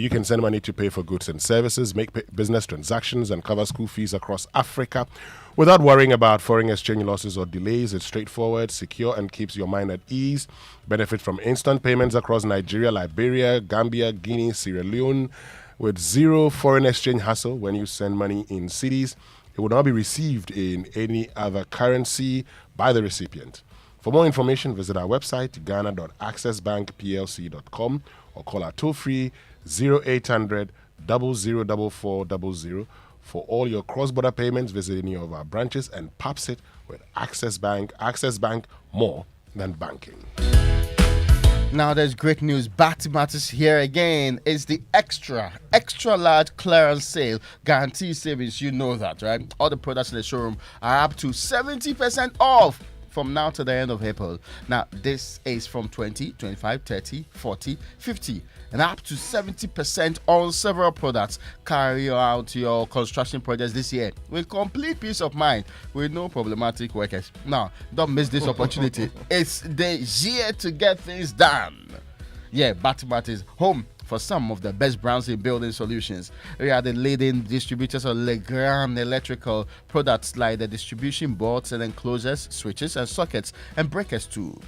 can send money to pay for goods and services, make business transactions, and cover school fees across Africa without worrying about foreign exchange losses or delays. It's straightforward, secure, and keeps your mind at ease. Benefit from instant payments across Nigeria, Liberia, Gambia, Guinea, Sierra Leone, with zero foreign exchange hassle when you send money in cedis. It will not be received in any other currency by the recipient. For more information, visit our website, ghana.accessbankplc.com, or call our toll-free 0800 004400. For all your cross-border payments, visit any of our branches and PAPS it with Access Bank. Access Bank, more than banking. Now there's great news. Batimat is here again. It's the extra large clearance sale. Guarantee savings, you know that, right? All the products in the showroom are up to 70% off. from now to the end of April. Now, this is from 20, 25, 30, 40, 50, and up to 70% on several products. Carry out your construction projects this year with complete peace of mind, with no problematic workers. Now, don't miss this opportunity. It's the year to get things done. Yeah, Batmat is home for some of the best brands in building solutions. We are the leading distributors of Legrand electrical products like the distribution boards and enclosures, switches and sockets, and breakers too.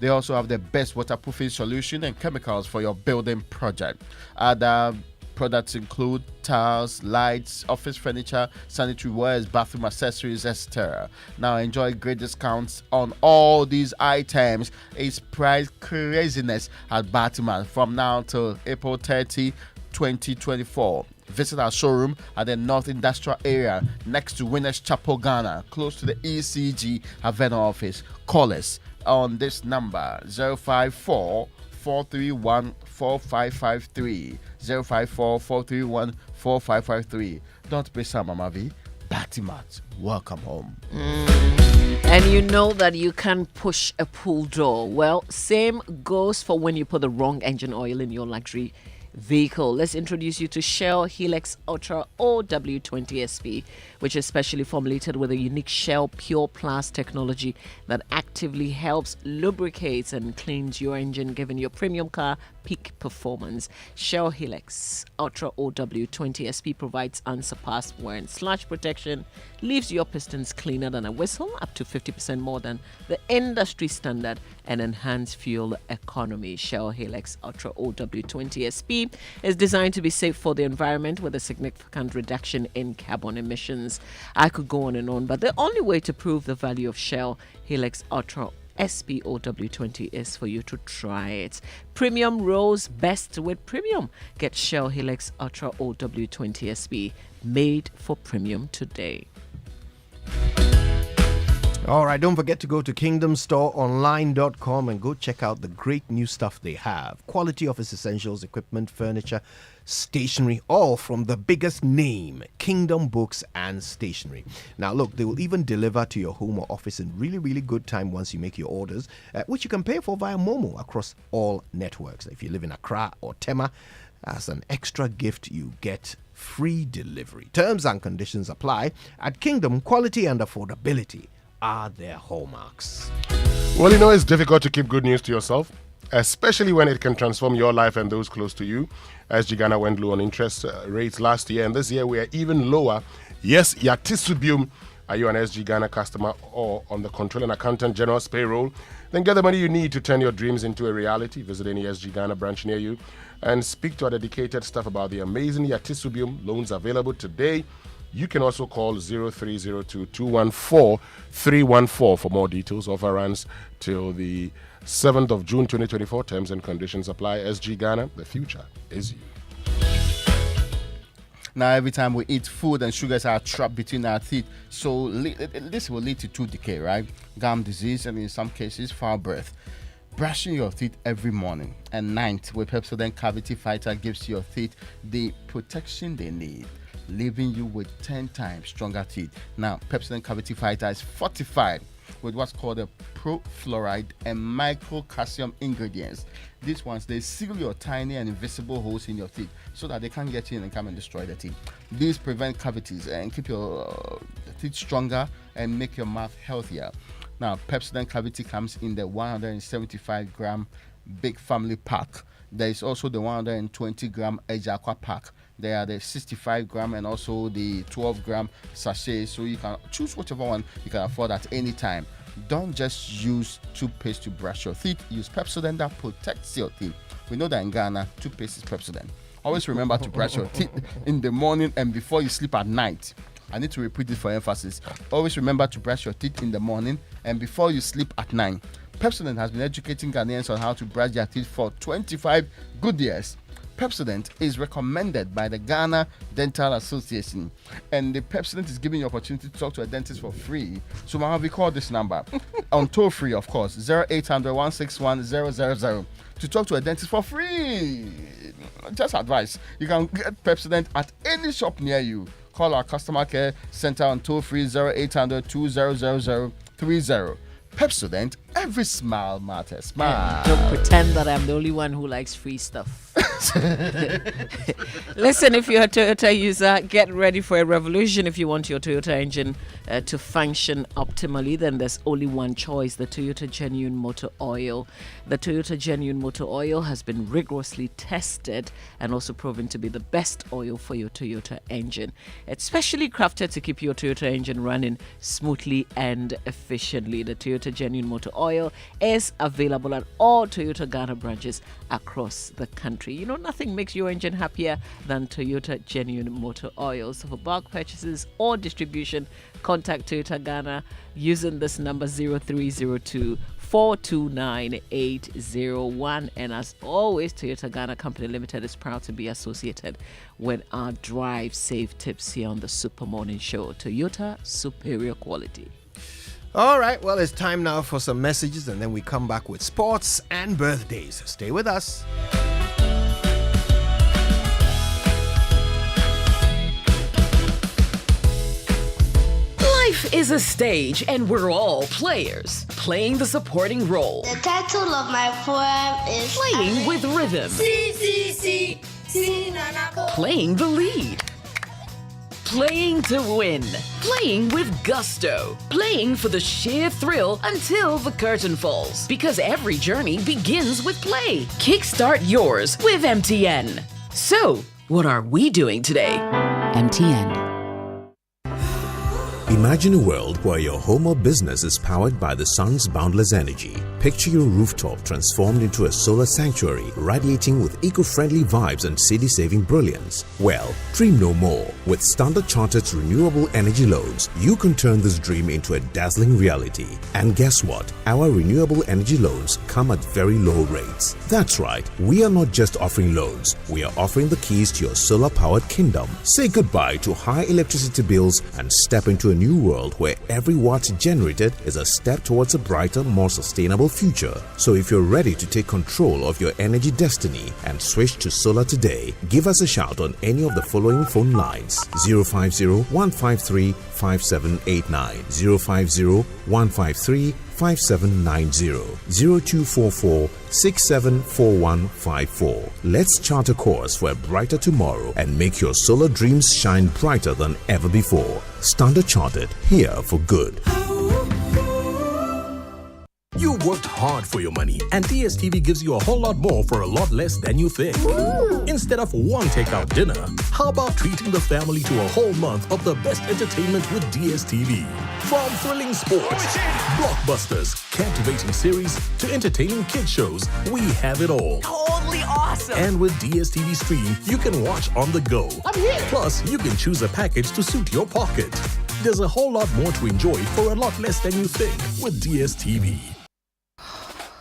They also have the best waterproofing solution and chemicals for your building project. Other products include tiles, lights, office furniture, sanitary wares, bathroom accessories, etc. Now enjoy great discounts on all these items. It's price craziness at Batman from now till April 30, 2024. Visit our showroom at the North Industrial Area next to Winners Chapel, Ghana, close to the ECG Havana office. Call us on this number 054 431 4553 054 431 4553. Don't be Sam Amavi. Batimat, welcome home. And you know that you can push a pull door. Well, same goes for when you put the wrong engine oil in your luxury vehicle. Let's introduce you to Shell Helix Ultra OW20SP, which is specially formulated with a unique Shell Pure Plus technology that actively helps lubricate and cleans your engine, giving your premium car peak performance. Shell Helix Ultra OW20SP provides unsurpassed wear and sludge protection, leaves your pistons cleaner than a whistle, up to 50% more than the industry standard, and enhanced fuel economy. Shell Helix Ultra OW20SP is designed to be safe for the environment with a significant reduction in carbon emissions. I could go on and on, but the only way to prove the value of Shell Helix Ultra SPOW20 is for you to try it. Premium rolls best with premium. Get Shell Helix Ultra OW20SP, made for premium today. All right, don't forget to go to kingdomstoreonline.com and go check out the great new stuff they have. Quality office essentials, equipment, furniture, stationery, all from the biggest name, Kingdom Books and Stationery. Now, look, they will even deliver to your home or office in really, really good time once you make your orders, which you can pay for via Momo across all networks. If you live in Accra or Tema, as an extra gift, you get free delivery. Terms and conditions apply. At Kingdom, quality and affordability are their hallmarks. Well, you know, it's difficult to keep good news to yourself, especially when it can transform your life and those close to you. SG Ghana went low on interest rates last year, and this year we are even lower. Yes, Yatisubium. Are you an SG Ghana customer or on the Controlling Accountant General's payroll? Then get the money you need to turn your dreams into a reality. Visit any SG Ghana branch near you and speak to our dedicated staff about the amazing Yatisubium loans available today. You can also call 0302-214-314 for more details. Offer runs till the 7th of June 2024. Terms and conditions apply. SG Ghana, the future is you. Now, every time we eat, food and sugars are trapped between our teeth. So this will lead to tooth decay, right? Gum disease, and in some cases, foul breath. Brushing your teeth every morning and night with Pepsodent Cavity Fighter gives your teeth the protection they need, leaving you with 10 times stronger teeth. Now, Pepsodent Cavity Fighter is fortified with what's called a pro-fluoride and micro-calcium ingredients. These ones, they seal your tiny and invisible holes in your teeth so that they can't get in and come and destroy the teeth. These prevent cavities and keep your teeth stronger and make your mouth healthier. Now, Pepsodent Cavity comes in the 175-gram big family pack. There is also the 120-gram Edge Aqua pack. There are the 65-gram and also the 12-gram sachet. So you can choose whichever one you can afford at any time. Don't just use toothpaste to brush your teeth. Use Pepsodent that protects your teeth. We know that in Ghana, toothpaste is Pepsodent. Always remember to brush your teeth in the morning and before you sleep at night. I need to repeat this for emphasis. Always remember to brush your teeth in the morning and before you sleep at night. Pepsodent has been educating Ghanaians on how to brush their teeth for 25 good years. Pepsodent is recommended by the Ghana Dental Association, and the Pepsodent is giving you an opportunity to talk to a dentist for free. So I'll be called this number on toll free, of course, 0800 161 000 to talk to a dentist for free. Just advice. You can get Pepsodent at any shop near you. Call our customer care center on toll free 0800 2000 30. Pepsodent, every smile matters. Smile. Don't pretend that I'm the only one who likes free stuff. Listen, if you're a Toyota user, get ready for a revolution. If you want your Toyota engine to function optimally, then there's only one choice, the Toyota Genuine Motor Oil. The Toyota Genuine Motor Oil has been rigorously tested and also proven to be the best oil for your Toyota engine. It's specially crafted to keep your Toyota engine running smoothly and efficiently. The Toyota Genuine Motor Oil is available at all Toyota Ghana branches across the country. You know, nothing makes your engine happier than Toyota Genuine Motor Oil. So for bulk purchases or distribution, contact Toyota Ghana using this number 0302 429 801. And as always, Toyota Ghana Company Limited is proud to be associated with our Drive Safe tips here on the Super Morning Show. Toyota, superior quality. All right, well, it's time now for some messages, and then we come back with sports and birthdays. Stay with us. Life is a stage, and we're all players, playing the supporting role. The title of my poem is Playing with rhythm. Playing the lead. Playing to win. Playing with gusto. Playing for the sheer thrill until the curtain falls. Because every journey begins with play. Kickstart yours with MTN. So, what are we doing today? MTN. Imagine a world where your home or business is powered by the sun's boundless energy. Picture your rooftop transformed into a solar sanctuary, radiating with eco-friendly vibes and city-saving brilliance. Well, dream no more. With Standard Chartered's renewable energy loans, you can turn this dream into a dazzling reality. And guess what? Our renewable energy loans come at very low rates. That's right, we are not just offering loans, we are offering the keys to your solar-powered kingdom. Say goodbye to high electricity bills and step into a new world where every watt generated is a step towards a brighter, more sustainable future. So if you're ready to take control of your energy destiny and switch to solar today, give us a shout on any of the following phone lines: 050-153-5789, 050-153-5790, 0244-674154. Let's chart a course for a brighter tomorrow and make your solar dreams shine brighter than ever before. Standard Chartered, here for good. You worked hard for your money, and DSTV gives you a whole lot more for a lot less than you think. Ooh. Instead of one takeout dinner, how about treating the family to a whole month of the best entertainment with DSTV? From thrilling sports, blockbusters, captivating series, to entertaining kid shows, we have it all. Totally awesome. And with DSTV Stream, you can watch on the go. I'm here. Plus, you can choose a package to suit your pocket. There's a whole lot more to enjoy for a lot less than you think with DSTV.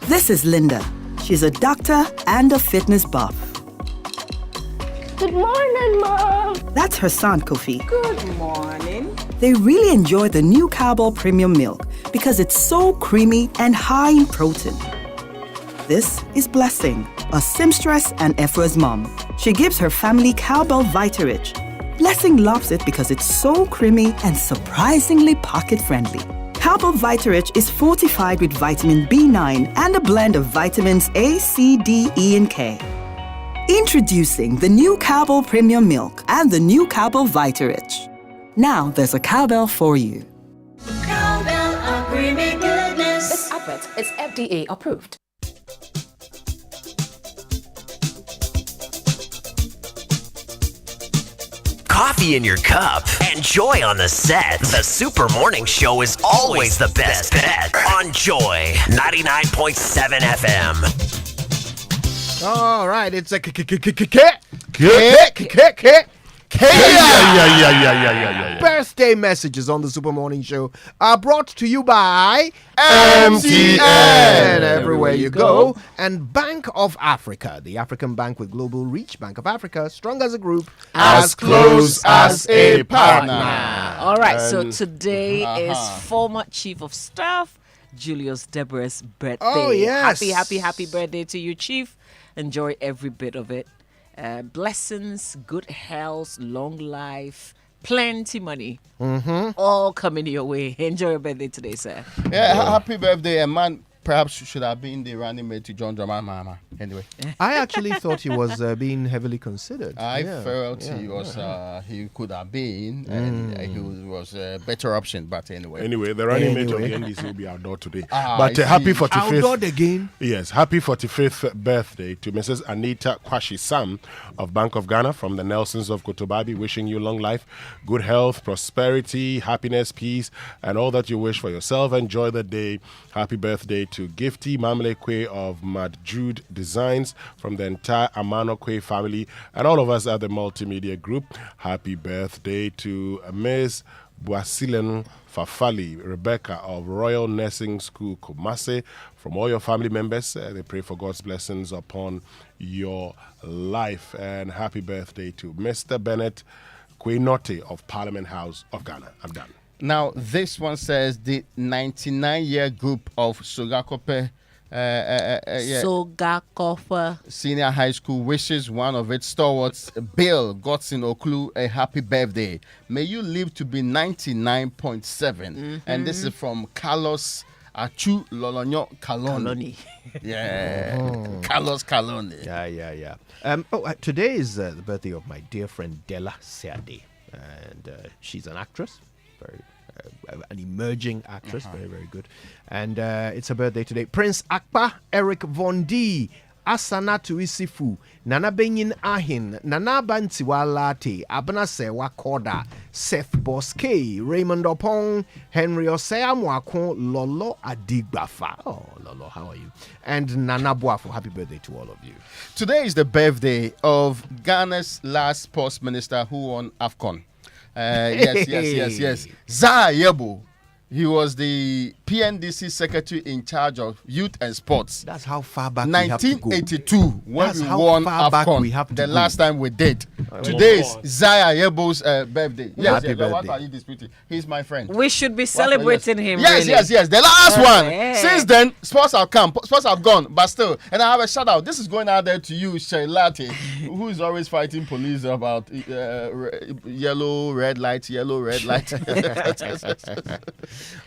This is Linda. She's a doctor and a fitness buff. Good morning, Mom. That's her son, Kofi. Good morning. They really enjoy the new Cowbell Premium Milk because it's so creamy and high in protein. This is Blessing, a seamstress and Ephra's mom. She gives her family Cowbell Vitarich. Blessing loves it because it's so creamy and surprisingly pocket-friendly. Cowbell Vitarich is fortified with vitamin B9 and a blend of vitamins A, C, D, E, and K. Introducing the new Cowbell Premium Milk and the new Cowbell Vitarich. Now there's a Cowbell for you. Cowbell, a creamy goodness. This advert is FDA approved. Coffee in your cup and Joy on the set. The Super Morning Show is always the best bet on Joy 99.7 FM. All right, it's a birthday messages on the Super Morning Show are brought to you by MTN. Everywhere you go. And Bank of Africa, the African bank with global reach. Bank of Africa, strong as a group, as close as a partner. All right, so today is former Chief of Staff Julius Deborah's birthday. Oh, yes. Happy birthday to you, Chief. Enjoy every bit of it. Blessings, good health, long life, plenty money. All coming your way. Enjoy your birthday today, sir. Yeah, happy birthday, a man. Perhaps should have been the running mate to John Dramani Mahama. Anyway, I actually thought he was being heavily considered. I felt he was. He could have been, and he was a better option. But anyway, the running mate of the NDC will be outdoor today. But happy 45th outdoor again. Yes, happy 45th birthday to Mrs. Anita Kwashi Sam of Bank of Ghana from the Nelsons of Kotobabi. Wishing you long life, good health, prosperity, happiness, peace, and all that you wish for yourself. Enjoy the day. Happy birthday to Gifty Mamlekwe of Mad Jude Designs from the entire Amano Kwe family and all of us at the Multimedia Group. Happy birthday to Ms. Boasilen Fafali Rebecca of Royal Nursing School Kumase. From all your family members, they pray for God's blessings upon your life. And happy birthday to Mr. Bennett Kwenote of Parliament House of Ghana. I'm done. Now, this one says the 99-year group of Sogakope Sogakope Senior High School wishes one of its stalwarts, Bill Godson Oklu, a happy birthday. May you live to be 99.7. And this is from Carlos Achu Lolonyo Kaloni. Yeah, Carlos Kaloni. Yeah. Today is the birthday of my dear friend Della Seade. And she's an actress, an emerging actress, very good. And it's her birthday today. Prince Akpa Eric Vondi, Asanatu Isifu, Nana Benyin Ahin, Nana Bantiwalate, Abnase Wakoda, Seth Bosque, Raymond Opong, Henry Oseamwako, Lolo Adigbafa. Oh, Lolo, how are you? And Nana Boafo. Happy birthday to all of you. Today is the birthday of Ghana's last sports minister who won AFCON. Yes. Zah Yebo. He was the PNDC secretary in charge of youth and sports. That's how far back 1982 when we won AFCON. The last time we did. Today is Zah Yebo's birthday. Yes, Happy birthday. What are you disputing? He's my friend. We should be celebrating him. Yes, really. yes. The last one. Since then, sports have come. Sports have gone. But still, and I have a shout out. This is going out there to you, Shailate, who is always fighting police about yellow, red light.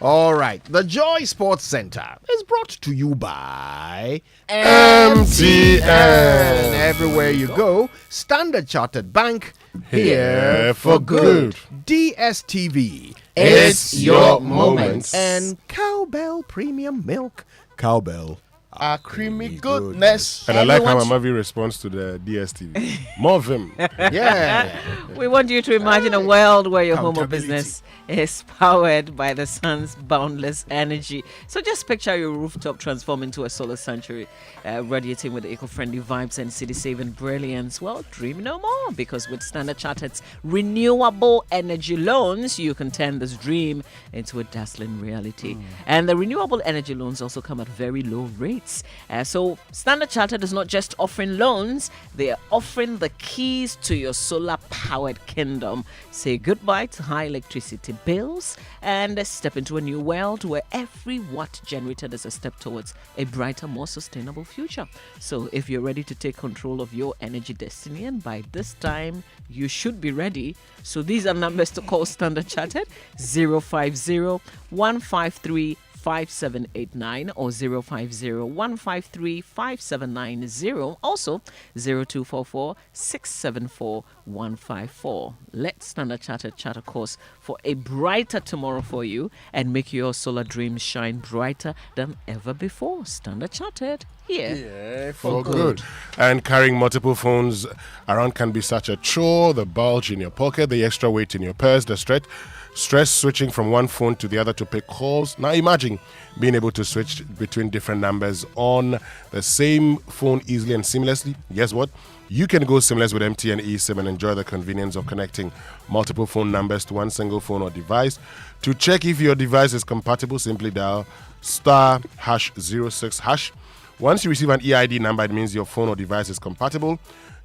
All right. The Joy Sports Center is brought to you by MTN. Everywhere you go, Standard Chartered Bank, here for good. DSTV, it's your moment. And Cowbell Premium Milk. Cowbell. Our creamy goodness. And I like how Mamavi responds to the DSTV. More of him. Yeah. We want you to imagine a world where your home or business is powered by the sun's boundless energy. So just picture your rooftop transform into a solar sanctuary, radiating with eco-friendly vibes and city-saving brilliance. Well, dream no more, because with Standard Chartered's renewable energy loans, you can turn this dream into a dazzling reality. And the renewable energy loans also come at very low rates. So Standard Chartered is not just offering loans, they are offering the keys to your solar-powered kingdom. Say goodbye to high electricity bills and step into a new world where every watt generated is a step towards a brighter, more sustainable future. So if you're ready to take control of your energy destiny, and by this time you should be ready, so these are numbers to call Standard Chartered: 050-153-5789 or 050-153-5790, also 0244-674-154. Let Standard Chartered chart a course for a brighter tomorrow for you and make your solar dreams shine brighter than ever before. Standard Chartered, here for good. And carrying multiple phones around can be such a chore. The bulge in your pocket, the extra weight in your purse, the stress switching from one phone to the other to pick calls. Now imagine being able to switch between different numbers on the same phone easily and seamlessly. Guess what? You can go seamless with MTN eSIM and enjoy the convenience of connecting multiple phone numbers to one single phone or device. To check if your device is compatible, simply dial *#06#. Once you receive an EID number, it means your phone or device is compatible.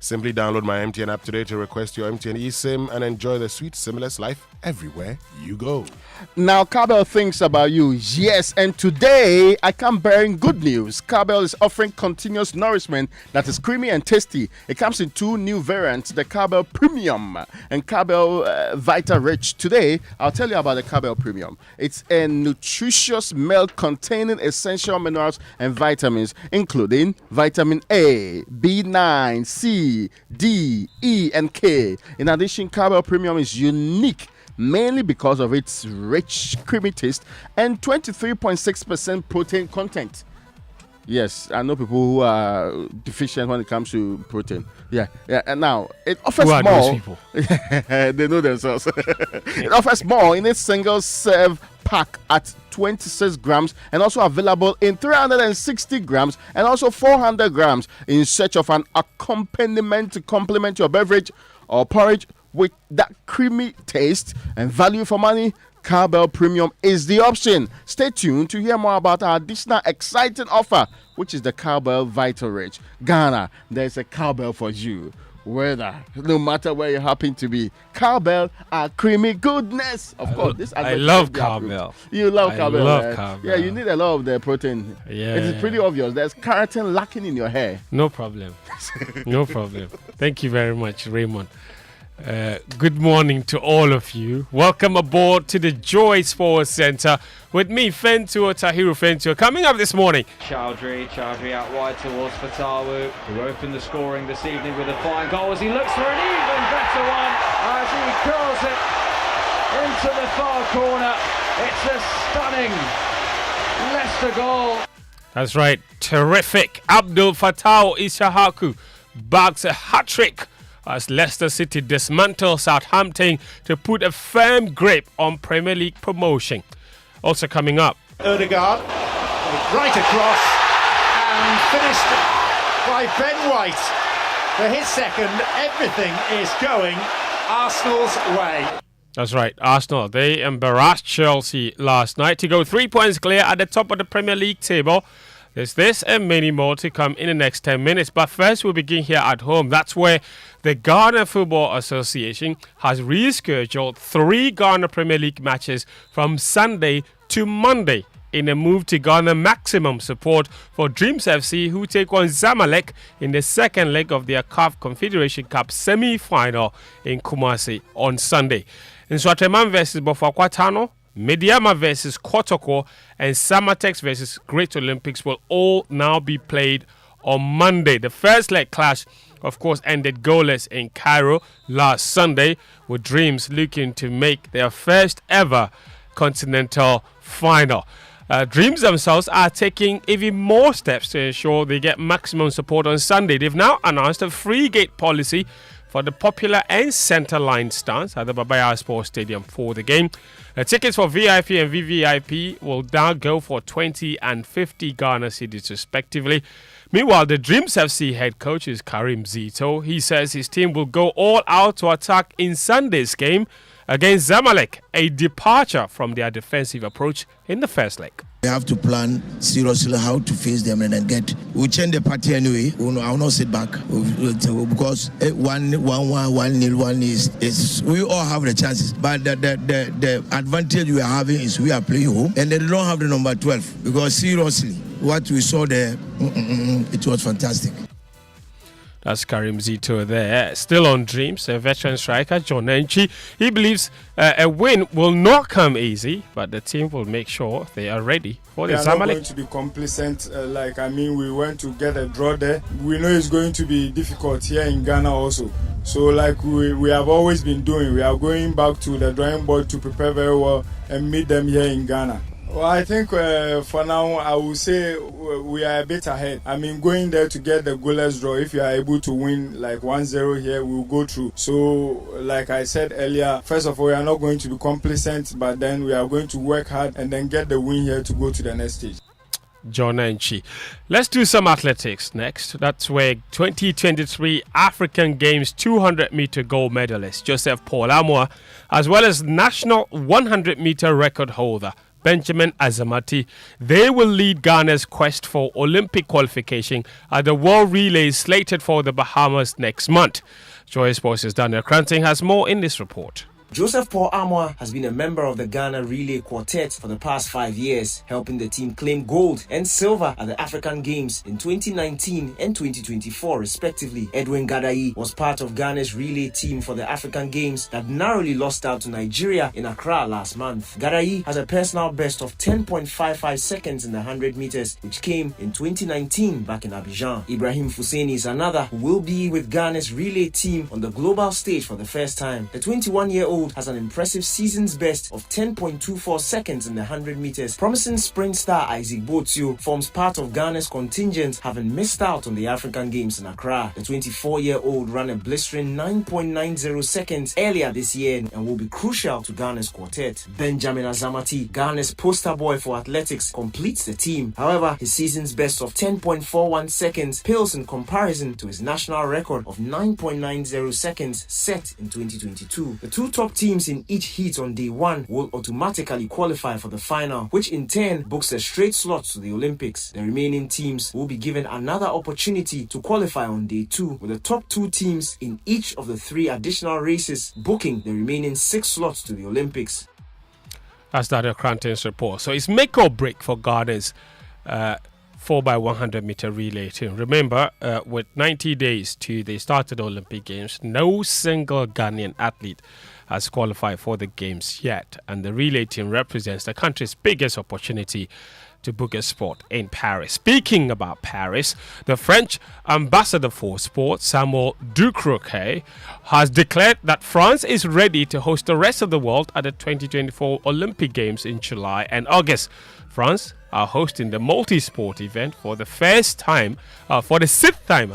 Simply download my MTN app today to request your MTN eSIM and enjoy the sweet seamless life everywhere you go. Now, Cowbell thinks about you. Yes, and today I come bearing good news. Cowbell is offering continuous nourishment that is creamy and tasty. It comes in 2 new variants, the Cowbell Premium and Cowbell Vita Rich. Today, I'll tell you about the Cowbell Premium. It's a nutritious milk containing essential minerals and vitamins, including vitamin A, B9, C, D, E, and K. In addition, Cowbell Premium is unique mainly because of its rich, creamy taste and 23.6% protein content. Yes, I know people who are deficient when it comes to protein. Yeah. And now it offers more. Those people? They know themselves. It offers more in a single serve pack at 26 grams and also available in 360 grams and also 400 grams in search of an accompaniment to complement your beverage or porridge with that creamy taste and value for money. Cowbell Premium is the option. Stay tuned to hear more about our additional exciting offer, which is the Cowbell Vital Rich. Ghana, there's a cowbell for you. No matter where you happen to be. Cowbell are creamy goodness. Of course, this I love cowbell. You love cowbell. I love cowbell. Yeah, you need a lot of the protein. Yeah. It is pretty obvious. There's keratin lacking in your hair. No problem. No problem. Thank you very much, Raymond. Good morning to all of you. Welcome aboard to the Joy Sports Centre with me, Fentuo Tahiru Fentuo. Coming up this morning, Chowdhury out wide towards Fatawu, who opened the scoring this evening with a fine goal as he looks for an even better one as he curls it into the far corner. It's a stunning Leicester goal. That's right, terrific. Abdul Fattah Ishahaku bags a hat-trick as Leicester City dismantle Southampton to put a firm grip on Premier League promotion. Also coming up, Odegaard, right across, and finished by Ben White. For his second, everything is going Arsenal's way. That's right, Arsenal. They embarrassed Chelsea last night to go 3 points clear at the top of the Premier League table. There's this and many more to come in the next 10 minutes. But first, we'll begin here at home. That's where the Ghana Football Association has rescheduled 3 Ghana Premier League matches from Sunday to Monday in a move to garner maximum support for Dreams FC, who take on Zamalek in the second leg of their CAF Confederation Cup semi-final in Kumasi on Sunday. In Swatreman versus Bofakwatano, Mediama versus Kotoko, and Samatex versus Great Olympics will all now be played on Monday. The first leg clash, of course, ended goalless in Cairo last Sunday, with Dreams looking to make their first ever continental final. Dreams themselves are taking even more steps to ensure they get maximum support on Sunday. They've now announced a free gate policy for the popular and centre line stands at the Babaya Sports Stadium for the game. The tickets for VIP and VVIP will now go for 20 and 50 Ghana cedis respectively. Meanwhile, the Dreams FC head coach is Karim Zito. He says his team will go all out to attack in Sunday's game against Zamalek, a departure from their defensive approach in the first leg. We have to plan seriously how to face them and then we'll change the party anyway. I will not sit back because 1-0 is we all have the chances. But the advantage we are having is we are playing home and they don't have the number 12 because seriously, what we saw there, it was fantastic. That's Karim Zito there. Still on Dreams, a veteran striker, John Enchi. He believes a win will not come easy, but the team will make sure they are ready for the Zamalek. We are not going to be complacent. We went to get a draw there. We know it's going to be difficult here in Ghana also. So we have always been doing, we are going back to the drawing board to prepare very well and meet them here in Ghana. Well, I think for now, I will say we are a bit ahead. Going there to get the goalless draw, if you are able to win 1-0 here, we will go through. So, like I said earlier, first of all, we are not going to be complacent, but then we are going to work hard and then get the win here to go to the next stage. John Enchi. Let's do some athletics next. That's where 2023 African Games 200-meter gold medalist Joseph Paul Amoah, as well as national 100-meter record holder Benjamin Azamati. They will lead Ghana's quest for Olympic qualification at the World Relay slated for the Bahamas next month. Joy Sports' Daniel Cranting has more in this report. Joseph Paul Amoah has been a member of the Ghana Relay Quartet for the past 5 years, helping the team claim gold and silver at the African Games in 2019 and 2024 respectively. Edwin Gadai was part of Ghana's relay team for the African Games that narrowly lost out to Nigeria in Accra last month. Gadai has a personal best of 10.55 seconds in the 100 meters, which came in 2019 back in Abidjan. Ibrahim Fuseni is another who will be with Ghana's relay team on the global stage for the first time. The 21-year-old has an impressive season's best of 10.24 seconds in the 100 meters. Promising sprint star Isaac Botsio forms part of Ghana's contingent, having missed out on the African Games in Accra. The 24-year-old ran a blistering 9.90 seconds earlier this year and will be crucial to Ghana's quartet. Benjamin Azamati, Ghana's poster boy for athletics, completes the team. However, his season's best of 10.41 seconds pales in comparison to his national record of 9.90 seconds set in 2022. The two top teams in each heat on day one will automatically qualify for the final, which in turn books a straight slot to the Olympics. The remaining teams will be given another opportunity to qualify on day two, with the top two teams in each of the 3 additional races booking the remaining 6 slots to the Olympics. That's Daniel Cranton's report. So it's make or break for Ghana's 4x100 meter relay team. Remember, with 90 days to the start of the Olympic Games, no single Ghanaian athlete has qualified for the Games yet, and the relay team represents the country's biggest opportunity to book a spot in Paris. Speaking about Paris, the French ambassador for sport, Samuel Ducroquet, has declared that France is ready to host the rest of the world at the 2024 Olympic Games in July and August. France are hosting the multi-sport event for the first time, for the 6th time,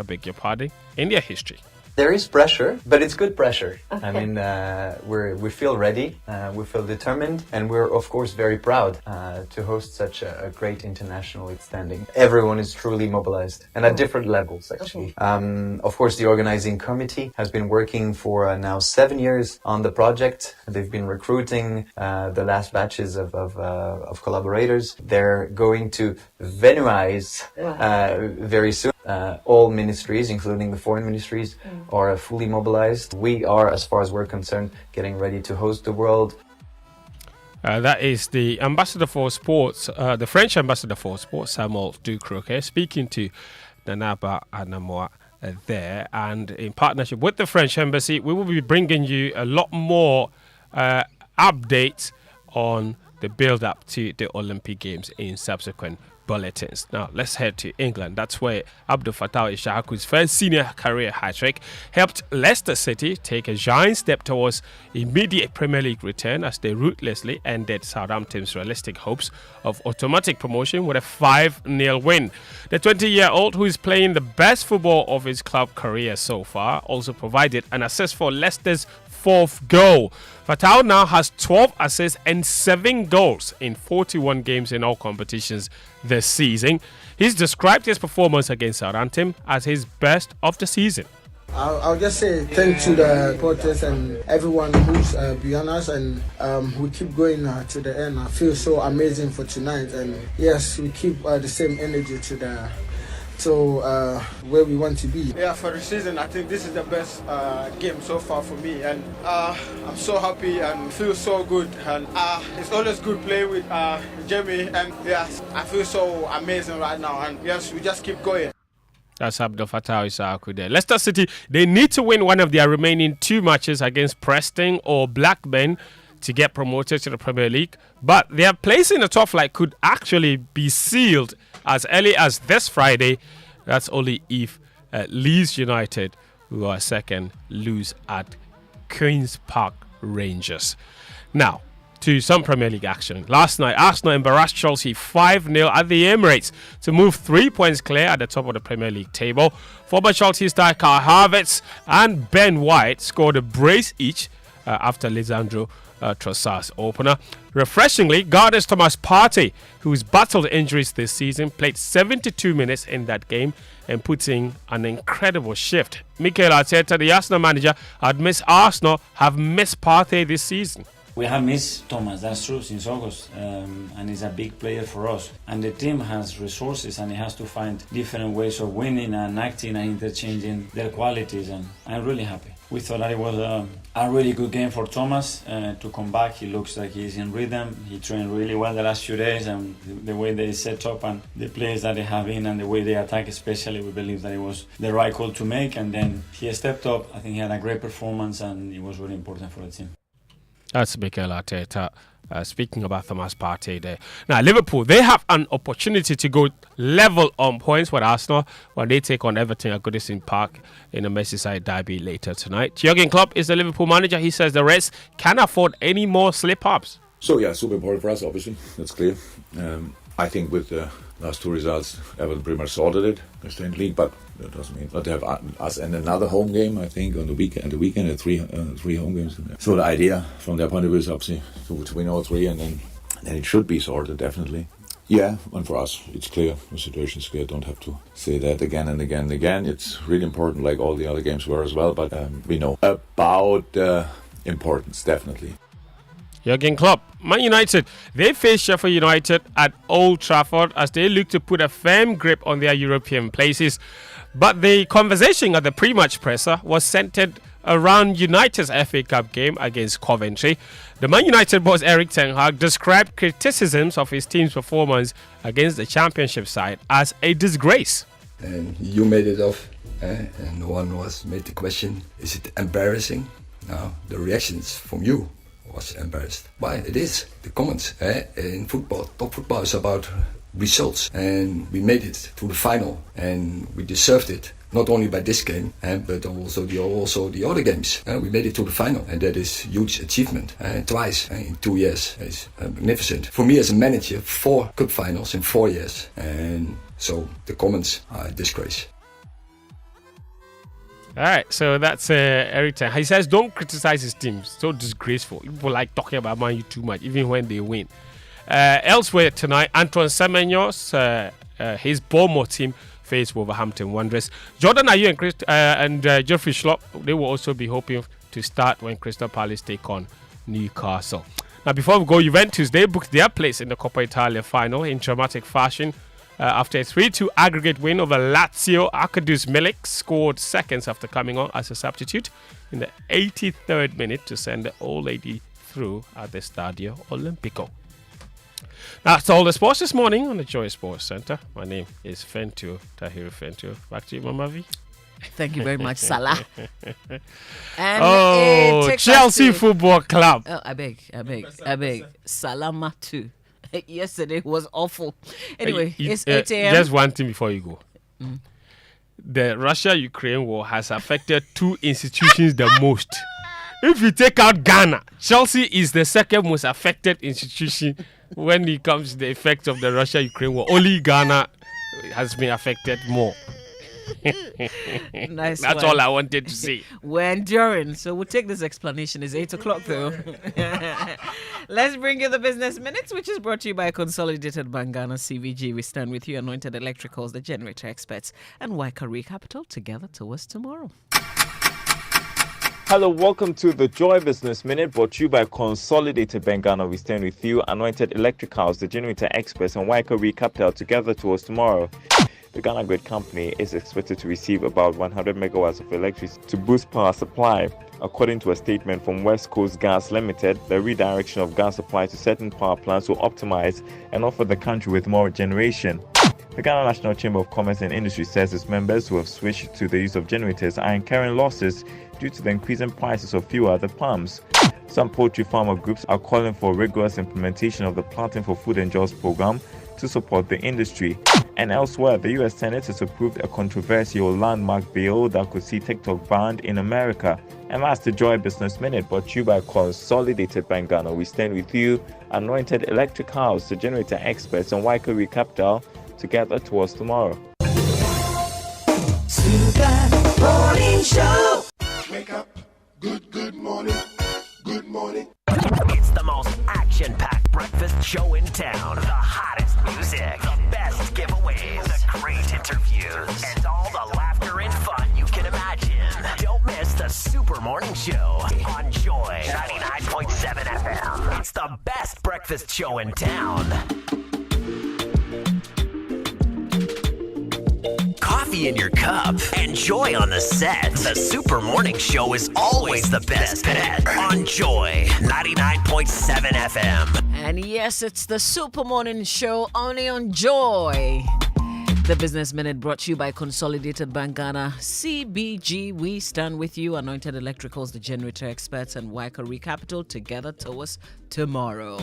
in their history. There is pressure, but it's good pressure. I mean, we feel ready, we feel determined, and we're of course very proud to host such a great international standing. Everyone is truly mobilized, and at different levels actually. Of course, the organizing committee has been working for now 7 years on the project. They've been recruiting the last batches of collaborators. They're going to venuize very soon. All ministries, including the foreign ministries, are fully mobilized. We are, as far as we're concerned, getting ready to host the world. That is the ambassador for sports, the French ambassador for sports, Samuel Ducroquet, speaking to Nanaba Anamoa there. And in partnership with the French embassy, we will be bringing you a lot more updates on the build-up to the Olympic Games in subsequent bulletins. Now, let's head to England. That's where Abdul Fattah Ishaku's first senior career hat-trick helped Leicester City take a giant step towards immediate Premier League return as they ruthlessly ended Southampton's realistic hopes of automatic promotion with a 5-0 win. The 20-year-old, who is playing the best football of his club career so far, also provided an assist for Leicester's 4th goal. Fattah now has 12 assists and 7 goals in 41 games in all competitions this season. He's described his performance against Southampton as his best of the season. I'll just say thanks to the supporters and everyone who's beyond us, and we keep going to the end. I feel so amazing for tonight, and yes, we keep the same energy to where we want to be. Yeah, for the season, I think this is the best game so far for me, and I'm so happy and feel so good. And it's always good playing with Jamie, and yes, I feel so amazing right now. And yes, we just keep going. That's Abdul Fattah Issahaku there. Leicester City, they need to win one of their remaining 2 matches against Preston or Blackburn to get promoted to the Premier League. But their place in the top flight could actually be sealed as early as this Friday. That's only if Leeds United, who are second, lose at Queen's Park Rangers. Now, to some Premier League action. Last night, Arsenal embarrassed Chelsea 5-0 at the Emirates to move 3 points clear at the top of the Premier League table. Former Chelsea star Kai Havertz and Ben White scored a brace each after Lisandro Trossard's opener. Refreshingly, Garda's Thomas Partey, who's battled injuries this season, played 72 minutes in that game and put in an incredible shift. Mikel Arteta, the Arsenal manager, admits Arsenal have missed Partey this season. We have missed Thomas, that's true, since August, and he's a big player for us. And the team has resources and it has to find different ways of winning and acting and interchanging their qualities, and I'm really happy. We thought that it was a really good game for Thomas to come back. He looks like he's in rhythm. He trained really well the last few days, and the way they set up and the players that they have in and the way they attack especially, we believe that it was the right call to make, and then he stepped up. I think he had a great performance and it was really important for the team. That's Mikel Arteta speaking about Thomas Partey there. Now, Liverpool, they have an opportunity to go level on points with Arsenal when they take on Everton at Goodison Park in a Merseyside derby later tonight. Jurgen Klopp is the Liverpool manager. He says the Reds can't afford any more slip-ups. So, yeah, super important for us, obviously. That's clear. I think with the last two results, Everton pretty much sorted it. They stay in the league, but that doesn't mean not to have us and another home game, I think, on the weekend. Three home games. So the idea from their point of view is obviously to win all three, and then it should be sorted, definitely. Yeah, and for us, it's clear. The situation's clear. Don't have to say that again and again and again. It's really important, like all the other games were as well, but we know about importance, definitely. Jurgen Klopp, Man United, they face Sheffield United at Old Trafford as they look to put a firm grip on their European places. But the conversation at the pre-match presser was centered around United's FA Cup game against Coventry. The Man United boss Erik ten Hag described criticisms of his team's performance against the Championship side as a disgrace. And you made it off, and no one made the question, is it embarrassing? Now, the reactions from you was embarrassed. Why? It is. The comments in football, top football is about results, and we made it to the final, and we deserved it. Not only by this game, but also the other games. We made it to the final, and that is huge achievement. Twice in 2 years is magnificent. For me as a manager, 4 cup finals in 4 years, and so the comments are a disgrace. All right, so that's Erik ten Hag. He says don't criticize his team. So disgraceful. People like talking about Man U too much, even when they win. Elsewhere tonight, Antoine Semenyo's his Bournemouth team face Wolverhampton Wanderers. Jordan Ayew and Geoffrey Schlupp, they will also be hoping to start when Crystal Palace take on Newcastle. Now, before we go, Juventus, they booked their place in the Coppa Italia final in dramatic fashion. After a 3-2 aggregate win over Lazio, Arkadiusz Milik scored seconds after coming on as a substitute in the 83rd minute to send the old lady through at the Stadio Olimpico. That's all the sports this morning on the Joy Sports Centre. My name is Fentu Tahiru Fentu. Back to you, Mama V. Thank you very much, Salah. And Chelsea Football Club. Oh, I beg. Salamatu. Yesterday was awful. Anyway, it's 8 a.m. Just one thing before you go. The Russia-Ukraine war has affected 2 institutions the most. If you take out Ghana, Chelsea is the second most affected institution when it comes to the effects of the Russia-Ukraine war. Only Ghana has been affected more. Nice. That's all I wanted to say. We're enduring, so we'll take this explanation. It's 8 o'clock though. Let's bring you the Business Minutes, which is brought to you by Consolidated Bank Ghana CVG. We stand with you, Anointed Electricals, the generator experts, and Waikari Capital, together towards tomorrow. Hello, welcome to the Joy Business Minute, brought to you by Consolidated Bank Ghana. We stand with you, Anointed Electricals, the generator experts, and Waikari Capital, together towards tomorrow. The Ghana Grid Company is expected to receive about 100 megawatts of electricity to boost power supply. According to a statement from West Coast Gas Limited, the redirection of gas supply to certain power plants will optimize and offer the country with more generation. The Ghana National Chamber of Commerce and Industry says its members who have switched to the use of generators are incurring losses due to the increasing prices of fuel at the pumps. Some poultry farmer groups are calling for rigorous implementation of the Planting for Food and Jobs program to support the industry. And elsewhere, the U.S. Senate has approved a controversial landmark bill that could see TikTok banned in America. And that's the Joy Business Minute, brought to you by Consolidated Bank Ghana. We stand with you, Anointed Electric House, the generator experts, and Waikari Capital, together towards tomorrow. Super Morning Show. Wake up. Good morning. Good morning. It's the most action-packed breakfast show in town. The hottest music, the best giveaways, the great interviews, and all the laughter and fun you can imagine. Don't miss the Super Morning Show on Joy 99.7 FM. the best breakfast show in town. Coffee in your cup and Joy on the set. The Super Morning Show is always the best bet on Joy 99.7 FM. And yes, it's the Super Morning Show only on Joy. The Business Minute brought to you by Consolidated Bank Ghana, CBG. We stand with you. Anointed Electricals, the generator experts, and Waikari Capital together towards tomorrow.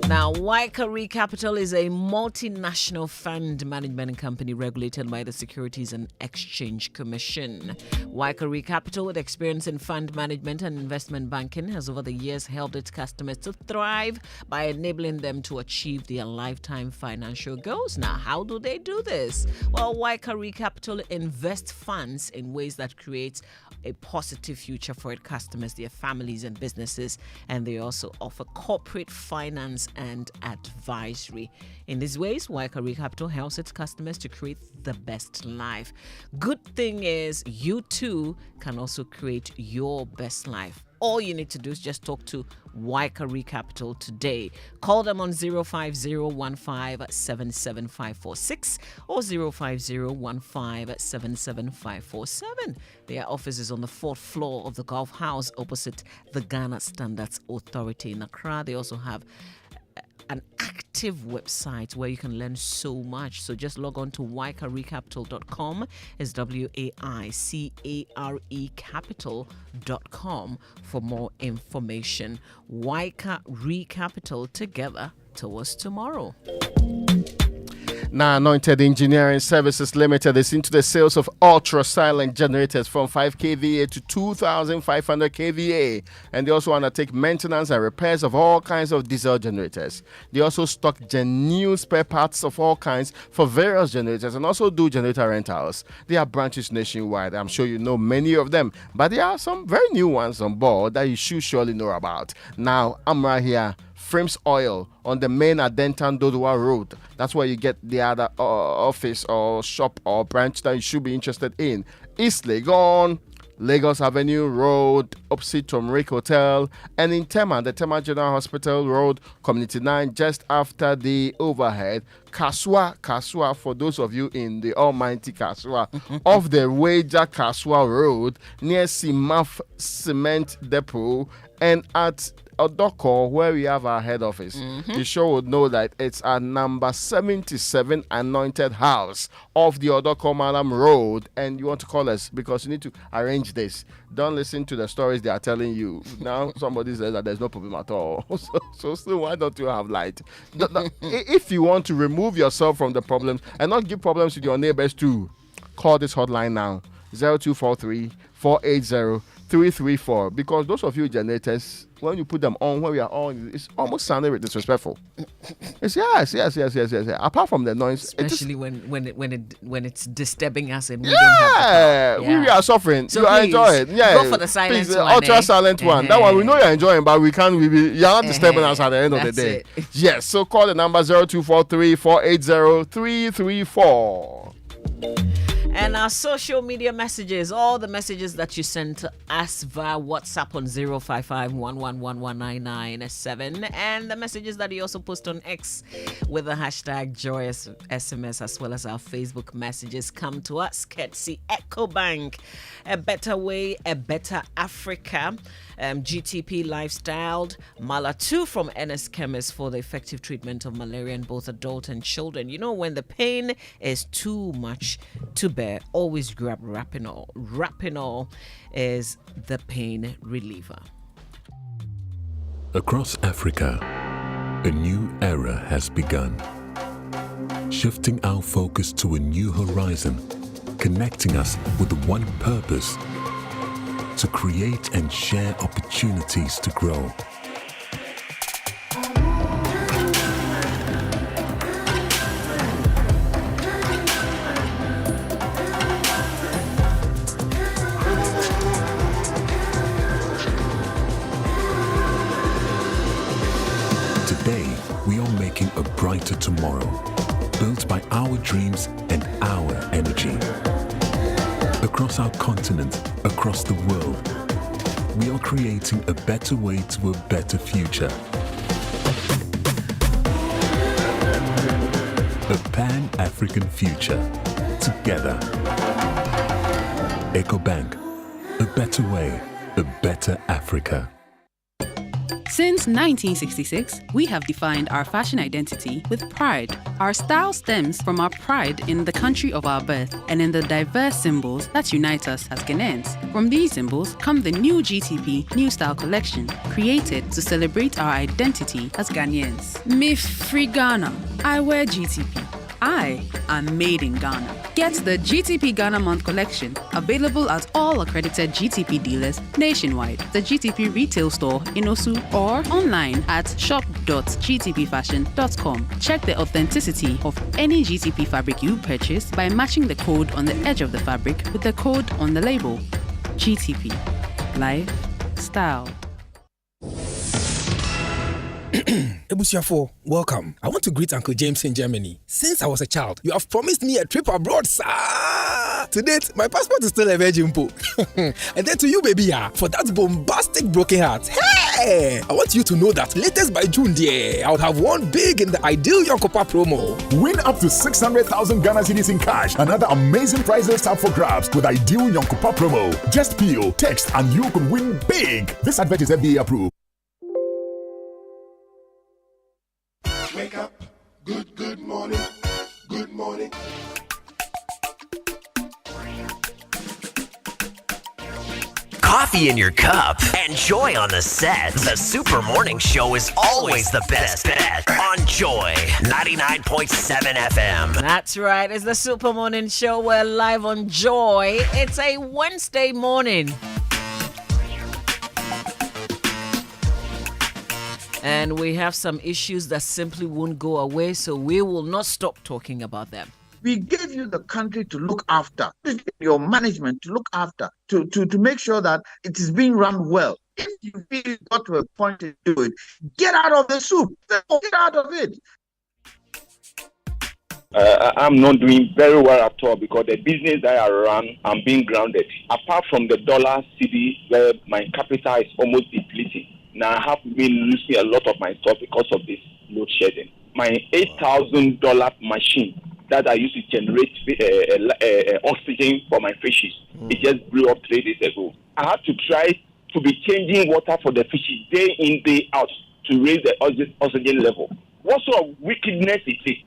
Now, Waikari Capital is a multinational fund management company regulated by the Securities and Exchange Commission. Waikari Capital, with experience in fund management and investment banking, has over the years helped its customers to thrive by enabling them to achieve their lifetime financial goals. Now, how do they do this? Well, Waikari Capital invests funds in ways that create a positive future for its customers, their families and businesses, and they also offer corporate finance and advisory. In these ways, Waikari Capital helps its customers to create the best life. Good thing is, you too can also create your best life. All you need to do is just talk to Waikari Capital today. Call them on 05015775546 or 05015775547. Their office is on the 4th floor of the Golf House opposite the Ghana Standards Authority in Accra. They also have an active website where you can learn so much. So just log on to waikaricapital.com. It's WAICARE capital.com for more information. Waikari Capital, together towards tomorrow. Now, Anointed Engineering Services Limited is into the sales of ultra-silent generators from 5 kVA to 2,500 kVA. And they also undertake maintenance and repairs of all kinds of diesel generators. They also stock genuine spare parts of all kinds for various generators and also do generator rentals. They have branches nationwide. I'm sure you know many of them. But there are some very new ones on board that you should surely know about. Now, I'm right here. Frames Oil on the main Adentan Dodua Road. That's where you get the other office or shop or branch that you should be interested in. East Legon, Lagos Avenue Road, opposite Tomrick Hotel, and in Tema, the Tema General Hospital Road, Community 9, just after the overhead. Kasua, for those of you in the almighty Kasua, off the Wager Kasua Road, near Simaf Cement Depot, and at Odoko, where we have our head office. You sure would know that it's our number 77 Anointed House off the Odoko Malam Road, and you want to call us because you need to arrange this. Don't listen to the stories they are telling you. Now somebody says that there's no problem at all. So still, why don't you have light? If you want to remove yourself from the problems and not give problems to your neighbors too, call this hotline now, 0243 480 334, because those of you generators, when you put them on, when we are on, it's almost sounding disrespectful. It's yes. Apart from the noise, especially when it's disturbing us and we don't have we are suffering. So you are enjoying. Yeah, go for the silent one. Ultra silent one. That one we know you're enjoying, but we can't. You're not disturbing us at the end of the day. Yes. So call the number 0243 480 334. And our social media messages, all the messages that you sent to us via WhatsApp on 05511119997, and the messages that you also post on X with the hashtag Joyous SMS, as well as our Facebook messages, come to us. Courtesy EcoBank, a better way, a better Africa. GTP Lifestyle, Mala 2 from NS Chemist for the effective treatment of malaria in both adult and children. You know, when the pain is too much to bear, always grab Rapinol. Rapinol is the pain reliever. Across Africa, a new era has begun, shifting our focus to a new horizon, connecting us with one purpose: to create and share opportunities to grow. Today, we are making a brighter tomorrow, built by our dreams and our energy. Across our continent, across the world, we are creating a better way to a better future. A Pan-African future. Together. EcoBank. A better way. A better Africa. Since 1966, we have defined our fashion identity with pride. Our style stems from our pride in the country of our birth and in the diverse symbols that unite us as Ghanaians. From these symbols come the new GTP New Style Collection, created to celebrate our identity as Ghanaians. Me free Ghana, I wear GTP. I am made in Ghana. Get the GTP Ghana Month collection, available at all accredited GTP dealers nationwide, the GTP retail store in Osu, or online at shop.gtpfashion.com. Check the authenticity of any GTP fabric you purchase by matching the code on the edge of the fabric with the code on the label. GTP. Life. Style. Ebusiafo, welcome. I want to greet Uncle James in Germany. Since I was a child, you have promised me a trip abroad, sir. To date, my passport is still a virgin po. And then to you, baby, for that bombastic broken heart. Hey! I want you to know that latest by June, dear, I would have won big in the Ideal Yonkopa promo. Win up to 600,000 Ghana cedis in cash and other amazing prizes up for grabs with Ideal Yonkopa promo. Just peel, text, and you could win big. This advert is FDA approved. Wake up, good morning, good morning. Coffee in your cup and Joy on the set. The Super Morning Show is always the best bet on Joy 99.7 FM. That's right. It's the Super Morning Show. We're live on Joy. It's a Wednesday morning. And we have some issues that simply won't go away, so we will not stop talking about them. We gave you the country to look after, your management to look after, to make sure that it is being run well. If you feel you got to a point to do it, get out of the soup. Get out of it. I'm not doing very well at all because the business that I run, I'm being grounded. Apart from the dollar CD, where my capital is almost depleting. Now I have been losing a lot of my stuff because of this load shedding. My $8,000 machine that I used to generate oxygen for my fishes, it just blew up 3 days ago. I had to try to be changing water for the fishes day in, day out to raise the oxygen level. What sort of wickedness is it?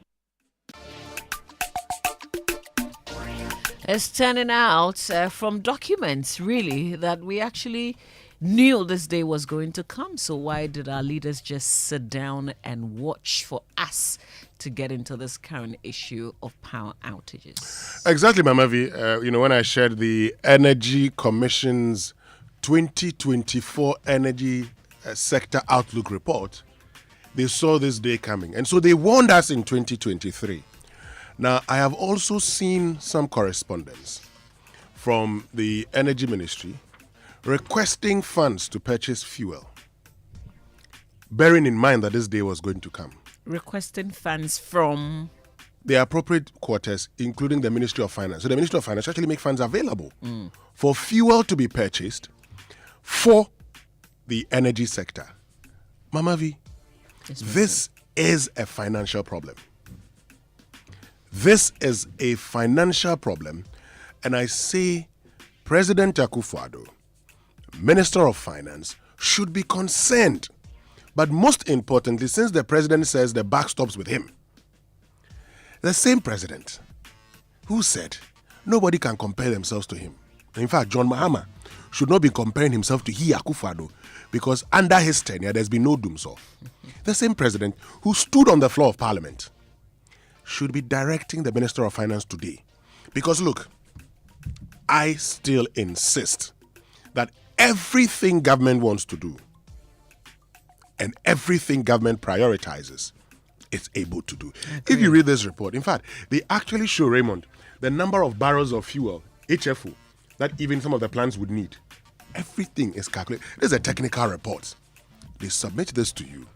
It's turning out from documents, really, that we actually knew this day was going to come. So why did our leaders just sit down and watch for us to get into this current issue of power outages? Exactly, Mama V. When I shared the Energy Commission's 2024 Energy Sector Outlook Report, they saw this day coming. And so they warned us in 2023. Now, I have also seen some correspondence from the Energy Ministry requesting funds to purchase fuel, bearing in mind that this day was going to come. Requesting funds from the appropriate quarters, including the Ministry of Finance. So the Ministry of Finance actually make funds available for fuel to be purchased for the energy sector. Mama V, this is a financial problem. This is a financial problem, and I say President Akufo-Addo, Minister of Finance, should be concerned. But most importantly, since the president says the buck stops with him, the same president who said nobody can compare themselves to him. In fact, John Mahama should not be comparing himself to Akufo-Addo because under his tenure there's been no doomsday. The same president who stood on the floor of Parliament should be directing the Minister of Finance today. Because look, I still insist that everything government wants to do and everything government prioritizes, it's able to do. Okay. If you read this report, in fact, they actually show, Raymond, the number of barrels of fuel, HFO, that even some of the plants would need. Everything is calculated. This is a technical report. They submit this to you,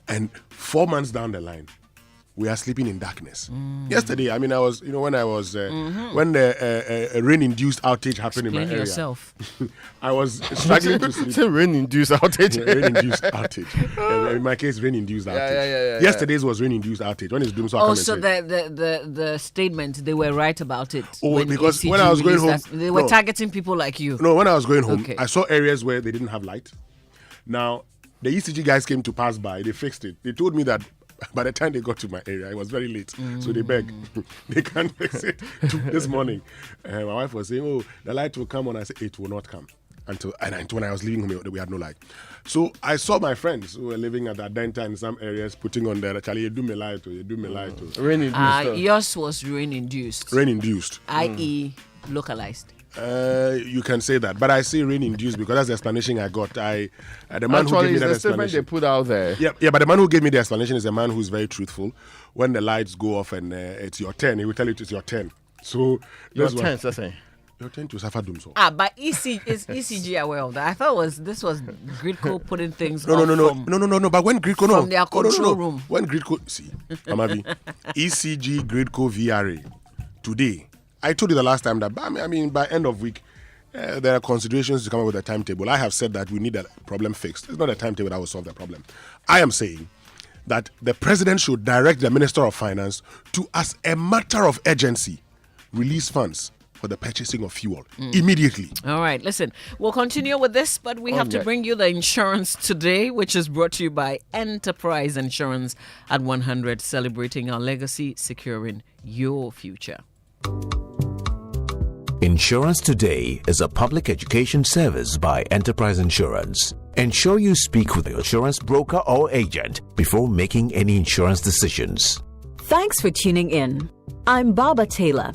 and 4 months down the line, we are sleeping in darkness. Yesterday, I mean, I was, when I was, when the rain-induced outage happened in my area. Yourself. I was struggling to sleep. It's a rain-induced outage. Rain-induced outage. In my case, rain-induced outage. Yesterday's was rain-induced outage. When is doom so so the statement, they were right about it. Because when I was going home, they were targeting people like you. No, when I was going home, I saw areas where they didn't have light. Now, the ECG guys came to pass by. They fixed it. They told me that by the time they got to my area, it was very late. So they begged. They can't fix it. This morning, my wife was saying, "Oh, the light will come on." I said, "It will not come." Until when I was leaving home, we had no light. So I saw my friends who were living at Adei in some areas putting on their Charlie, you do me light. Rain-induced. Yours was rain-induced. Rain-induced. I.e. localized. You can say that, but I say rain-induced because that's the explanation I got. The man who gave me that explanation, they put out there. Yeah, but the man who gave me the explanation is a man who's very truthful. When the lights go off and it's your turn, he will tell you it's your turn. So your turn, Sase. Your turn to suffer doom. So. But ECG aware of that? I thought this was Gridco putting things. No. But when Gridco from their control room. When Gridco Amavi, ECG Gridco VRA today. I told you the last time that by end of week, there are considerations to come up with a timetable. I have said that we need a problem fixed. It's not a timetable that will solve the problem. I am saying that the president should direct the Minister of Finance to, as a matter of urgency, release funds for the purchasing of fuel immediately. All right, listen, we'll continue with this, but we have to bring you the insurance today, which is brought to you by Enterprise Insurance at 100, celebrating our legacy, securing your future. Insurance Today is a public education service by Enterprise Insurance. Ensure you speak with your insurance broker or agent before making any insurance decisions. Thanks for tuning in. I'm Barbara Taylor.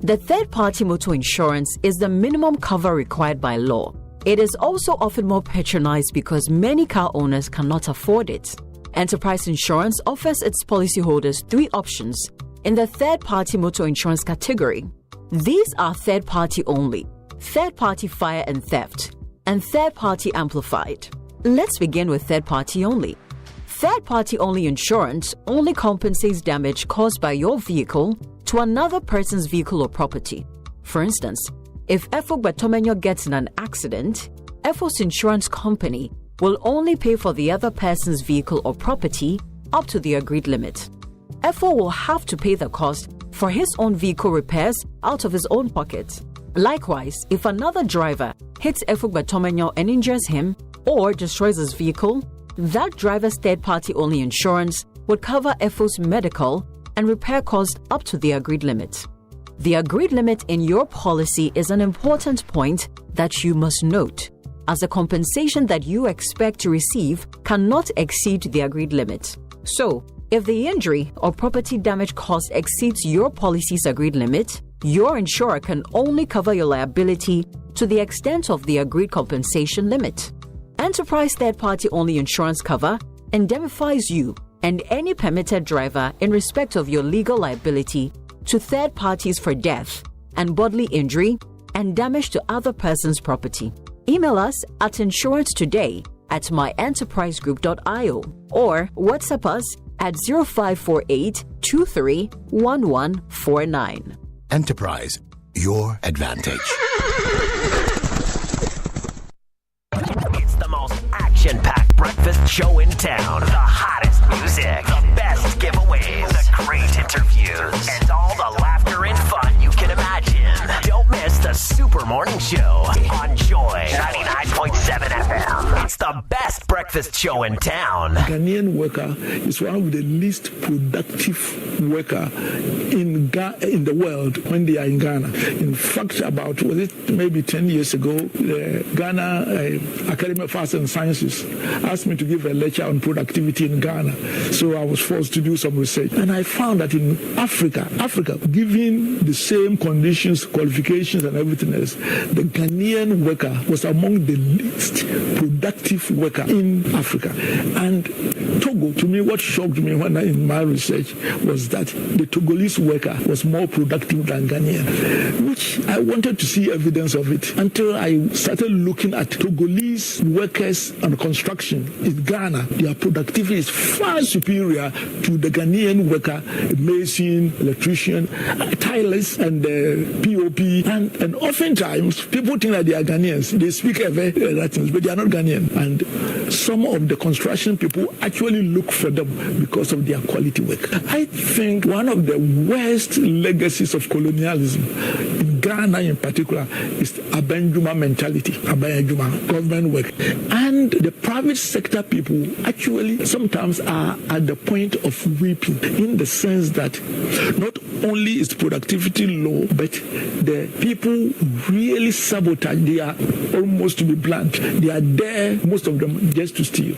The third-party motor insurance is the minimum cover required by law. It is also often more patronized because many car owners cannot afford it. Enterprise Insurance offers its policyholders 3 options in the third-party motor insurance category. These are third-party only, third-party fire and theft, and third-party amplified. Let's begin with third-party only. Third-party only insurance only compensates damage caused by your vehicle to another person's vehicle or property. For instance, if Efo Batomenyo gets in an accident, Efo's insurance company will only pay for the other person's vehicle or property up to the agreed limit. Efo will have to pay the cost for his own vehicle repairs out of his own pocket. Likewise, if another driver hits Efo Batomenyo and injures him or destroys his vehicle, that driver's third-party only insurance would cover Efo's medical and repair costs up to the agreed limit. The agreed limit in your policy is an important point that you must note, as the compensation that you expect to receive cannot exceed the agreed limit. So, if the injury or property damage cost exceeds your policy's agreed limit, your insurer can only cover your liability to the extent of the agreed compensation limit. Enterprise third-party only insurance cover indemnifies you and any permitted driver in respect of your legal liability to third parties for death and bodily injury and damage to other person's property. Email us at insurancetoday@myenterprisegroup.io or WhatsApp us at 0548 231149. Enterprise, your advantage. It's the most action-packed breakfast show in town. The hottest music, the best giveaways, the great interviews, and all the laughter and fun you can imagine. Don't miss the Super Morning Show on Joy 99.7 FM. It's the best breakfast show in town. Ghanaian worker is one of the least productive worker in the world when they are in Ghana. In fact, about maybe 10 years ago, the Ghana Academy of Arts and Sciences asked me to give a lecture on productivity in Ghana. So I was forced to do some research. And I found that in Africa, given the same conditions, qualifications, and everything else, the Ghanaian worker was among the least productive worker in Africa. And Togo, to me, what shocked me in my research was that the Togolese worker was more productive than Ghanaian, which I wanted to see evidence of it until I started looking at Togolese Chinese workers on construction in Ghana, their productivity is far superior to the Ghanaian worker, mason, electrician, tilers, and POP. And oftentimes, people think that they are Ghanaians. They speak Latin, but they are not Ghanaian. And some of the construction people actually look for them because of their quality work. I think one of the worst legacies of colonialism in Ghana in particular is Abenjuma mentality, Abenjuma, government work. And the private sector people actually sometimes are at the point of weeping, in the sense that not only is productivity low, but the people really sabotage. They are almost, to be blunt, they are there, most of them, just to steal.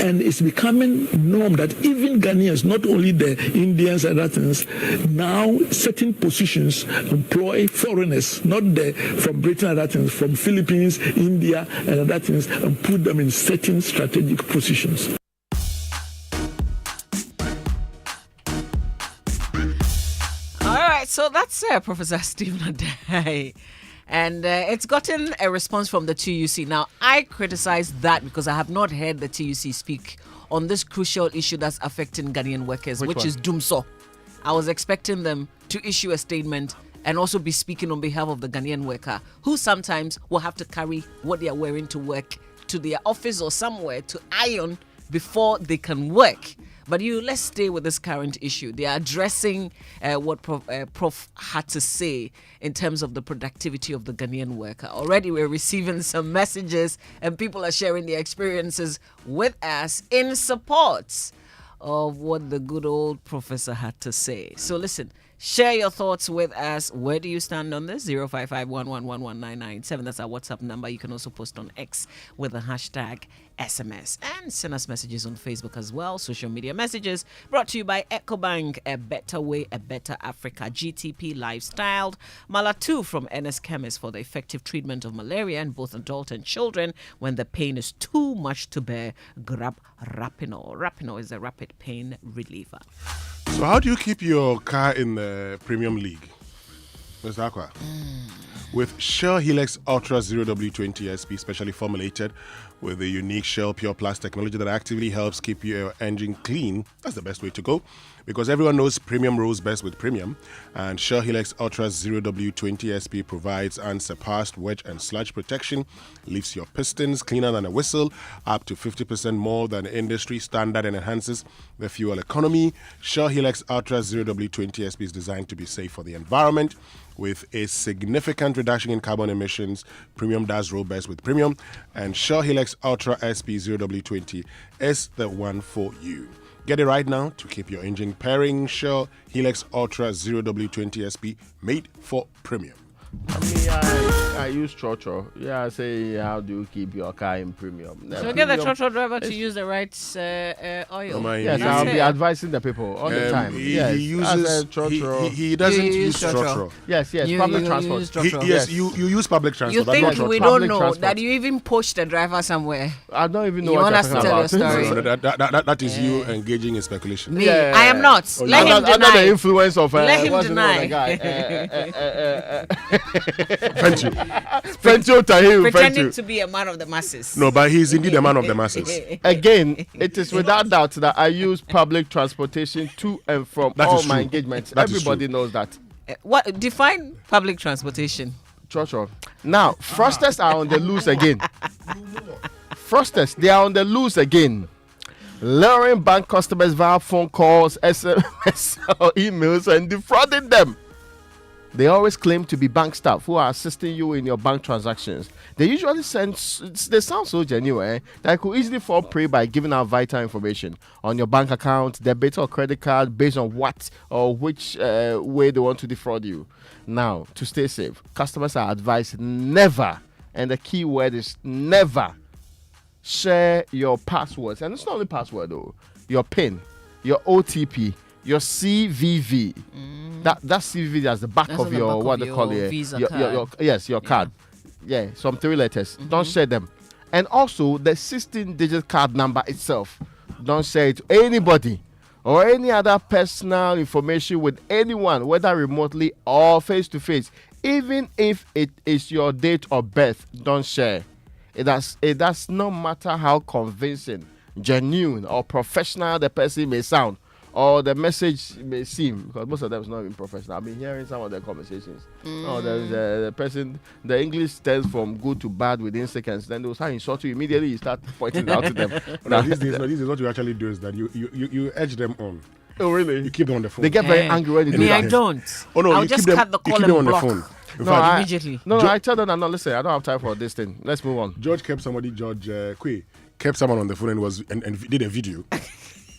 And it's becoming norm that even Ghanaians, not only the Indians and other things, now certain positions employ foreigners, not from Britain and other things, from Philippines, India and other things, and put them in certain strategic positions. All right, so that's Professor Stephen Adei. And it's gotten a response from the TUC. Now, I criticize that because I have not heard the TUC speak on this crucial issue that's affecting Ghanaian workers, which is Dumso. I was expecting them to issue a statement and also be speaking on behalf of the Ghanaian worker, who sometimes will have to carry what they are wearing to work to their office or somewhere to iron before they can work. But let's stay with this current issue. They are addressing what Prof had to say in terms of the productivity of the Ghanaian worker. Already we're receiving some messages and people are sharing their experiences with us in support of what the good old professor had to say. So listen, share your thoughts with us. Where do you stand on this? 05511119997. That's our WhatsApp number. You can also post on X with the hashtag SMS and send us messages on Facebook as well. Social media messages brought to you by EcoBank, a better way, a better Africa. GTP Lifestyle, Malatu from NS Chemist for the effective treatment of malaria in both adult and children when the pain is too much to bear. Grab Rapinol. Rapinol is a rapid pain reliever. So how do you keep your car in the premium league, Mr. Aqua? With Shell Helix Ultra 0W20 SP, specially formulated with the unique Shell Pure Plus technology that actively helps keep your engine clean. That's the best way to go, because everyone knows premium rolls best with premium. And Shell Helix Ultra 0W20 SP provides unsurpassed wedge and sludge protection, leaves your pistons cleaner than a whistle, up to 50% more than industry standard, and enhances the fuel economy. Shell Helix Ultra 0W20 SP is designed to be safe for the environment. With a significant reduction in carbon emissions, premium does roll best with premium, and Shell Helix Ultra SP 0W20 is the one for you. Get it right now to keep your engine pairing. Shell Helix Ultra 0W20 SP, made for premium. I use Trotro. Yeah, I say, how do you keep your car in premium? So get the Trotro driver to use the right oil. Yes, I'll be advising the people all the time. He uses Trotro. He doesn't use Trotro. Yes, public transport. Yes, you use public transport. You think we don't know that you even pushed the driver somewhere? I don't even know you what want us to tell your story. That is you engaging in speculation. Me, I am not. Let him deny. Under the influence of let him deny. Pretending to be a man of the masses. No, but he's indeed a man of the masses. Again, it is without doubt that I use public transportation to and from all my engagements. Everybody knows that. What define public transportation? Sure. Now, fraudsters are on the loose again. Fraudsters, they are on the loose again. Luring bank customers via phone calls, SMS, or emails and defrauding them. They always claim to be bank staff who are assisting you in your bank transactions. They usually sound so genuine that I could easily fall prey by giving out vital information on your bank account, debit or credit card based on what or which way they want to defraud you. Now, to stay safe, customers are advised never, and the key word is never, share your passwords. And it's not only password though, your PIN, your OTP, your CVV. That CVV is the back of your what they call it, your card. Yeah, some 3 letters. Don't share them. And also the 16-digit card number itself. Don't share it to anybody or any other personal information with anyone, whether remotely or face to face. Even if it is your date of birth, don't share. It does not matter how convincing, genuine, or professional the person may sound, or the message may seem, because most of them is not even professional. I've been hearing some of their conversations. The person, the English turns from good to bad within seconds. Then they'll start insult you immediately. You start pointing out to them. These days, what you actually do is that you edge them on. Oh really? You keep them on the phone. They get very angry when you do that. I don't. Oh no, I'll you just keep them, cut the call you keep them and on block. the phone. In No, fact, immediately. No, I tell them, no, listen, I don't have time for this thing. Let's move on. George kept Quay kept someone on the phone and did a video.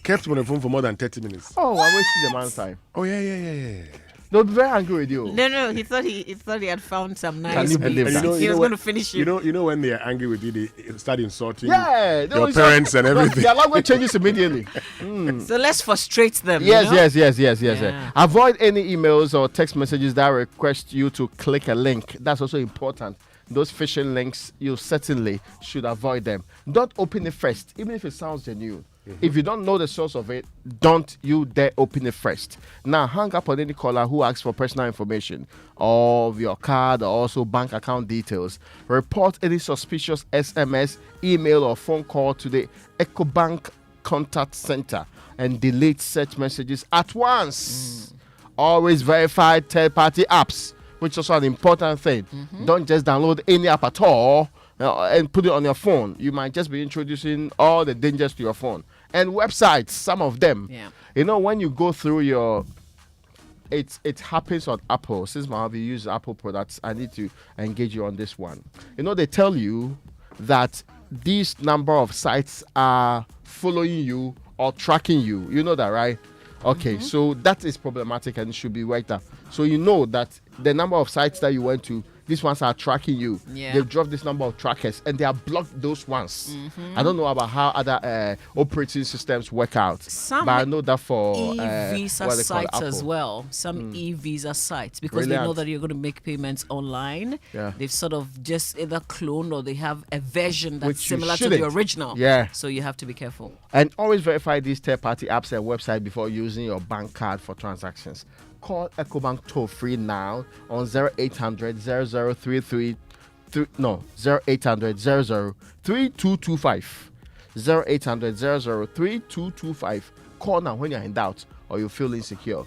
Kept him on the phone for more than 30 minutes. Oh, I wasted the man's time. Oh yeah. They'll be very angry with you. No, he thought he had found some nice. Can you believe that? He was going to finish you. You know when they are angry with you, they start insulting Yeah, your parents and everything. Their language changes immediately. So let's frustrate them. Yes. Yeah. Avoid any emails or text messages that request you to click a link. That's also important. Those phishing links, you certainly should avoid them. Don't open it first, even if it sounds genuine. If you don't know the source of it, don't you dare open it first. Now, hang up on any caller who asks for personal information of your card or also bank account details. Report any suspicious SMS, email, or phone call to the EcoBank Contact Center and delete such messages at once. Always verify third-party apps, which is also an important thing. Don't just download any app at all and put it on your phone. You might just be introducing all the dangers to your phone. And websites, some of them. Yeah. You know, when you go through your... It happens on Apple. Since Mahavi uses Apple products, I need to engage you on this one. You know, they tell you that these number of sites are following you or tracking you. You know that, right? Okay, so that is problematic and it should be worked out. So you know that the number of sites that you went to, these ones are tracking you. Yeah. They've dropped this number of trackers and they have blocked those ones. I don't know about how other operating systems work out, Some but I know that for e-visa what they call sites as Apple. well. Some e-visa sites, because they know Brilliant. that you're going to make payments online. Yeah. They've sort of just either cloned or they have a version that's Which you similar to the shouldn't. original. Yeah. So you have to be careful. And always verify these third-party apps and websites before using your bank card for transactions. Call EcoBank toll-free now on 0800 0033 0800 003225. 0800 003225. Call now when you're in doubt or you feel insecure.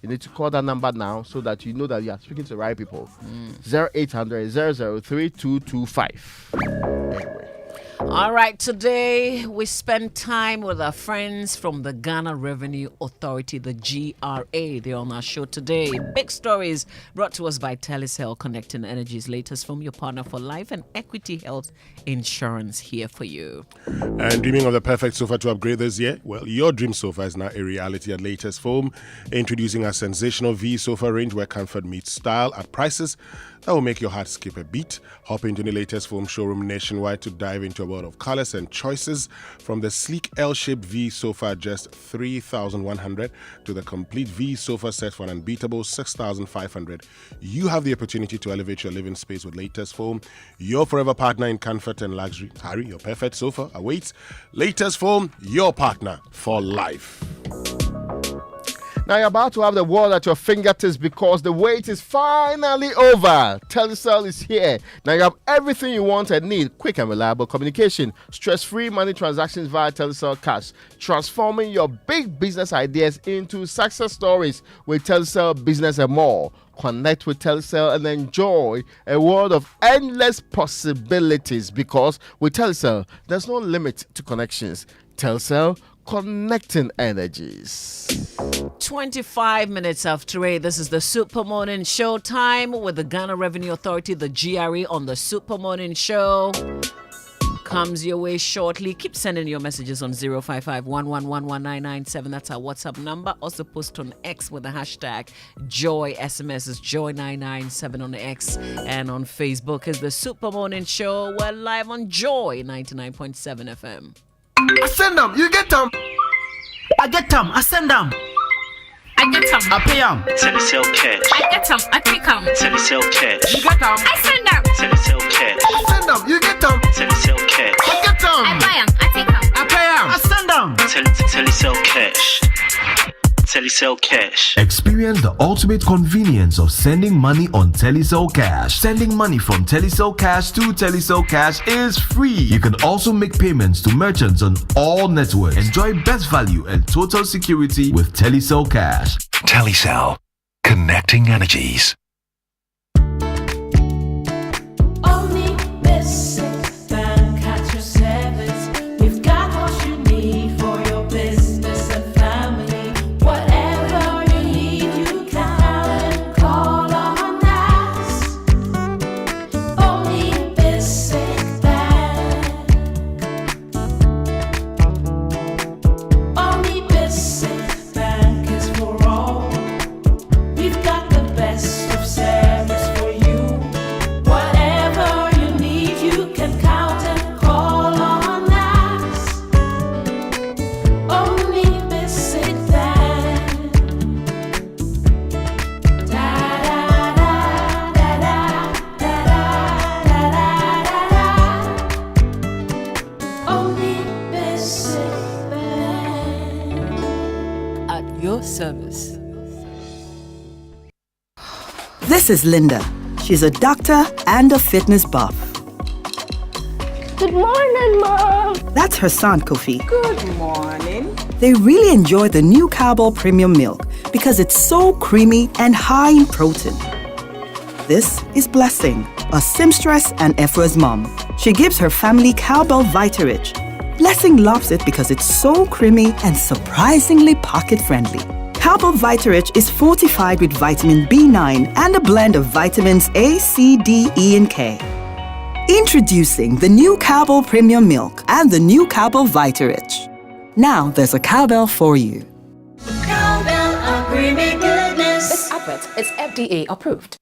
You need to call that number now so that you know that you are speaking to the right people. 0800 003225. Anyway. All right, today we spend time with our friends from the Ghana Revenue Authority, the GRA. They're on our show today. Big stories brought to us by Telecel, connecting Energy's latest from your partner for life and equity health insurance here for you. And dreaming of the perfect sofa to upgrade this year? Well, your dream sofa is now a reality at Latest Foam, introducing a sensational V sofa range where comfort meets style at prices that will make your heart skip a beat. Hop into the Latest Foam showroom nationwide to dive into a world of colors and choices, from the sleek L-shaped V sofa at just $3,100 to the complete V sofa set for an unbeatable $6,500. You have the opportunity to elevate your living space with Latest Foam, your forever partner in comfort and luxury. Hurry, your perfect sofa awaits. Latest Foam, your partner for life. Now you're about to have the world at your fingertips because the wait is finally over. Telecel is here. Now you have everything you want and need. Quick and reliable communication. Stress-free money transactions via Telecel Cash. Transforming your big business ideas into success stories with Telecel Business and More. Connect with Telecel and enjoy a world of endless possibilities, because with Telecel, there's no limit to connections. Telecel, connecting energies. 25 minutes after 8, this is the Super Morning Show time with the Ghana Revenue Authority, the GRE, on the Super Morning Show. Comes your way shortly. Keep sending your messages on 055-111-1997. That's our WhatsApp number. Also post on X with the hashtag Joy. SMS is Joy997 on X, and on Facebook is the Super Morning Show. We're live on Joy 99.7 FM. I send them, you get them. I get them, I send them. I get them. I pay them. Telecel cash. I get them. I take them. Telecel cash. You get them. I send them. Telecel cash. I send them, you get them. Telecel cash. I get them. I buy them. I take them. I pay them. I send them. Telecel cash. Telecel Cash. Experience the ultimate convenience of sending money on Telecel Cash. Sending money from Telecel Cash to Telecel Cash is free. You can also make payments to merchants on all networks. Enjoy best value and total security with Telecel Cash. Telecel, connecting energies. Service. This is Linda. She's a doctor and a fitness buff. Good morning, Mom. That's her son, Kofi. Good morning. They really enjoy the new Cowbell Premium Milk because it's so creamy and high in protein. This is Blessing, a seamstress and Ephra's mom. She gives her family Cowbell Vitarich. Blessing loves it because it's so creamy and surprisingly pocket-friendly. Cowbell Vitarich is fortified with vitamin B9 and a blend of vitamins A, C, D, E, and K. Introducing the new Cowbell Premium Milk and the new Cowbell Vitarich. Now there's a Cowbell for you. Cowbell, a creamy goodness. This advert is FDA approved.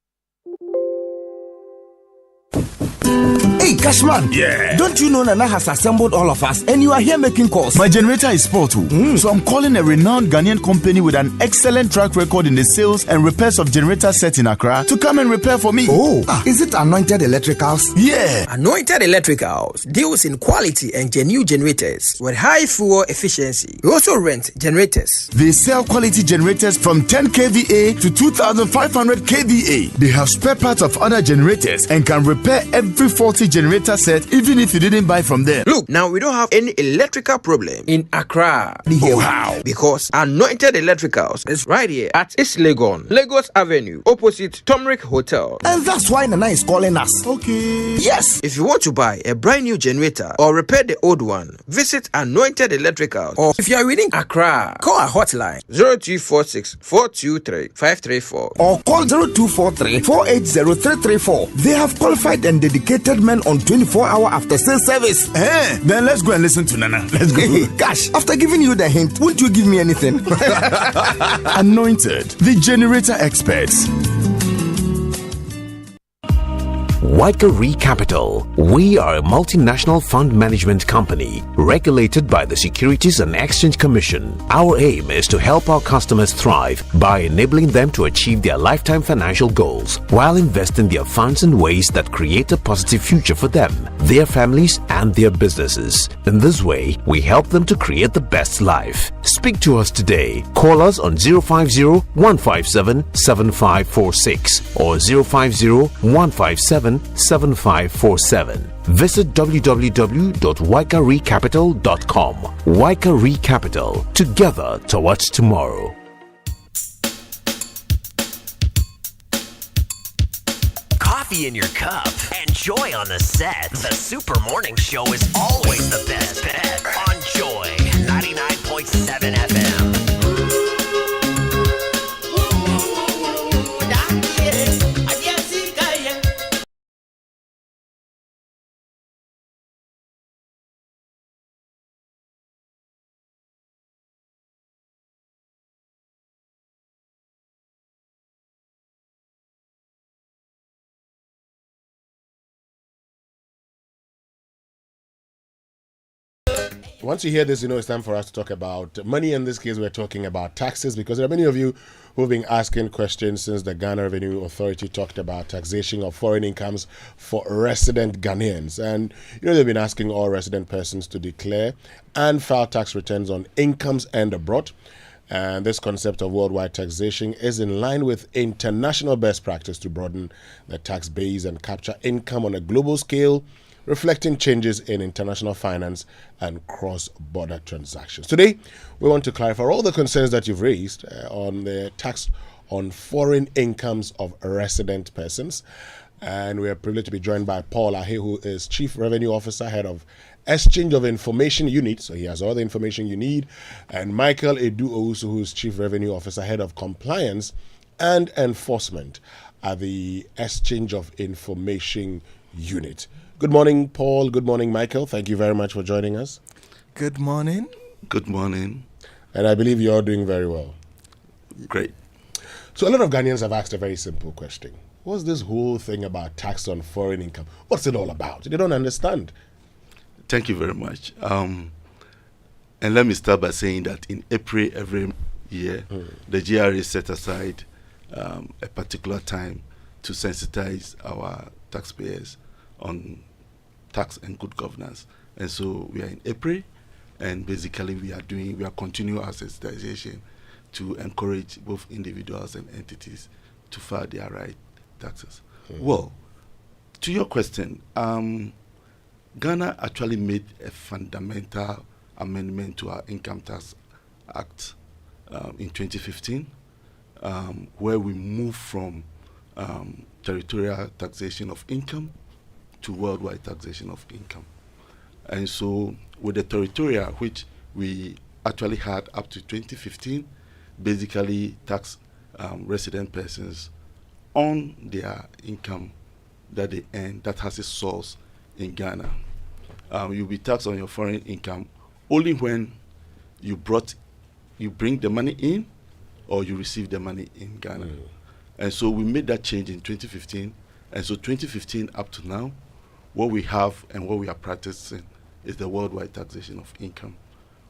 Hey, Cashman. Yeah. Don't you know Nana has assembled all of us and you are here making calls? My generator is spoiled too. So I'm calling a renowned Ghanaian company with an excellent track record in the sales and repairs of generator sets in Accra to come and repair for me. Oh, is it Anointed Electricals? Yeah. Anointed Electricals deals in quality and genuine generators with high fuel efficiency. We also rent generators. They sell quality generators from 10 kVA to 2500 kVA. They have spare parts of other generators and can repair every faulty generator set even if you didn't buy from them. Look, now we don't have any electrical problem in Accra. Oh, how? Because Anointed Electricals is right here at East Legon, Lagos Avenue, opposite Tomrick Hotel. And that's why Nana is calling us. Okay. Yes. If you want to buy a brand new generator or repair the old one, visit Anointed Electricals. Or if you are within Accra, call our hotline 0246 423 534 or call 0243 480 334. They have qualified and dedicated men on 24-hour after-sales service. Then let's go and listen to Nana. Let's go. Gosh, after giving you the hint, won't you give me anything? Anointed, the generator experts. Waikari Capital. We are a multinational fund management company regulated by the Securities and Exchange Commission. Our aim is to help our customers thrive by enabling them to achieve their lifetime financial goals while investing their funds in ways that create a positive future for them, their families, and their businesses. In this way, we help them to create the best life. Speak to us today. Call us on 050-157-7546 or 050-157-7547. Visit www.waikaricapital.com. Waikari Capital. Together towards tomorrow. Coffee in your cup and joy on the set. The Super Morning Show is always the best bet on Joy 99.7 FM. Once you hear this, you know it's time for us to talk about money. In this case, we're talking about taxes because there are many of you who've been asking questions since the Ghana Revenue Authority talked about taxation of foreign incomes for resident Ghanaians. And, you know, they've been asking all resident persons to declare and file tax returns on incomes earned abroad. And this concept of worldwide taxation is in line with international best practice to broaden the tax base and capture income on a global scale, reflecting changes in international finance and cross-border transactions. Today, we want to clarify all the concerns that you've raised on the tax on foreign incomes of resident persons. And we are privileged to be joined by Paul Adei, who is Chief Revenue Officer, Head of Exchange of Information Unit, so he has all the information you need, and Michael Adei, also, who is Chief Revenue Officer, Head of Compliance and Enforcement at the Exchange of Information Unit. Good morning, Paul. Good morning, Michael. Thank you very much for joining us. Good morning. Good morning. And I believe you're doing very well. Great. So a lot of Ghanaians have asked a very simple question. What's this whole thing about tax on foreign income? What's it all about? They don't understand. Thank you very much. And let me start by saying that in April every year, the GRA set aside a particular time to sensitize our taxpayers on tax and good governance. And so we are in April, and basically we are continuing our sensitization to encourage both individuals and entities to file their right taxes. Well, to your question, Ghana actually made a fundamental amendment to our Income Tax Act in 2015, where we moved from territorial taxation of income to worldwide taxation of income. And so with the territorial, which we actually had up to 2015, basically tax resident persons on their income that they earn that has a source in Ghana. You'll be taxed on your foreign income only when you bring the money in or you receive the money in Ghana. And so we made that change in 2015. And so 2015 up to now, what we have and what we are practicing is the worldwide taxation of income,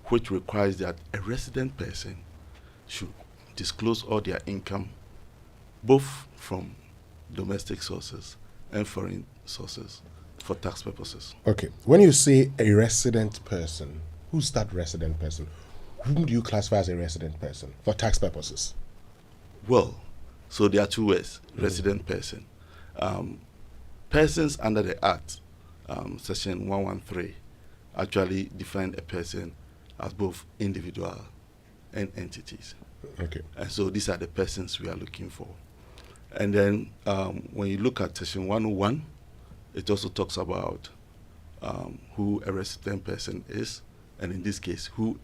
which requires that a resident person should disclose all their income, both from domestic sources and foreign sources, for tax purposes. Okay. When you say a resident person, who's that resident person? Whom do you classify as a resident person for tax purposes? Well, so there are two ways, resident person. Persons under the Act, Section 113, actually define a person as both individual and entities. Okay. And so these are the persons we are looking for. And then when you look at Section 101, it also talks about who a resident person is, and in this case, who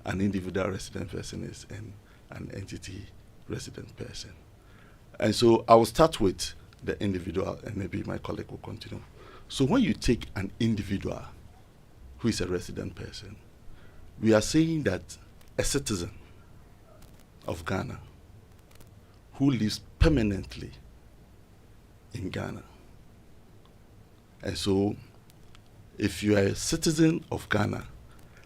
an individual resident person is and an entity resident person. And so I will start with the individual, and maybe my colleague will continue. So when you take an individual who is a resident person, we are saying that a citizen of Ghana who lives permanently in Ghana. And so if you are a citizen of Ghana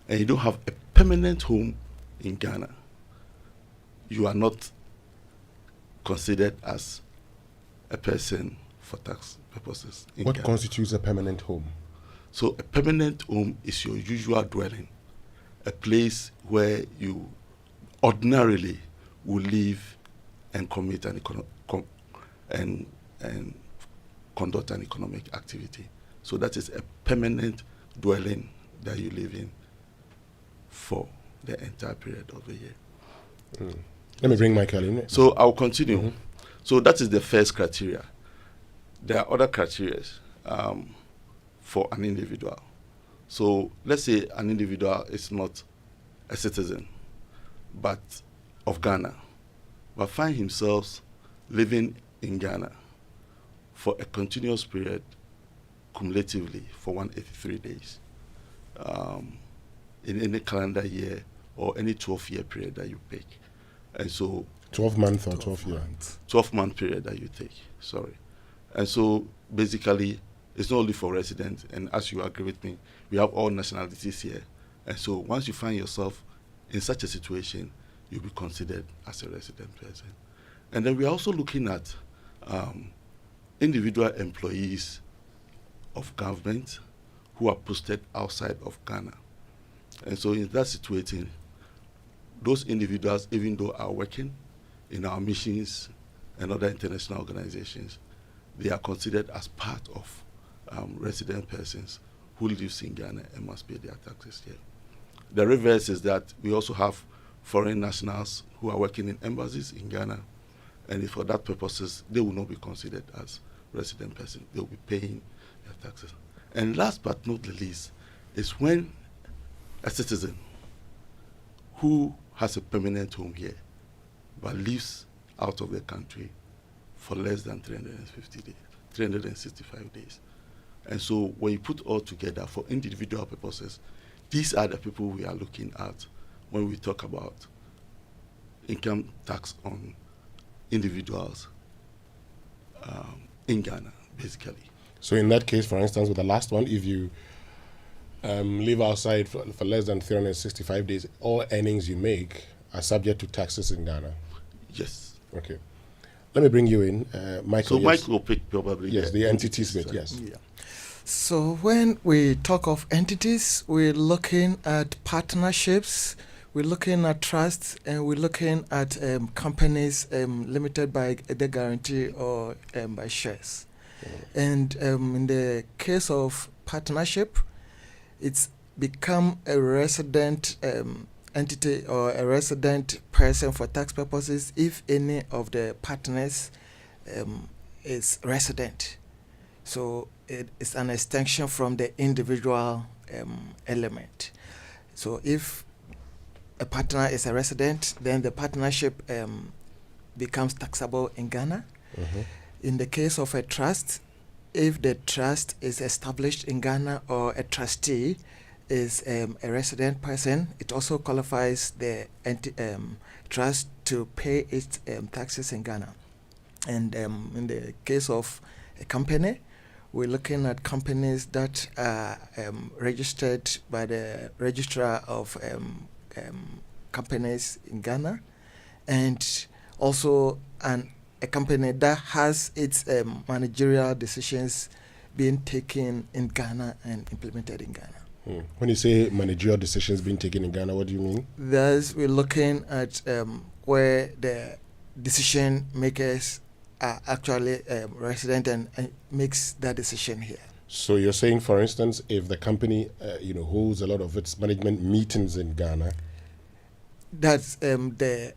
and you don't have a permanent home in Ghana, you are not considered as a person for tax purposes in What Ghana. constitutes a permanent home? So a permanent home is your usual dwelling, a place where you ordinarily will live and commit and conduct an economic activity. So that is a permanent dwelling that you live in for the entire period of the year. Let me bring Michael in. So I'll continue. So that is the first criteria. There are other criteria for an individual. So let's say an individual is not a citizen, but of Ghana, but find himself living in Ghana for a continuous period, cumulatively for 183 days, in any calendar year or any 12-year period that you pick. And so 12-month or 12-year? 12-month period that you take, sorry. And so basically, it's not only for residents, and as you agree with me, we have all nationalities here. And so once you find yourself in such a situation, you'll be considered as a resident person. And then we're also looking at individual employees of government who are posted outside of Ghana. And so in that situation, those individuals, even though are working in our missions and other international organizations, they are considered as part of resident persons who lives in Ghana and must pay their taxes here. The reverse is that we also have foreign nationals who are working in embassies in Ghana, and for that purposes, they will not be considered as resident persons. They will be paying their taxes. And last but not the least is when a citizen who has a permanent home here but lives out of the country for less than 350 days, 365 days. And so when you put all together for individual purposes, these are the people we are looking at when we talk about income tax on individuals in Ghana, basically. So in that case, for instance, with the last one, if you live outside for less than 365 days, all earnings you make are subject to taxes in Ghana? Yes. Okay. Let me bring you in. Michael. So Mike will pick probably the entities bit, yes. Yeah. So when we talk of entities, we're looking at partnerships, we're looking at trusts, and we're looking at companies limited by the guarantee or by shares. And in the case of partnership, it's become a resident entity or a resident person for tax purposes if any of the partners is resident. So it's an extension from the individual element. So if a partner is a resident, then the partnership becomes taxable in Ghana. Mm-hmm. In the case of a trust, if the trust is established in Ghana or a trustee is a resident person, it also qualifies the trust to pay its taxes in Ghana. And in the case of a company, we're looking at companies that are registered by the registrar of companies in Ghana, and also a company that has its managerial decisions being taken in Ghana and implemented in Ghana. When you say managerial decisions being taken in Ghana, what do you mean? Thus, we're looking at where the decision makers are actually resident and makes that decision here. So you're saying, for instance, if the company holds a lot of its management meetings in Ghana, that's the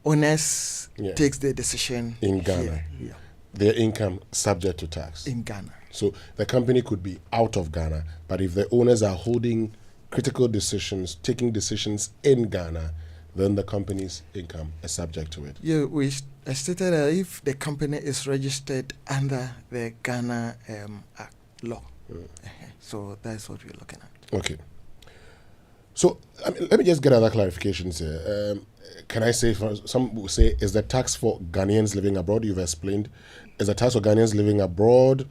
owners takes the decision in Ghana. Yeah. Their income subject to tax in Ghana. So the company could be out of Ghana, but if the owners are holding critical decisions, taking decisions in Ghana, then the company's income is subject to it. Yeah, we stated that if the company is registered under the Ghana Act law. So that's what we're looking at. Okay. So let me just get other clarifications here. Can I say, some will say, is the tax for Ghanaians living abroad? You've explained. Is the tax for Ghanaians living abroad?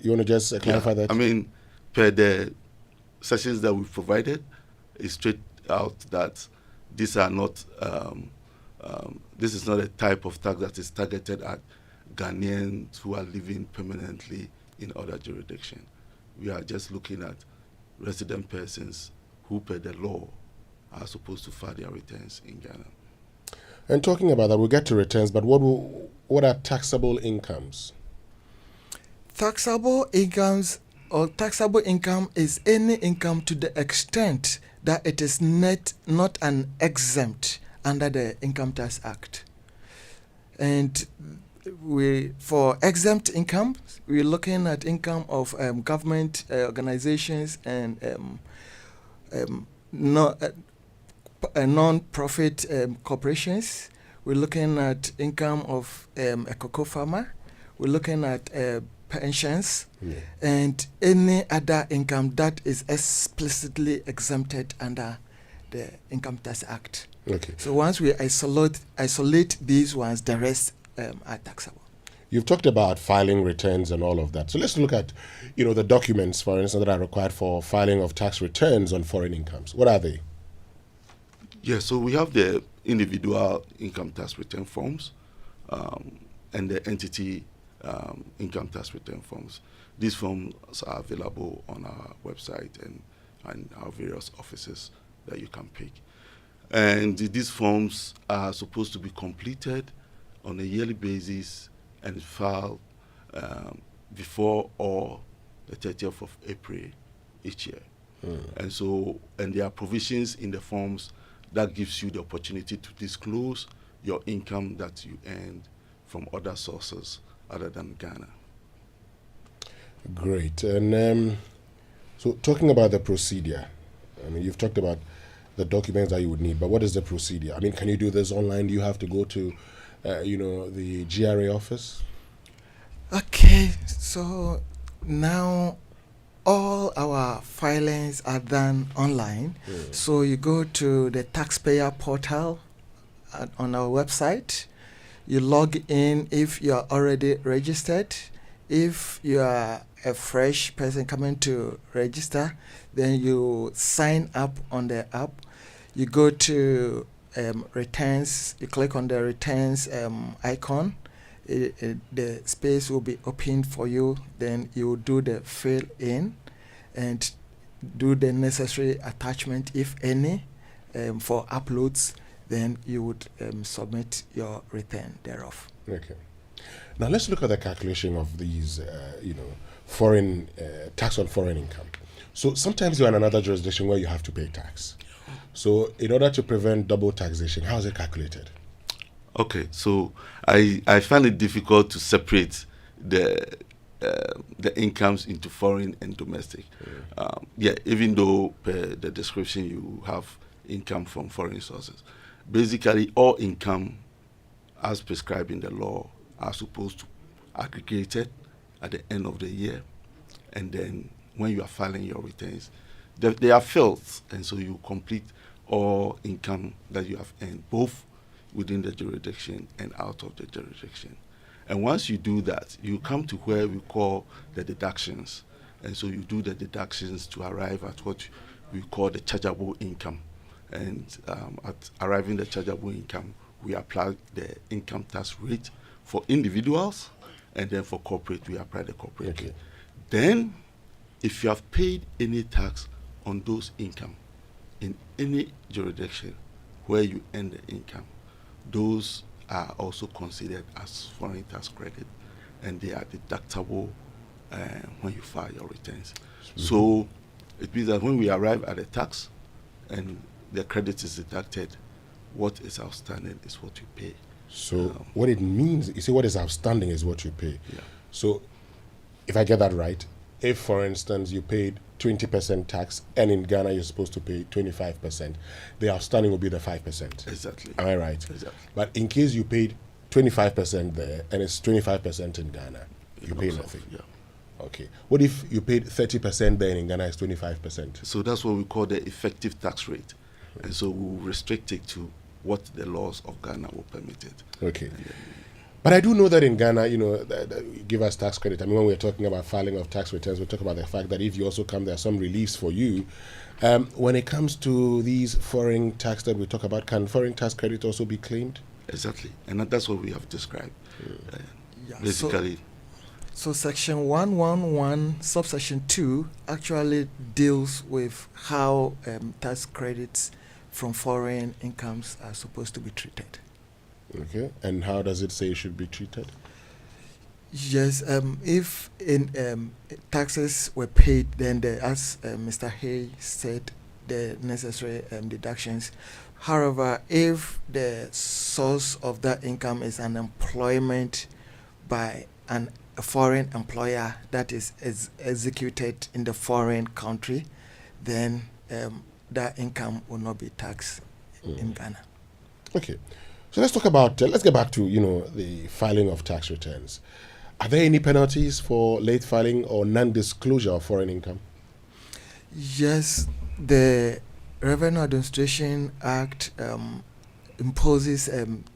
You want to just clarify that? I mean, per the sessions that we've provided, it's straight out that these are not, this is not a type of tax that is targeted at Ghanaians who are living permanently in other jurisdictions. We are just looking at resident persons who, per the law, are supposed to file their returns in Ghana. And talking about that, we'll get to returns, but what are taxable incomes? Taxable incomes or taxable income is any income to the extent that it is not an exempt under the Income Tax Act. And for exempt income, we're looking at income of government organizations and non-profit corporations. We're looking at income of a cocoa farmer. We're looking at pensions and any other income that is explicitly exempted under the Income Tax Act. Okay. So once we isolate these ones, the rest are taxable. You've talked about filing returns and all of that. So let's look at, the documents, for instance, that are required for filing of tax returns on foreign incomes. What are they? Yeah, so we have the individual income tax return forms and the entity income tax return forms. These forms are available on our website and our various offices that you can pick. And these forms are supposed to be completed on a yearly basis and filed before or the 30th of April each year. And there are provisions in the forms that gives you the opportunity to disclose your income that you earned from other sources other than Ghana. Great. And so talking about the procedure, I mean, you've talked about the documents that you would need, but what is the procedure? I mean, can you do this online? Do you have to go to, the GRA office? Okay, so now all our filings are done online. So you go to the taxpayer portal on our website. You log in if you are already registered. If you are a fresh person coming to register, then you sign up on the app. You go to returns, you click on the returns icon. The space will be opened for you. Then you do the fill in and do the necessary attachment, if any, for uploads. Then you would submit your return thereof. Okay. Now let's look at the calculation of these, foreign tax on foreign income. So sometimes you're in another jurisdiction where you have to pay tax. So in order to prevent double taxation, how is it calculated? Okay, so I find it difficult to separate the incomes into foreign and domestic. Even though per the description you have income from foreign sources. Basically, all income as prescribed in the law are supposed to aggregated at the end of the year, and then when you are filing your returns, they are filled, and so you complete all income that you have earned, both within the jurisdiction and out of the jurisdiction. And once you do that, you come to where we call the deductions, and so you do the deductions to arrive at what we call the chargeable income. And at arriving the chargeable income, we apply the income tax rate for individuals, and then for corporate, we apply the corporate rate. Then, if you have paid any tax on those income in any jurisdiction where you earn the income, those are also considered as foreign tax credit, and they are deductible when you file your returns. So it means that when we arrive at the tax and the credit is deducted, what is outstanding is what you pay. So what it means, you see, what is outstanding is what you pay. Yeah. So if I get that right, if, for instance, you paid 20% tax and in Ghana you're supposed to pay 25%, the outstanding will be the 5%. Exactly. Am I right? Exactly. But in case you paid 25% there and it's 25% in Ghana, you pay nothing. Yeah. Okay. What if you paid 30% there and in Ghana it's 25%? So that's what we call the effective tax rate. And so we'll restrict it to what the laws of Ghana will permit it. Okay. But I do know that in Ghana, that give us tax credit. I mean, when we're talking about filing of tax returns, we talk about the fact that if you also come, there are some reliefs for you. When it comes to these foreign tax that we talk about, can foreign tax credit also be claimed? Exactly. And that's what we have described. Basically. So section 111, subsection 2 actually deals with how tax credits from foreign incomes are supposed to be treated. Okay, and how does it say it should be treated? Yes, if in taxes were paid, then as Mr. Hay said, the necessary deductions. However, if the source of that income is an employment by a foreign employer that is executed in the foreign country, then that income will not be taxed in Ghana. Okay, so let's talk about, let's get back to, the filing of tax returns. Are there any penalties for late filing or non-disclosure of foreign income? Yes, the Revenue Administration Act imposes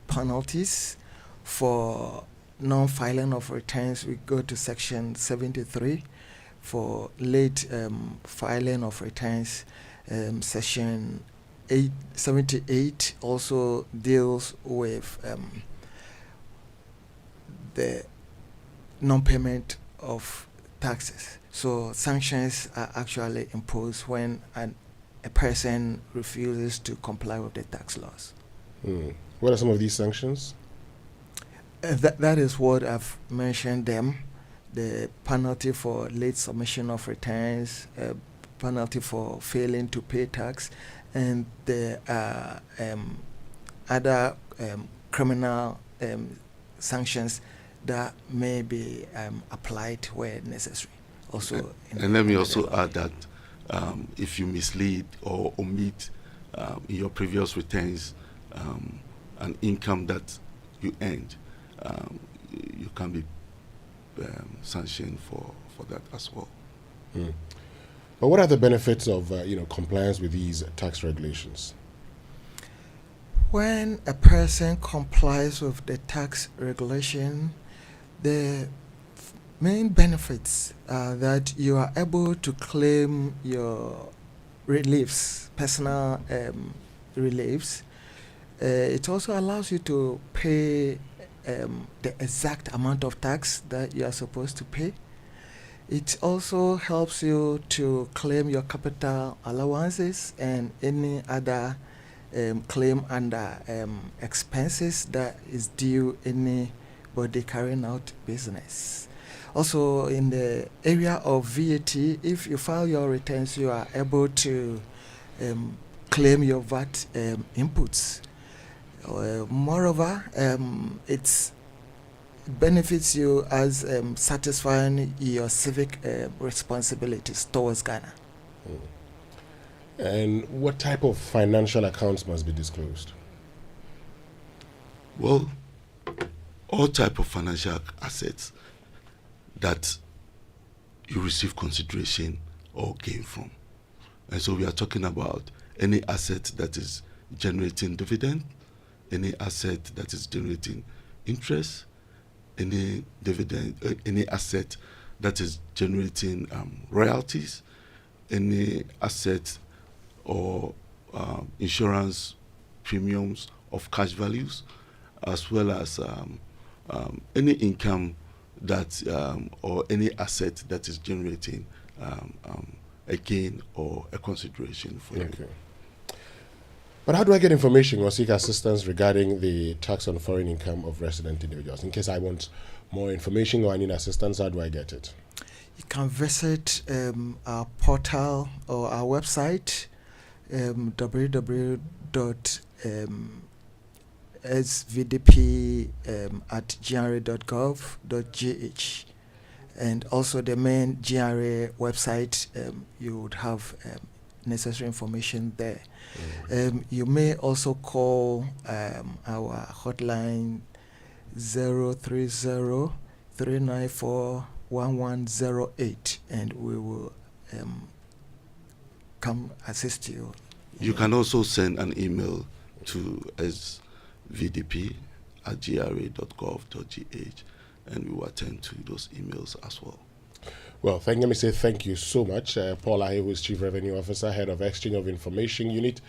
penalties for non-filing of returns. We go to section 73 for late filing of returns. Section 78 also deals with the non-payment of taxes. So sanctions are actually imposed when a person refuses to comply with the tax laws. What are some of these sanctions? That is what I've mentioned them. The penalty for late submission of returns, penalty for failing to pay tax, and the other criminal sanctions that may be applied where necessary. Also, and let me also add that if you mislead or omit in your previous returns an income that you earned, you can be sanctioned for that as well. But what are the benefits of compliance with these tax regulations? When a person complies with the tax regulation, the main benefits are that you are able to claim your reliefs, personal reliefs. It also allows you to pay the exact amount of tax that you are supposed to pay. It also helps you to claim your capital allowances and any other claim under expenses that is due anybody carrying out business. Also, in the area of VAT, if you file your returns, you are able to claim your VAT inputs. Moreover, it benefits you as satisfying your civic responsibilities towards Ghana. And what type of financial accounts must be disclosed? Well, all type of financial assets that you receive consideration or gain from. And so we are talking about any asset that is generating dividend, any asset that is generating interest, any asset that is generating royalties, any asset or insurance premiums of cash values, as well as any income that or any asset that is generating a gain or a consideration for you. But how do I get information or seek assistance regarding the tax on foreign income of resident individuals? In case I want more information or I need assistance, how do I get it? You can visit our portal or our website, www.svdp@gra.gov.gh, and also the main GRA website. You would have necessary information there. You may also call our hotline 030-394-1108, and we will come assist you. You can also send an email to svdp@gra.gov.gh, and we will attend to those emails as well. Well, let me say thank you so much. Paul Adei, who is Chief Revenue Officer, Head of Exchange of Information Unit,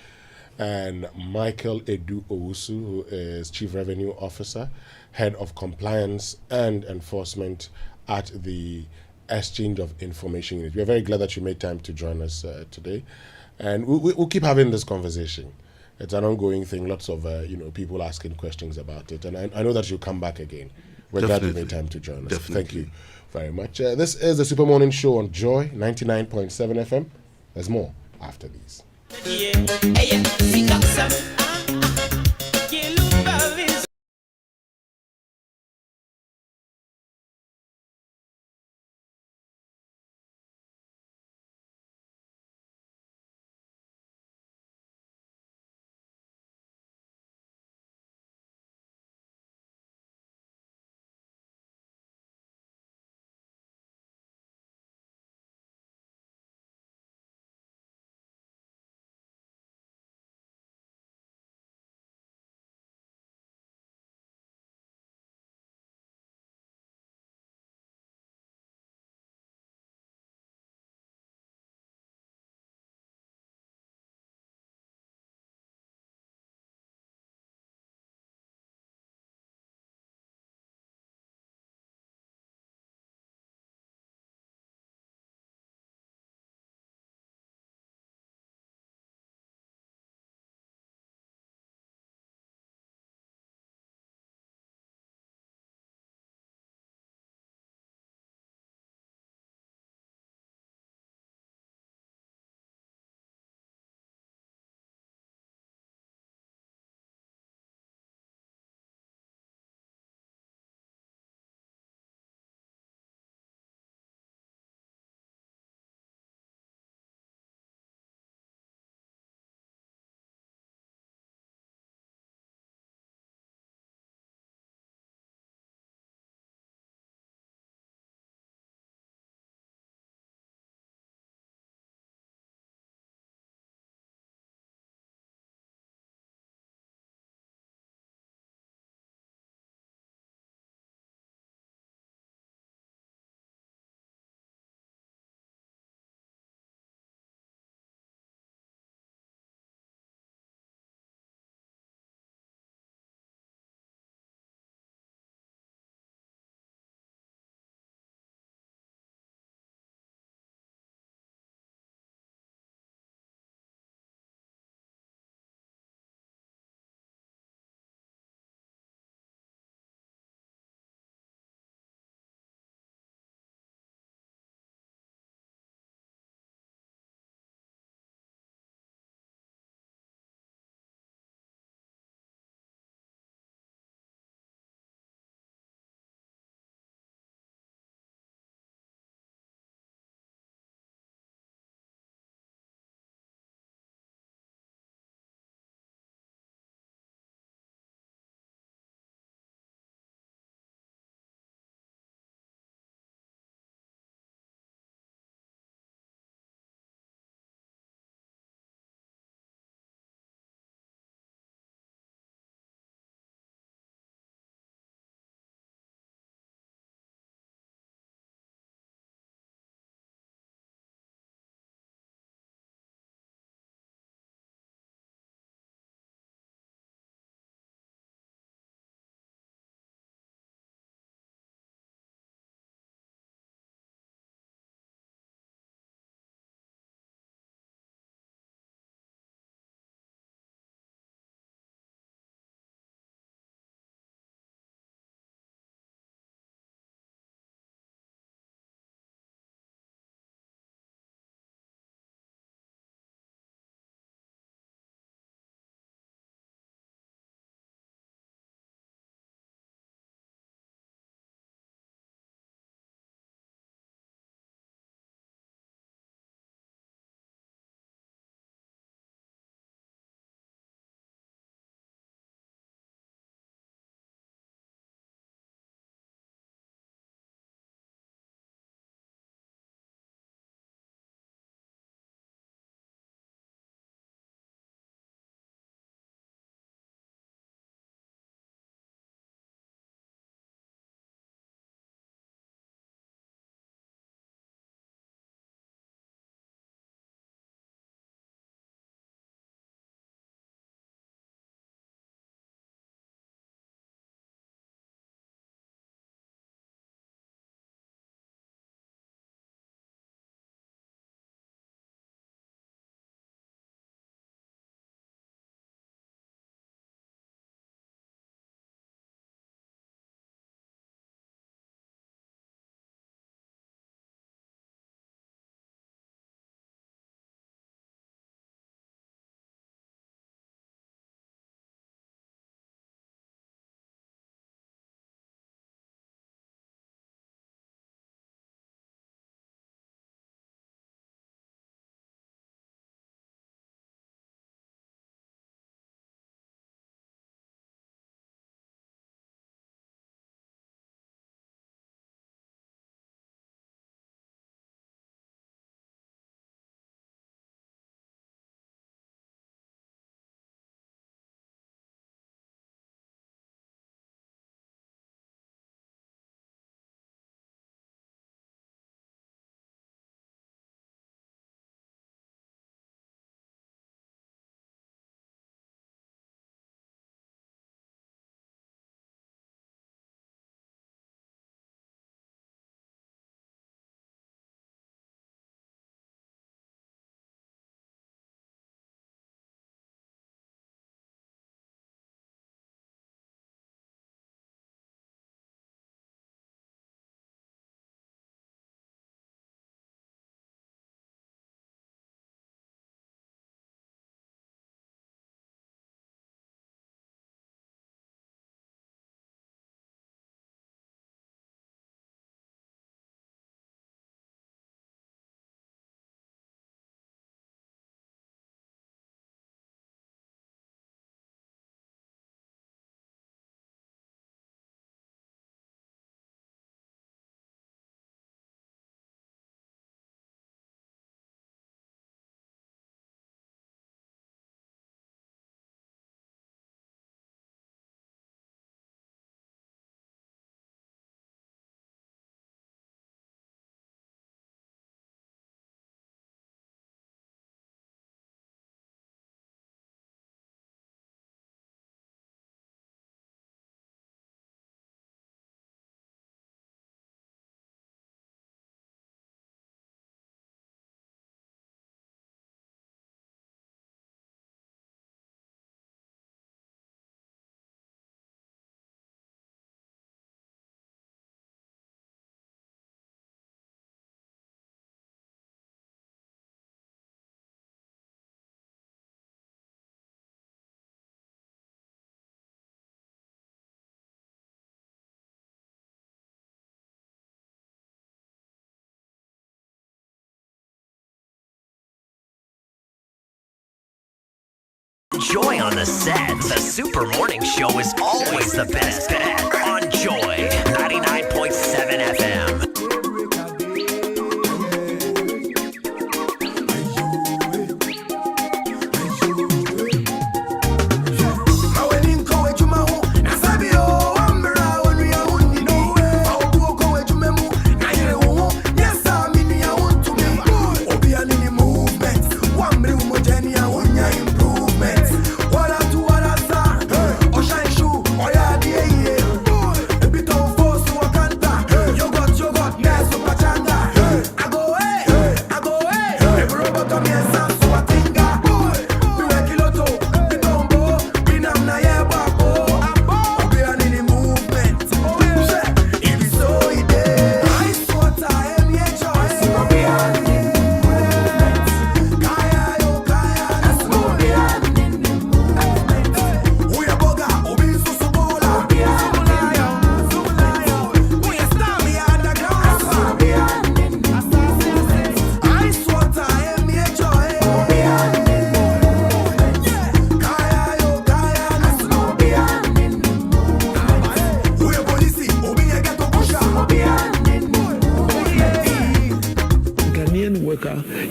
and Michael Edu Owusu, who is Chief Revenue Officer, Head of Compliance and Enforcement at the Exchange of Information Unit. We are very glad that you made time to join us today. And we'll keep having this conversation. It's an ongoing thing, lots of people asking questions about it. And I know that you'll come back again. We're glad you made time to join us. Definitely. Thank you very much. This is the Super Morning Show on Joy 99.7 FM. There's more after these. Joy on the set. The Super Morning Show is always the best bet on Joy 99.7 FM.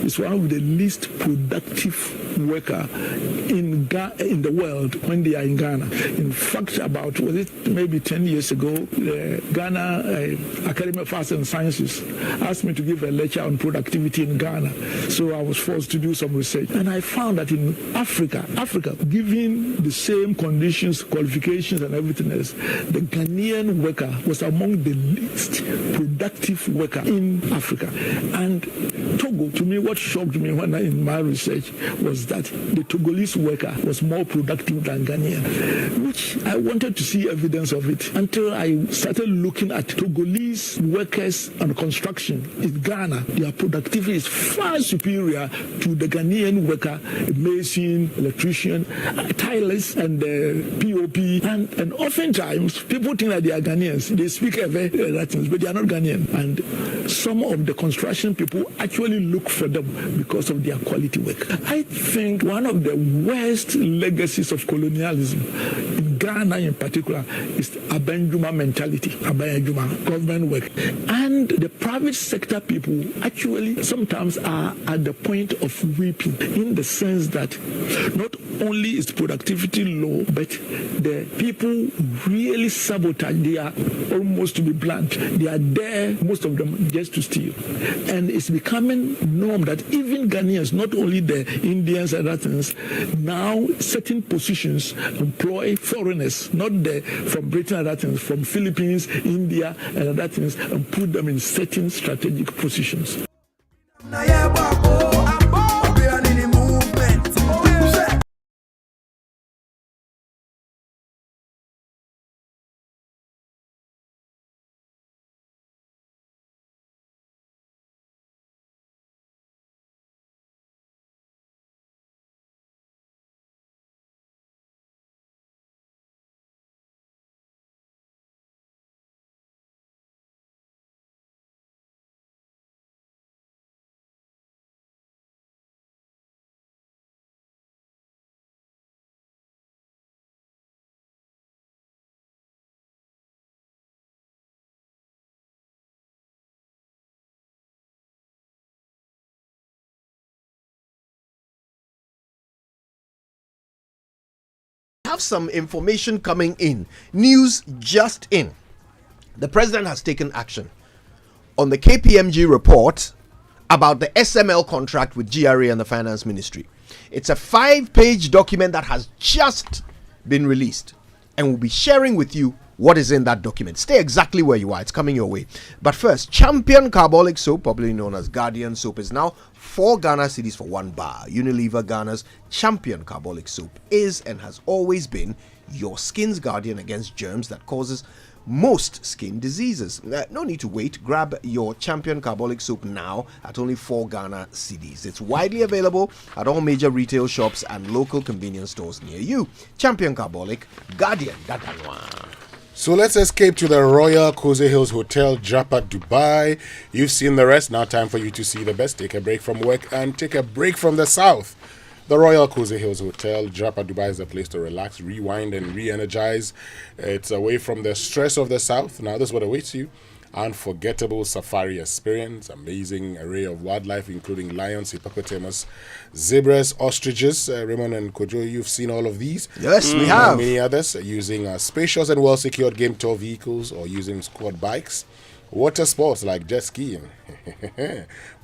Is one of the least productive worker in the world when they are in Ghana. In fact, about maybe 10 years ago, the Ghana Academy of Arts and Sciences asked me to give a lecture on productivity in Ghana. So I was forced to do some research, and I found that in Africa, given the same conditions, qualifications, and everything else, the Ghanaian worker was among the least productive worker in Africa. And Togo, to me, what shocked me in my research was that the Togolese worker was more productive than Ghanaian, which I wanted to see evidence of it until I started looking at Togolese workers on construction in Ghana. Their productivity is far superior to the Ghanaian worker, mason, electrician, tilers, and POP. And oftentimes, people think that they are Ghanaians. They speak Latin, but they are not Ghanaian. And some of the construction people actually look for them because of their quality work. I think one of the worst legacies of colonialism in Ghana in particular is Abenjuma mentality, Abenjuma government work. And the private sector people actually sometimes are at the point of weeping, in the sense that not only is productivity low, but the people really sabotage. They are, almost to be blunt, they are there, most of them, just to steal. And it's becoming norm that even Ghanaians, not only the Indians and other things, now certain positions employ foreigners, not from Britain and other things, from Philippines, India and other things, and put them in certain strategic positions. Have some information coming in. News just in. The president has taken action on the KPMG report about the SML contract with GRA and the Finance Ministry. It's a 5-page document that has just been released, and we'll be sharing with you what is in that document. Stay exactly where you are. It's coming your way. But first, Champion Carbolic Soap, popularly known as Guardian Soap, is now 4 Ghana cedis for 1 bar. Unilever Ghana's Champion Carbolic Soap is and has always been your skin's guardian against germs that causes most skin diseases. No need to wait. Grab your Champion Carbolic Soap now at only 4 Ghana cedis. It's widely available at all major retail shops and local convenience stores near you. Champion Carbolic, Guardian Dadanwa. So let's escape to the Royal Cozy Hills Hotel, Japa, Dubai. You've seen the rest. Now time for you to see the best. Take a break from work and take a break from the south. The Royal Cozy Hills Hotel, Japa Dubai is a place to relax, rewind, and re-energize. It's away from the stress of the south. Now, this is what awaits you. Unforgettable safari experience, amazing array of wildlife, including lions, hippopotamus, zebras, ostriches. Raymond and Kojo, you've seen all of these. Yes, we have. Many others using spacious and well-secured game tour vehicles or using squad bikes. Water sports like jet skiing,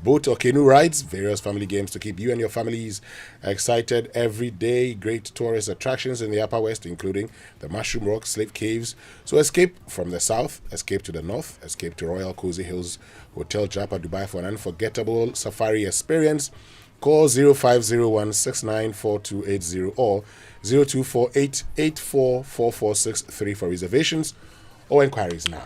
boat or canoe rides, various family games to keep you and your families excited every day. Great tourist attractions in the Upper West, including the Mushroom Rock, Slave Caves. So escape from the south, escape to the north, escape to Royal Cozy Hills Hotel Japa Dubai for an unforgettable safari experience. Call 0501 694280 or 0248 844463 for reservations or inquiries now.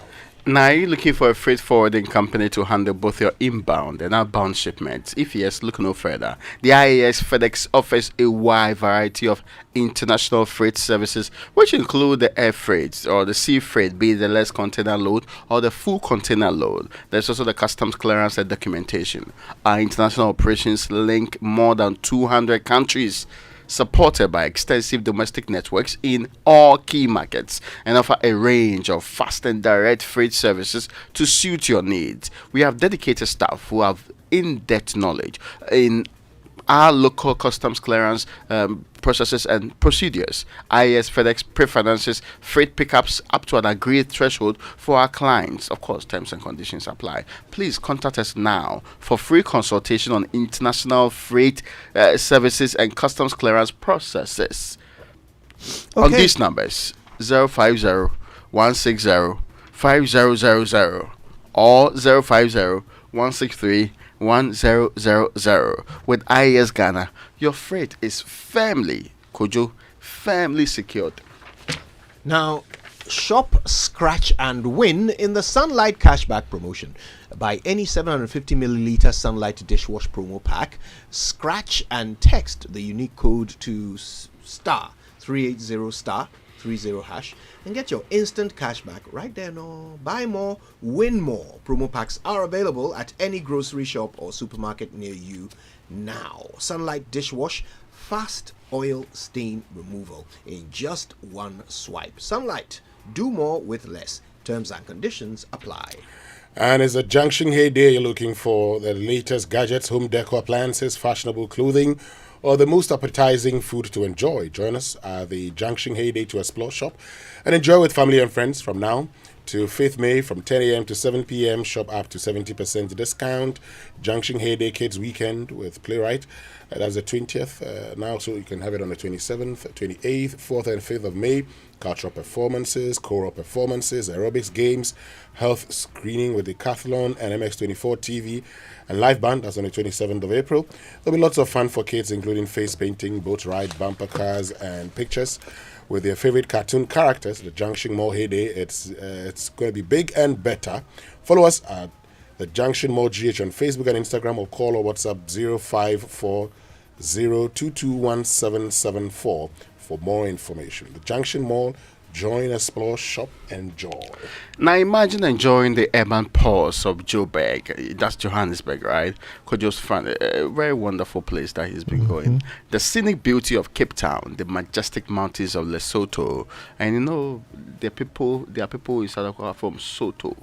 Now, are you looking for a freight forwarding company to handle both your inbound and outbound shipments? If yes, look no further. The IAS FedEx offers a wide variety of international freight services, which include the air freight or the sea freight, be it the less container load or the full container load. There's also the customs clearance and documentation. Our international operations link more than 200 countries, supported by extensive domestic networks in all key markets, and offer a range of fast and direct freight services to suit your needs. We have dedicated staff who have in-depth knowledge in our local customs clearance processes and procedures. IAS FedEx pre-finances freight pickups up to an agreed threshold for our clients. Of course, terms and conditions apply. Please contact us now for free consultation on international freight services and customs clearance processes. On these numbers: 050 160 5000 or 050 163 1000. With IAS Ghana, your freight is firmly secured. Now, shop, scratch, and win in the Sunlight Cashback promotion. Buy any 750 milliliter Sunlight dishwash promo pack, scratch and text the unique code to star 380 star 30 hash and get your instant cashback right there. No, buy more, win more. Promo packs are available at any grocery shop or supermarket near you now. Sunlight dishwash, fast oil stain removal in just one swipe. Sunlight, do more with less. Terms and conditions apply. And it's a junction heyday. You're looking for the latest gadgets, home decor appliances, fashionable clothing, or the most appetizing food to enjoy. Join us at the Junction Heyday to Explore shop and enjoy with family and friends from now to 5th May from 10 a.m. to 7 p.m. Shop up to 70% discount. Junction Heyday Kids Weekend with Playwright. That's the 20th now, so you can have it on the 27th, 28th, 4th and 5th of May. Cultural performances, choral performances, aerobics games, health screening with Decathlon and MX24 TV and live band. That's on the 27th of April. There'll be lots of fun for kids, including face painting, boat ride, bumper cars, and pictures with their favorite cartoon characters. The Junction Mall Heyday. It's going to be big and better. Follow us at the Junction Mall GH on Facebook and Instagram, or call or WhatsApp 0540221774 for more information. The Junction Mall. Join, explore, shop, enjoy. Now imagine enjoying the urban pulse of Joburg. That's Johannesburg, right? Kojo's fun, a very wonderful place that he's been going. The scenic beauty of Cape Town, the majestic mountains of Lesotho, and you know there are people in South Africa from Soto.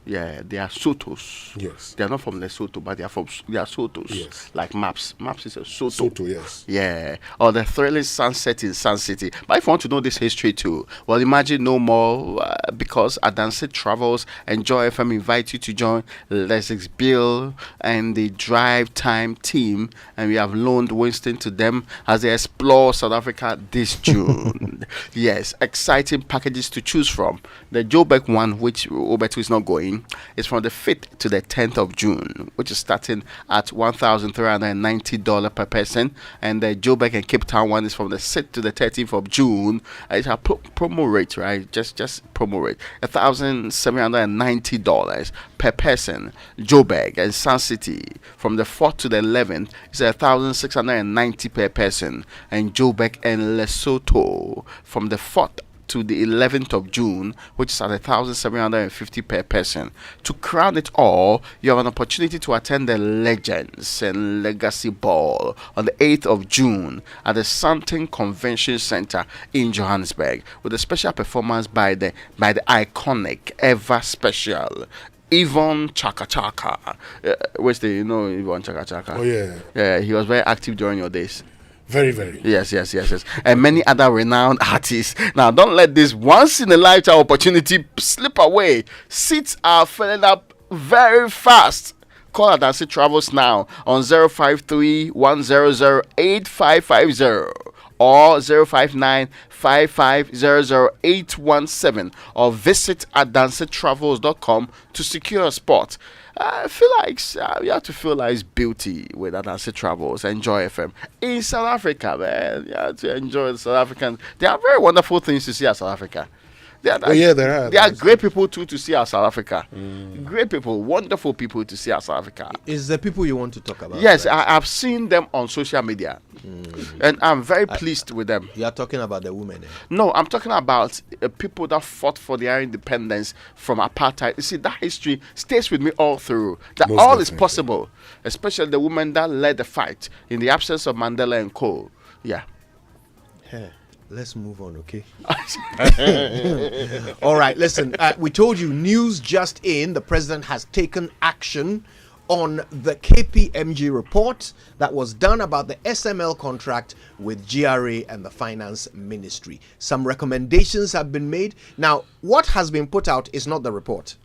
Yeah, they are Sotos. Yes. They are not from Lesotho, but they are Sotos. Yes. Like Maps. Maps is a Soto. Soto, yes. Yeah. Or the thrilling sunset in Sun City. But if you want to know this history too, well, imagine no more because Adansi Travels and Joy FM invite you to join Lesix Bill and the Drive Time team, and we have loaned Winston to them as they explore South Africa this June. Yes, exciting packages to choose from. The Joburg one, which Obetu is not going, is from the 5th to the 10th of June, which is starting at $1,390 per person, and the Joburg and Cape Town one is from the 6th to the 13th of June. It's a promo rate, right? Just promo rate, $1,790 per person. Joburg and Sun City from the 4th to the 11th is $1,690 per person, and Joburg and Lesotho from the 4th to the 11th of June, which is at 1,750 per person. To crown it all, you have an opportunity to attend the Legends and Legacy Ball on the 8th of June at the Santon Convention Center in Johannesburg, with a special performance by the iconic, ever special Yvonne Chaka Chaka. Where's the Yvonne Chaka Chaka? Oh yeah. Yeah, he was very active during your days. Very, very. Yes. And many other renowned artists. Now, don't let this once in a lifetime opportunity slip away. Seats are filling up very fast. Call Adei Travels now on 053-100-8550 or 059-5500-817 or visit adeisetravels.com to secure a spot. I feel like you have to feel like it's beauty with Adei Travels. Enjoy FM in South Africa, man. You have to enjoy the South Africans. There are very wonderful things to see at South Africa. There are great people too to see out South Africa. Great people, wonderful people to see out South Africa. Is the people you want to talk about? Yes, right? I've seen them on social media, and I'm very pleased with them. You are talking about the women? No, I'm talking about people that fought for their independence from apartheid. You see, that history stays with me all through. That all is possible, especially the women that led the fight in the absence of Mandela and Co. Yeah. Hey. Let's move on, okay? All right, listen, we told you news just in. The president has taken action on the KPMG report that was done about the SML contract with GRA and the Finance Ministry. Some recommendations have been made. Now, what has been put out is not the report.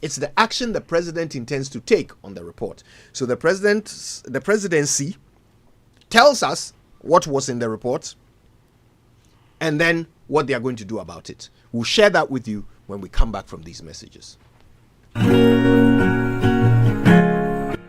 It's the action the president intends to take on the report. So the presidency tells us what was in the report, and then what they are going to do about it. We'll share that with you when we come back from these messages.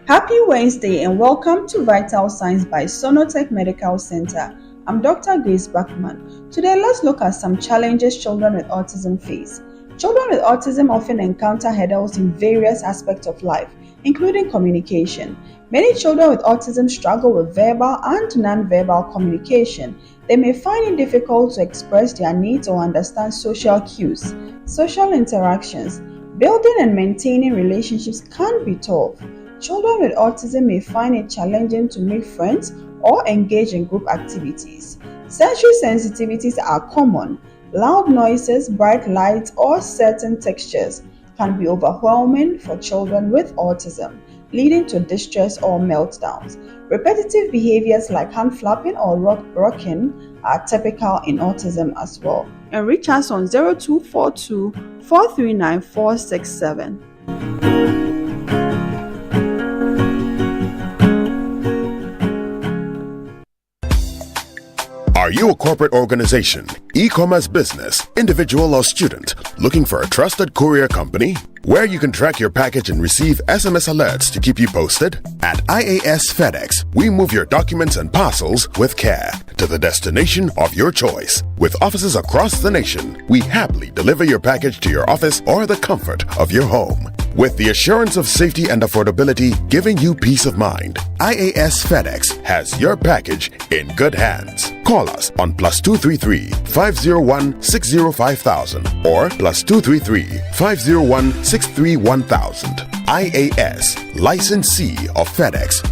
Happy Wednesday and welcome to Vital Signs by Sonotech Medical Center. I'm Dr. Grace Bachman. Today, let's look at some challenges children with autism face. Children with autism often encounter hurdles in various aspects of life, including communication. Many children with autism struggle with verbal and non-verbal communication. They may find it difficult to express their needs or understand social cues. Social interactions. Building and maintaining relationships can be tough. Children with autism may find it challenging to make friends or engage in group activities. Sensory sensitivities are common. Loud noises, bright lights, or certain textures can be overwhelming for children with autism, leading to distress or meltdowns. Repetitive behaviors like hand flapping or rocking are typical in autism as well. And reach us on 0242 439 467. Are you a corporate organization, e-commerce business, individual or student looking for a trusted courier company where you can track your package and receive SMS alerts to keep you posted? At IAS FedEx, we move your documents and parcels with care to the destination of your choice. With offices across the nation, we happily deliver your package to your office or the comfort of your home. With the assurance of safety and affordability giving you peace of mind, IAS FedEx has your package in good hands. Call us on +233 501 605,000 or +233 501 631,000. IAS, licensee of FedEx.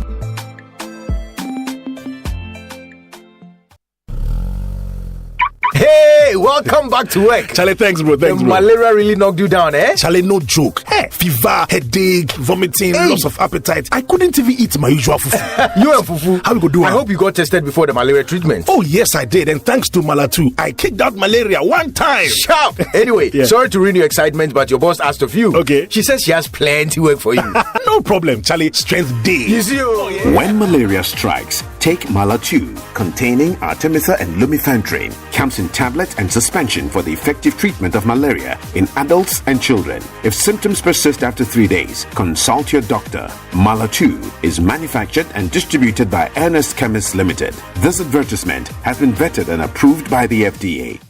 Hey, welcome back to work. Charlie, thanks, bro. Thanks, the bro. malaria really knocked you down, eh? Charlie, no joke. Hey, fever, headache, vomiting, loss of appetite. I couldn't even eat my usual fufu. You and fufu? How we go do it? I hope you got tested before the malaria treatment. Oh, yes, I did. And thanks to Malatu, I kicked out malaria one time. Sharp. Anyway, sorry to ruin your excitement, but your boss asked of you. Okay. She says she has plenty work for you. No problem, Charlie. Strength day. You see, When malaria strikes, take Malatu, containing Artemether and Lumefantrine. Comes in tablet and suspension for the effective treatment of malaria in adults and children. If symptoms persist after 3 days, consult your doctor. Malatu is manufactured and distributed by Ernest Chemists Limited. This advertisement has been vetted and approved by the FDA.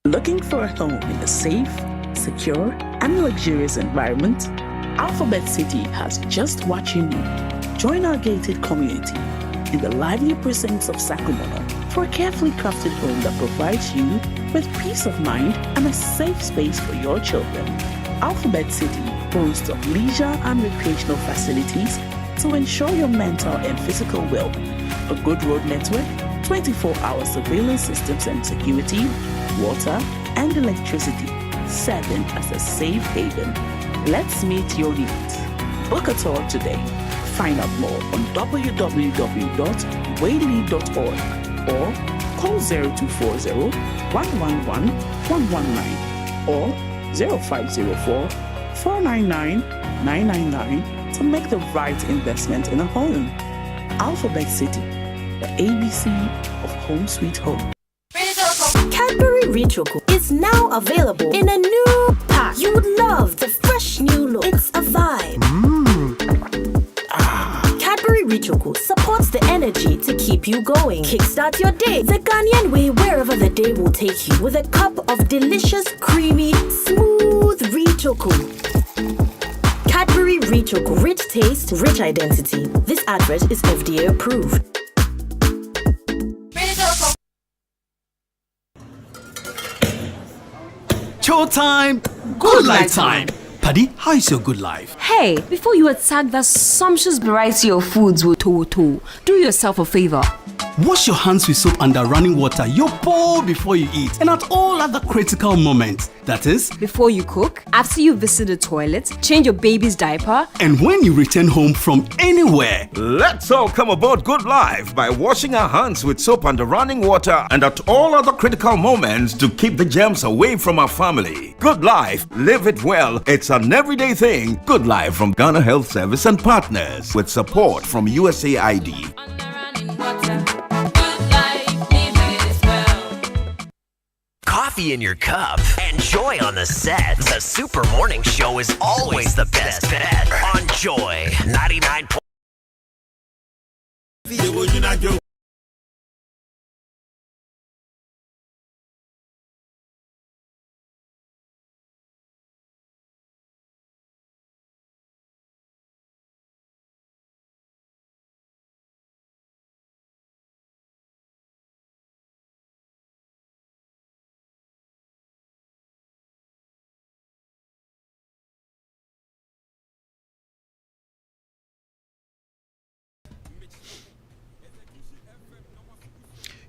Looking for a home in a safe, secure, and luxurious environment? Alphabet City has just what you need. Join our gated community in the lively precincts of Sacramento for a carefully crafted home that provides you with peace of mind and a safe space for your children. Alphabet City boasts of leisure and recreational facilities to ensure your mental and physical well-being. A good road network, 24-hour surveillance systems and security, water and electricity, serving as a safe haven. Let's meet your needs. Book a tour today. Find out more on www.waylead.org or call 0240 111 119 or 0504 499 999 to make the right investment in a home. Alphabet City, the ABC of Home Sweet Home. Cadbury Retroco is now available in a new pack. You would love the fresh new look. It's a vibe. Cadbury Retroco supports the energy to keep you going. Kickstart your day the Ghanaian way, wherever the day will take you, with a cup of delicious, creamy, smooth Retroco. Cadbury Retroco. Rich taste, rich identity. This advert is FDA approved. Showtime! Good life time! Paddy, how is your good life? Hey, before you attack that sumptuous variety of foods with Toto, do yourself a favor. Wash your hands with soap under running water, your bowl before you eat, and at all other critical moments. That is, before you cook, after you visit the toilet, change your baby's diaper, and when you return home from anywhere. Let's all come aboard Good Life by washing our hands with soap under running water and at all other critical moments to keep the germs away from our family. Good Life, live it well. It's an everyday thing. Good Life from Ghana Health Service and partners with support from USAID. Coffee in your cup and joy on the set. The Super Morning Show is always the best bet on Joy 99.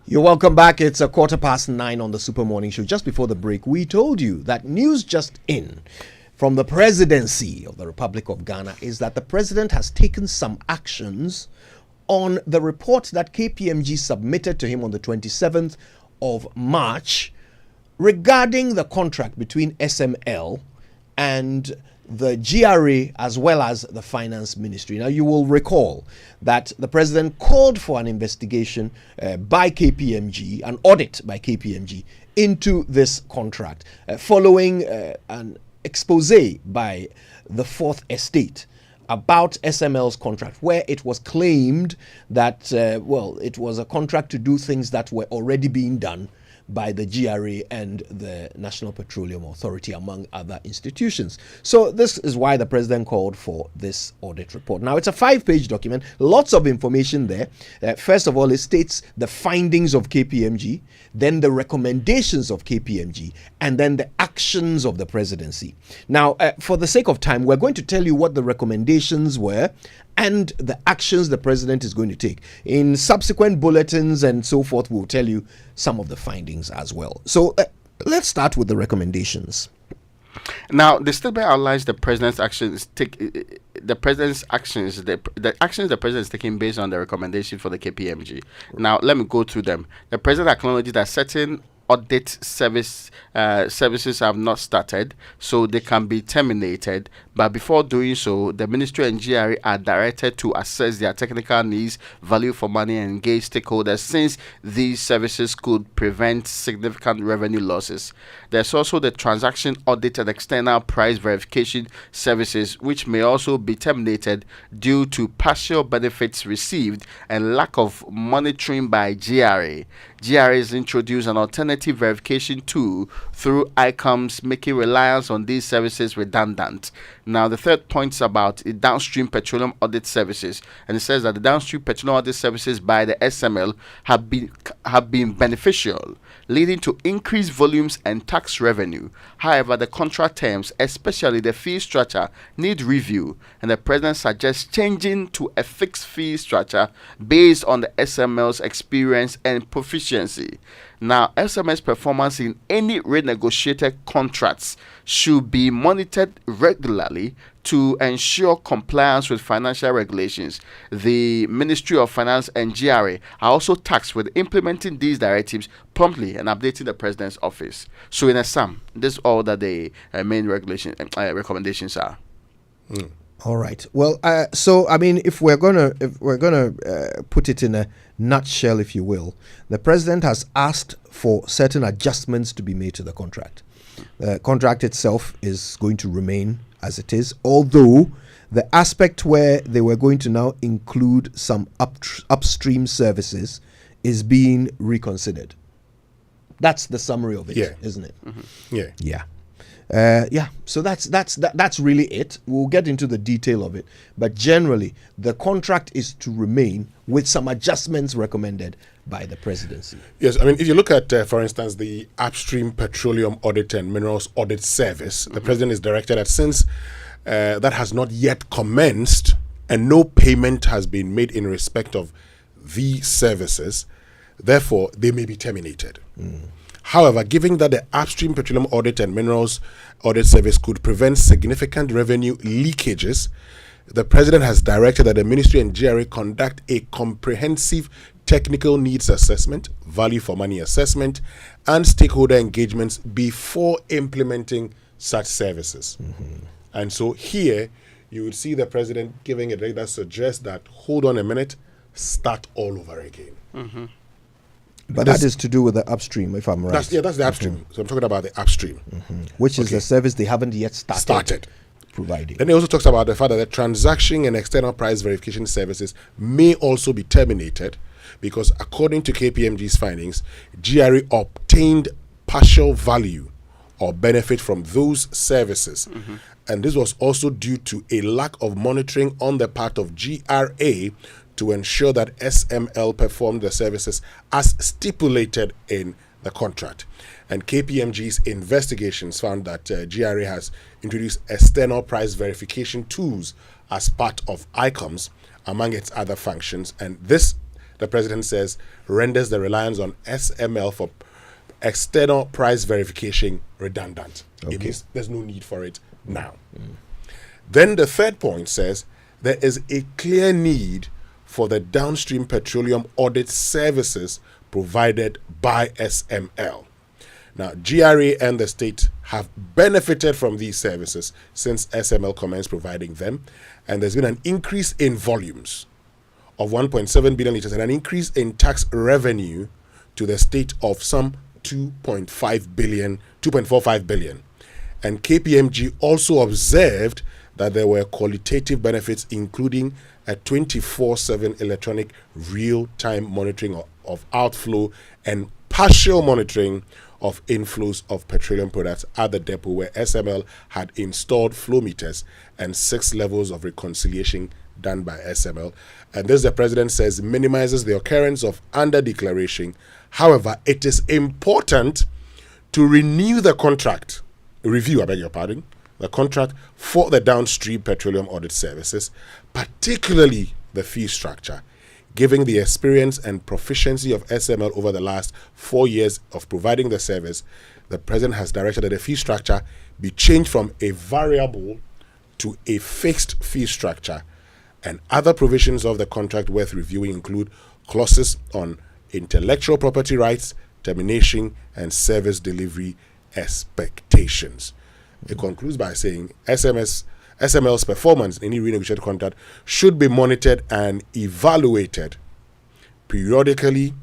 You're welcome back. It's a 9:15 on the Super Morning Show. Just before the break, we told you that news just in from the presidency of the Republic of Ghana is that the president has taken some actions on the report that KPMG submitted to him on the 27th of March regarding the contract between SML and the GRA as well as the Finance Ministry. Now, you will recall that the president called for an investigation by KPMG, an audit by KPMG into this contract, following an expose by the Fourth Estate about SML's contract, where it was claimed that, it was a contract to do things that were already being done by the GRA and the National Petroleum Authority, among other institutions. So this is why the president called for this audit report. Now, it's a 5-page document, lots of information there. First of all, it states the findings of KPMG, then the recommendations of KPMG, and then the actions of the presidency. Now, for the sake of time, we're going to tell you what the recommendations were and the actions the president is going to take. In subsequent bulletins and so forth, we'll tell you some of the findings as well. So let's start with the recommendations. Now, the statement outlines the president's actions. The actions the president is taking based on the recommendation for the KPMG. Now, let me go through them. The president acknowledges that certain audit services have not started, so they can be terminated. But before doing so, the ministry and GRA are directed to assess their technical needs, value for money, and engage stakeholders, since these services could prevent significant revenue losses. There's also the transaction audit and external price verification services, which may also be terminated due to partial benefits received and lack of monitoring by GRA. GRAs introduced an alternative verification tool through ICOMs, making reliance on these services redundant. Now, the third point is about the downstream petroleum audit services, and it says that the downstream petroleum audit services by the SML have been beneficial, leading to increased volumes and tax revenue. However, the contract terms, especially the fee structure, need review, and the President suggests changing to a fixed fee structure based on the SML's experience and proficiency. Now, SML's performance in any renegotiated contracts should be monitored regularly to ensure compliance with financial regulations. The Ministry of Finance and GRA are also tasked with implementing these directives promptly and updating the President's office. So, in a sum, this is all that the main recommendations are. All right. Well, so I mean, if we're gonna put it in a nutshell, if you will, the President has asked for certain adjustments to be made to the contract. The contract itself is going to remain as it is, although the aspect where they were going to now include some upstream services is being reconsidered. That's the summary of it, isn't it? Yeah. So that's really it. We'll get into the detail of it, but generally the contract is to remain with some adjustments recommended by the presidency. Yes, I mean, if you look at, for instance, the Upstream Petroleum Audit and Minerals Audit Service, the President is directed that since that has not yet commenced and no payment has been made in respect of these services, therefore they may be terminated. However, given that the Upstream Petroleum Audit and Minerals Audit Service could prevent significant revenue leakages, the President has directed that the Ministry and GRA conduct a comprehensive technical needs assessment, value for money assessment, and stakeholder engagements before implementing such services. And so here, you would see the President giving a date that suggests that, hold on a minute, start all over again. But that is to do with the upstream, if I'm right. That's the upstream. So I'm talking about the upstream. Which is the service they haven't yet started providing. Then he also talks about the fact that the transaction and external price verification services may also be terminated because according to KPMG's findings, GRA obtained partial value or benefit from those services. And this was also due to a lack of monitoring on the part of GRA to ensure that SML performed the services as stipulated in the contract. And KPMG's investigations found that GRA has introduced external price verification tools as part of ICOMs, among its other functions. And this, the President says, renders the reliance on SML for external price verification redundant. It means there's no need for it now. Then the third point says there is a clear need for the downstream petroleum audit services provided by SML. Now, GRA and the state have benefited from these services since SML commenced providing them, and there's been an increase in volumes of 1.7 billion liters and an increase in tax revenue to the state of some 2.45 billion. And KPMG also observed that there were qualitative benefits, including a 24/7 electronic real-time monitoring of outflow and partial monitoring of inflows of petroleum products at the depot, where SML had installed flow meters and 6 levels of reconciliation done by SML. And this, the President says, minimizes the occurrence of under-declaration. However, it is important to renew the contract, the contract for the downstream petroleum audit services, particularly the fee structure. Given the experience and proficiency of SML over the last 4 years of providing the service, the President has directed that the fee structure be changed from a variable to a fixed fee structure. And other provisions of the contract worth reviewing include clauses on intellectual property rights, termination, and service delivery expectations. It concludes by saying SML's performance in any renegotiated contract should be monitored and evaluated periodically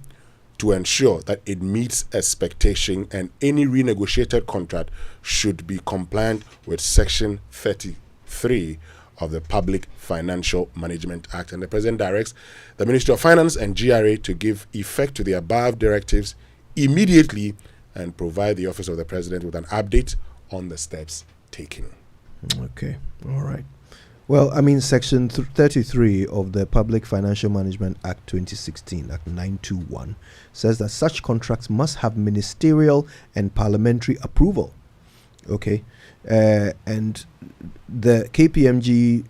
to ensure that it meets expectation, and any renegotiated contract should be compliant with Section 33 of the Public Financial Management Act. And the President directs the Ministry of Finance and GRA to give effect to the above directives immediately and provide the Office of the President with an update on the steps taken. Okay, all right. Well, I mean, Section 33 of the Public Financial Management Act 2016, Act 921, says that such contracts must have ministerial and parliamentary approval. Okay, and the KPMG,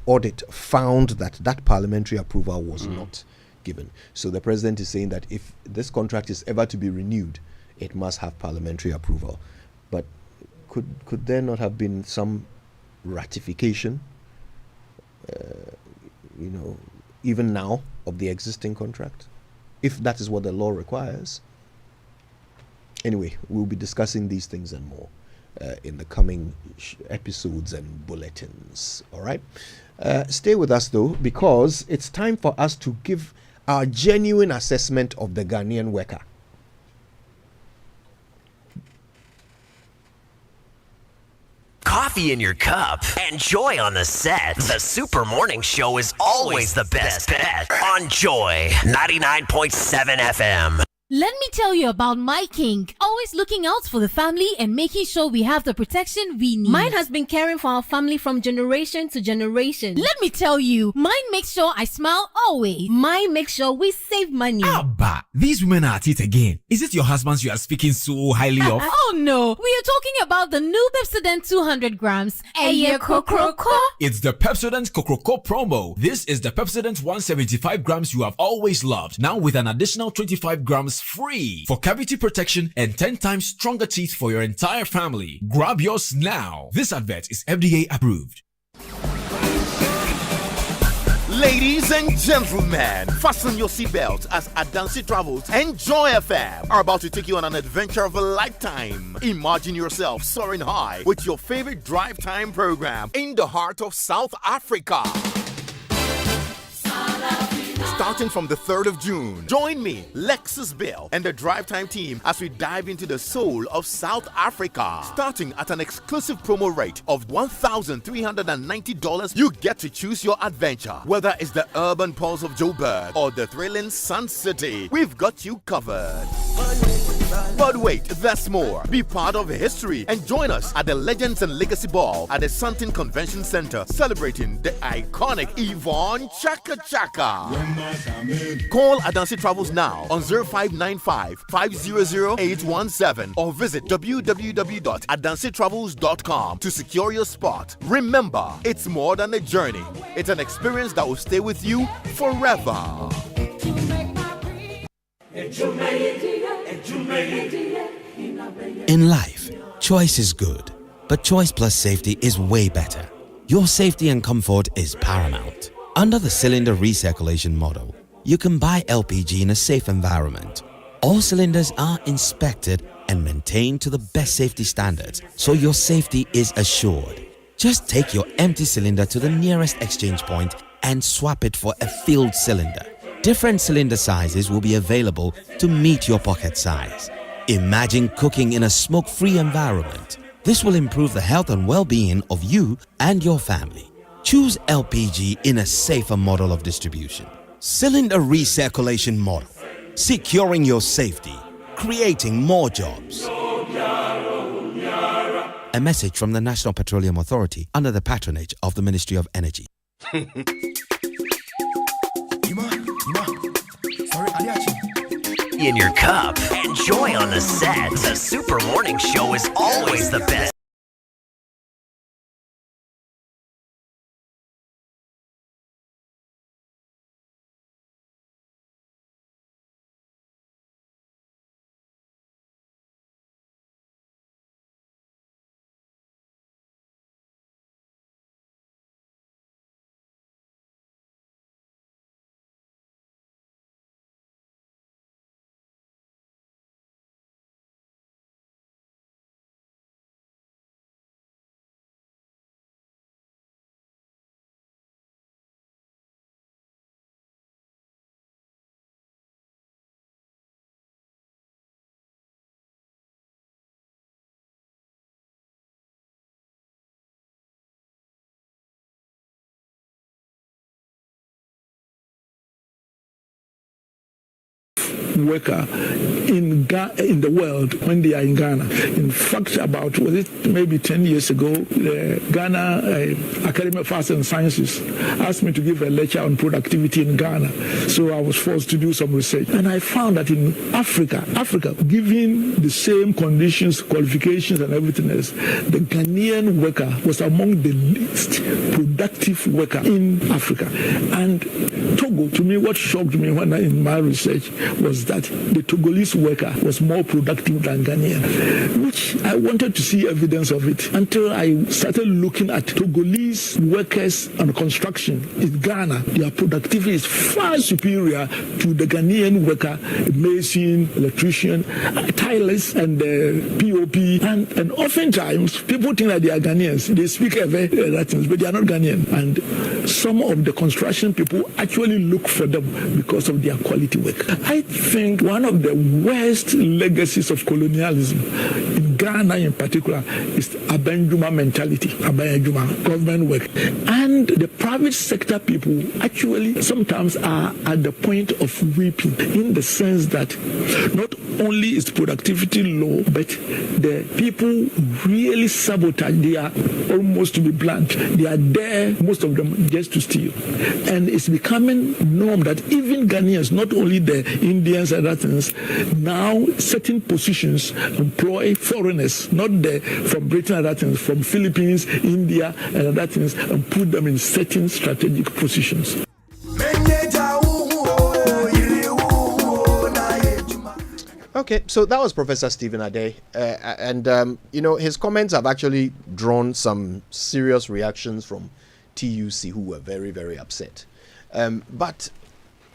audit found that parliamentary approval was not given. So the president is saying that if this contract is ever to be renewed, it must have parliamentary approval. But could there not have been some ratification, even now, of the existing contract, if that is what the law requires? Anyway, we'll be discussing these things and more in the coming episodes and bulletins. All right, stay with us though, because it's time for us to give our genuine assessment of the Ghanaian worker. Coffee in your cup and Joy on the set. The Super Morning Show is always the best bet on Joy 99.7 FM. Let me tell you about my king. Always looking out for the family and making sure we have the protection we need. Mine has been caring for our family from generation to generation. Let me tell you, mine makes sure I smile always. Mine makes sure we save money. Abba, these women are at it again. Is it your husband you are speaking so highly of? Oh no, we are talking about the new Pepsodent 200 grams. It's the Pepsodent Kokroko promo. This is the Pepsodent 175 grams you have always loved. Now with an additional 25 grams free for cavity protection and 10 times stronger teeth for your entire family. Grab yours now. This advert is FDA approved. Ladies and gentlemen, fasten your seatbelts as Adei Travels and Joy FM are about to take you on an adventure of a lifetime. Imagine yourself soaring high with your favorite drive time program in the heart of South Africa. Starting from the 3rd of June, join me, Lexus Bill, and the Drive Time team as we dive into the soul of South Africa. Starting at an exclusive promo rate of $1,390, you get to choose your adventure. Whether it's the urban pulse of Joburg or the thrilling Sun City, we've got you covered. But wait, there's more. Be part of history and join us at the Legends and Legacy Ball at the Santin Convention Center, celebrating the iconic Yvonne Chaka Chaka. Call Adei Travels now on 0595 500 817 or visit www.adancetravels.com to secure your spot. Remember, it's more than a journey. It's an experience that will stay with you forever. In life, choice is good, but choice plus safety is way better. Your safety and comfort is paramount. Under the cylinder recirculation model, you can buy LPG in a safe environment. All cylinders are inspected and maintained to the best safety standards, so your safety is assured. Just take your empty cylinder to the nearest exchange point and swap it for a filled cylinder. Different cylinder sizes will be available to meet your pocket size. Imagine cooking in a smoke-free environment. This will improve the health and well-being of you and your family. Choose LPG in a safer model of distribution. Cylinder recirculation model. Securing your safety. Creating more jobs. A message from the National Petroleum Authority under the patronage of the Ministry of Energy. In your cup and Joy on the set. The Super Morning Show is always the best. worker in the world when they are in Ghana. In fact, about maybe 10 years ago, the Ghana Academy of Arts and Sciences asked me to give a lecture on productivity in Ghana. So I was forced to do some research. And I found that in Africa, given the same conditions, qualifications, and everything else, the Ghanaian worker was among the least productive worker in Africa. And Togo, to me, what shocked me in my research was that the Togolese worker was more productive than Ghanaian, which I wanted to see evidence of it until I started looking at Togolese workers on construction in Ghana. Their productivity is far superior to the Ghanaian worker, mason, electrician, tilers, and POP. And oftentimes, people think that they are Ghanaians. They speak Latin, but they are not Ghanaian. And some of the construction people actually look for them because of their quality work. I think one of the worst legacies of colonialism in Ghana in particular is Abenjuma mentality, Abenjuma, government work. And the private sector people actually sometimes are at the point of weeping, in the sense that not only is productivity low, but the people really sabotage. They are almost, to be blunt, they are there, most of them, just to steal. And it's becoming norm that even Ghanaians, not only the Indians and other things, now certain positions employ foreigners, not from Britain and other things, from Philippines, India and other things, and put them in certain strategic positions. Okay, so that was Professor Stephen Adei, and his comments have actually drawn some serious reactions from TUC, who were very, very upset. But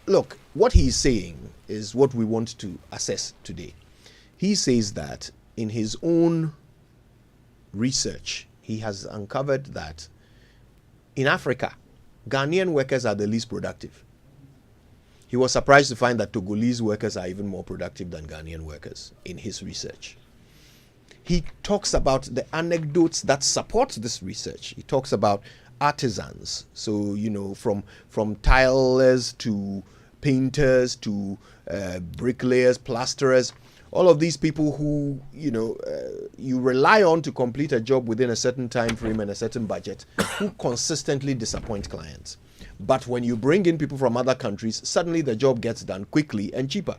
look, what he's saying is what we want to assess today. He says that in his own research, he has uncovered that in Africa, Ghanaian workers are the least productive. He was surprised to find that Togolese workers are even more productive than Ghanaian workers in his research. He talks about the anecdotes that support this research. He talks about artisans, so from tilers to painters to bricklayers, plasterers, all of these people who you rely on to complete a job within a certain time frame and a certain budget, who consistently disappoint clients. But when you bring in people from other countries, suddenly the job gets done quickly and cheaper.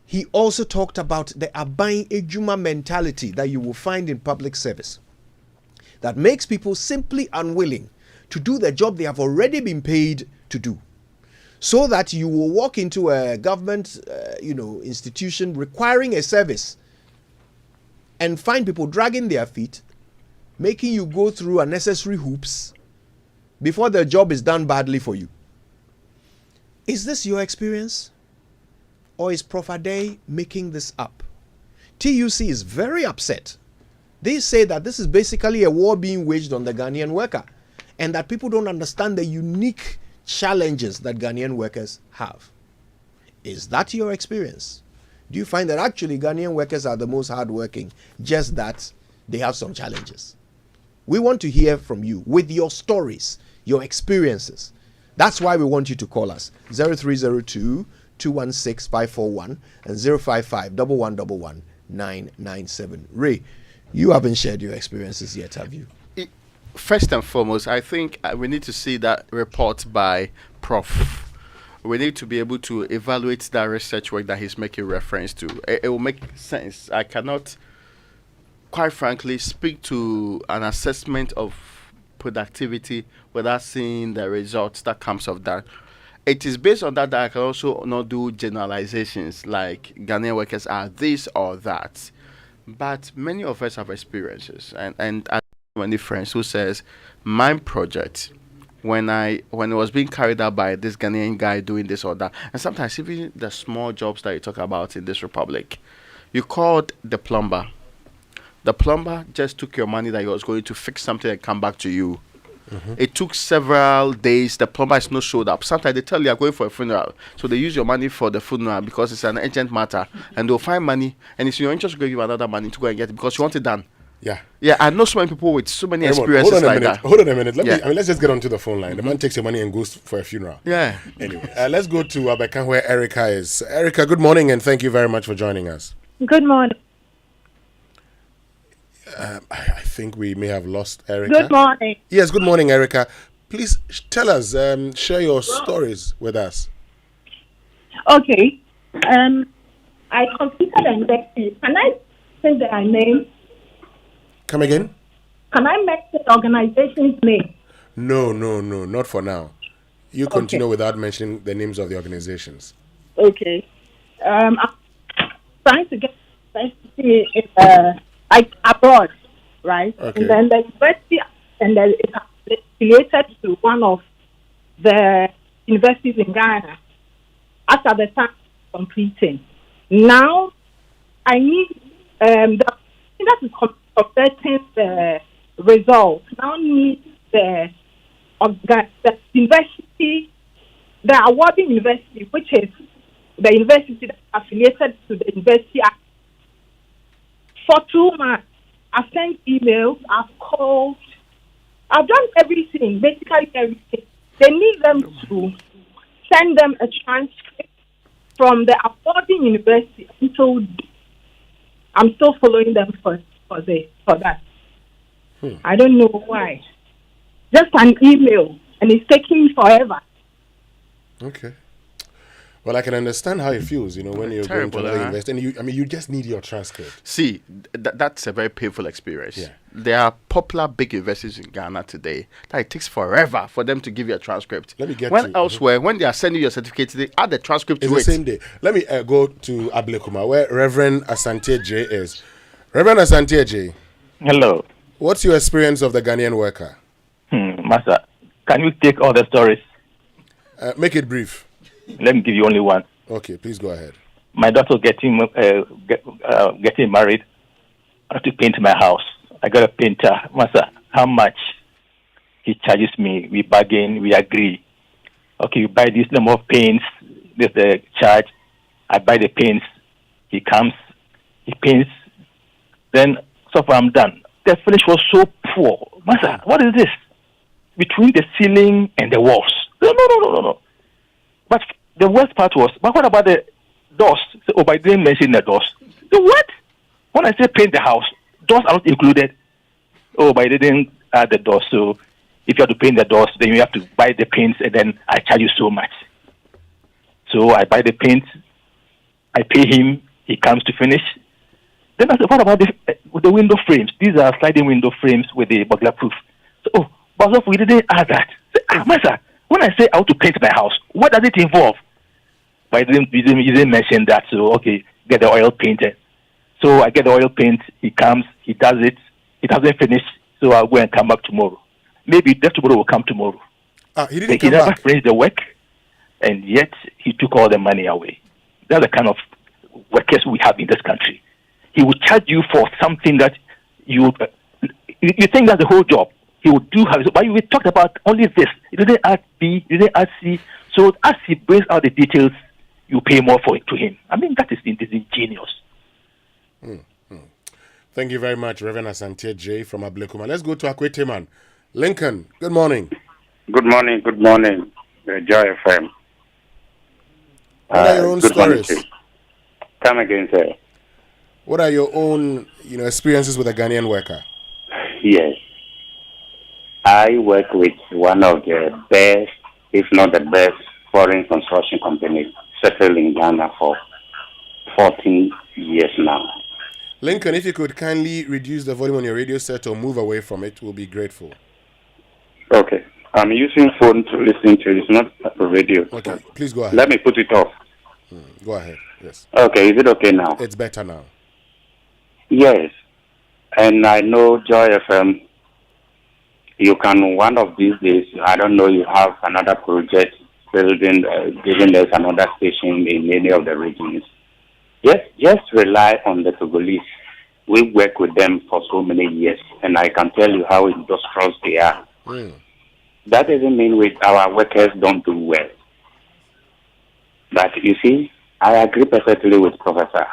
He also talked about the Aban Ejuma mentality that you will find in public service, that makes people simply unwilling to do the job they have already been paid to do. So that you will walk into a government institution requiring a service and find people dragging their feet, making you go through unnecessary hoops before the job is done badly for you. Is this your experience? Or is Prof. Adei making this up? TUC is very upset. They say that this is basically a war being waged on the Ghanaian worker, and that people don't understand the unique challenges that Ghanaian workers have. Is that your experience? Do you find that actually Ghanaian workers are the most hardworking, just that they have some challenges? We want to hear from you with your stories, your experiences. That's why we want you to call us 0302 216 541 and 055 1111 997. Ray, you haven't shared your experiences yet, have you? First and foremost, I think we need to see that report by Prof. We need to be able to evaluate that research work that he's making reference to. It will make sense. I cannot, quite frankly, speak to an assessment of productivity without seeing the results that comes of that. It is based on that I can also not do generalizations like Ghanaian workers are this or that. But many of us have experiences, and I have many friends who says, my project, when it was being carried out by this Ghanaian guy doing this or that, and sometimes even the small jobs that you talk about in this republic, you called the plumber. The plumber just took your money that he was going to fix something and come back to you. Mm-hmm. It took several days. The plumber is not showed up. Sometimes they tell you are going for a funeral, so they use your money for the funeral because it's an urgent matter, and they'll find money, and it's in your interest to give you another money to go and get it because you want it done. Yeah. Yeah, I know so many people with so many Raymond, experiences like that. Hold on a minute. Let's just get onto the phone line. The man takes your money and goes for a funeral. Yeah. Anyway, let's go to Abeka where Erica is. Erica, good morning and thank you very much for joining us. Good morning. I think we may have lost Erica. Good morning. Yes, good morning, Erica. Please tell us, share your stories with us. Okay. I completed an investigation. Can I say their name? Come again? Can I mention the organization's name? No, not for now. You continue without mentioning the names of the organizations. Okay. I'm trying to get university abroad, right? Okay. And then the university, and then it's affiliated to one of the universities in Ghana after the time of completing. Now, I need that is converting the results. Now need the university, the awarding university, which is the university that's affiliated to the university. For 2 months, I've sent emails, I've called, I've done everything, basically everything. They need them to send them a transcript from the awarding university until I'm still following them for that. I don't know why. Just an email, and it's taking forever. Okay. Well, I can understand how it feels, when you're Terrible, going to invest, and you just need your transcript. See, that's a very painful experience. Yeah. There are popular big universities in Ghana today that it takes forever for them to give you a transcript. Let me get elsewhere, when they are sending you a certificate, they add the transcript it's to the it. same day. Let me go to Ablekuma, where Reverend Asante J is. Reverend Asante J. Hello. What's your experience of the Ghanaian worker? Master, can you take all the stories? Make it brief. Let me give you only one. Okay, please go ahead. My daughter getting married. I have to paint my house. I got a painter. Master, how much? He charges me. We bargain. We agree. Okay, you buy this number of paints. There's the charge. I buy the paints. He comes. He paints. Then, so far I'm done. The finish was so poor. Master, what is this? Between the ceiling and the walls. No. But the worst part was, but what about the doors? Oh, but I didn't mention the doors. The what? When I say paint the house, doors are not included. Oh, but I didn't add the doors. So if you have to paint the doors, then you have to buy the paints, and then I charge you so much. So I buy the paint, I pay him, he comes to finish. Then I said, what about the window frames? These are sliding window frames with the burglar proof. So, but we didn't add that. Master, when I say I want to paint my house, what does it involve? But you didn't mention that. So, okay, get the oil painted. So I get the oil paint. He comes, he does it. It doesn't finish. So I'll go and come back tomorrow. Maybe that tomorrow will come tomorrow. He didn't come back. He never finished the work, and yet he took all the money away. That's the kind of workers we have in this country. He will charge you for something that you think that's the whole job. He will do, but we talked about only this. He didn't add B, he didn't add C. So as he brings out the details, you pay more for it to him. I mean, that is ingenious. Thank you very much, Reverend Asante J from Ablekuma. Let's go to Akweteman. Lincoln, good morning. Good morning, Joy FM. What are your own stories? Come again, sir. What are your own, experiences with a Ghanaian worker? Yes. I work with one of the best, if not the best, foreign construction companies settled in Ghana for 14 years now. Lincoln, if you could kindly reduce the volume on your radio set or move away from it, we'll be grateful. Okay. I'm using phone to listen to it. It's not a radio. Okay, please go ahead. Let me put it off. Go ahead, yes. Okay, is it okay now? It's better now. Yes. And I know Joy FM, you can one of these days, I don't know, you have another project building, giving us another station in any of the regions. Just rely on the Togolese. We work with them for so many years, and I can tell you how industrious they are. That doesn't mean our workers don't do well. But you see, I agree perfectly with Professor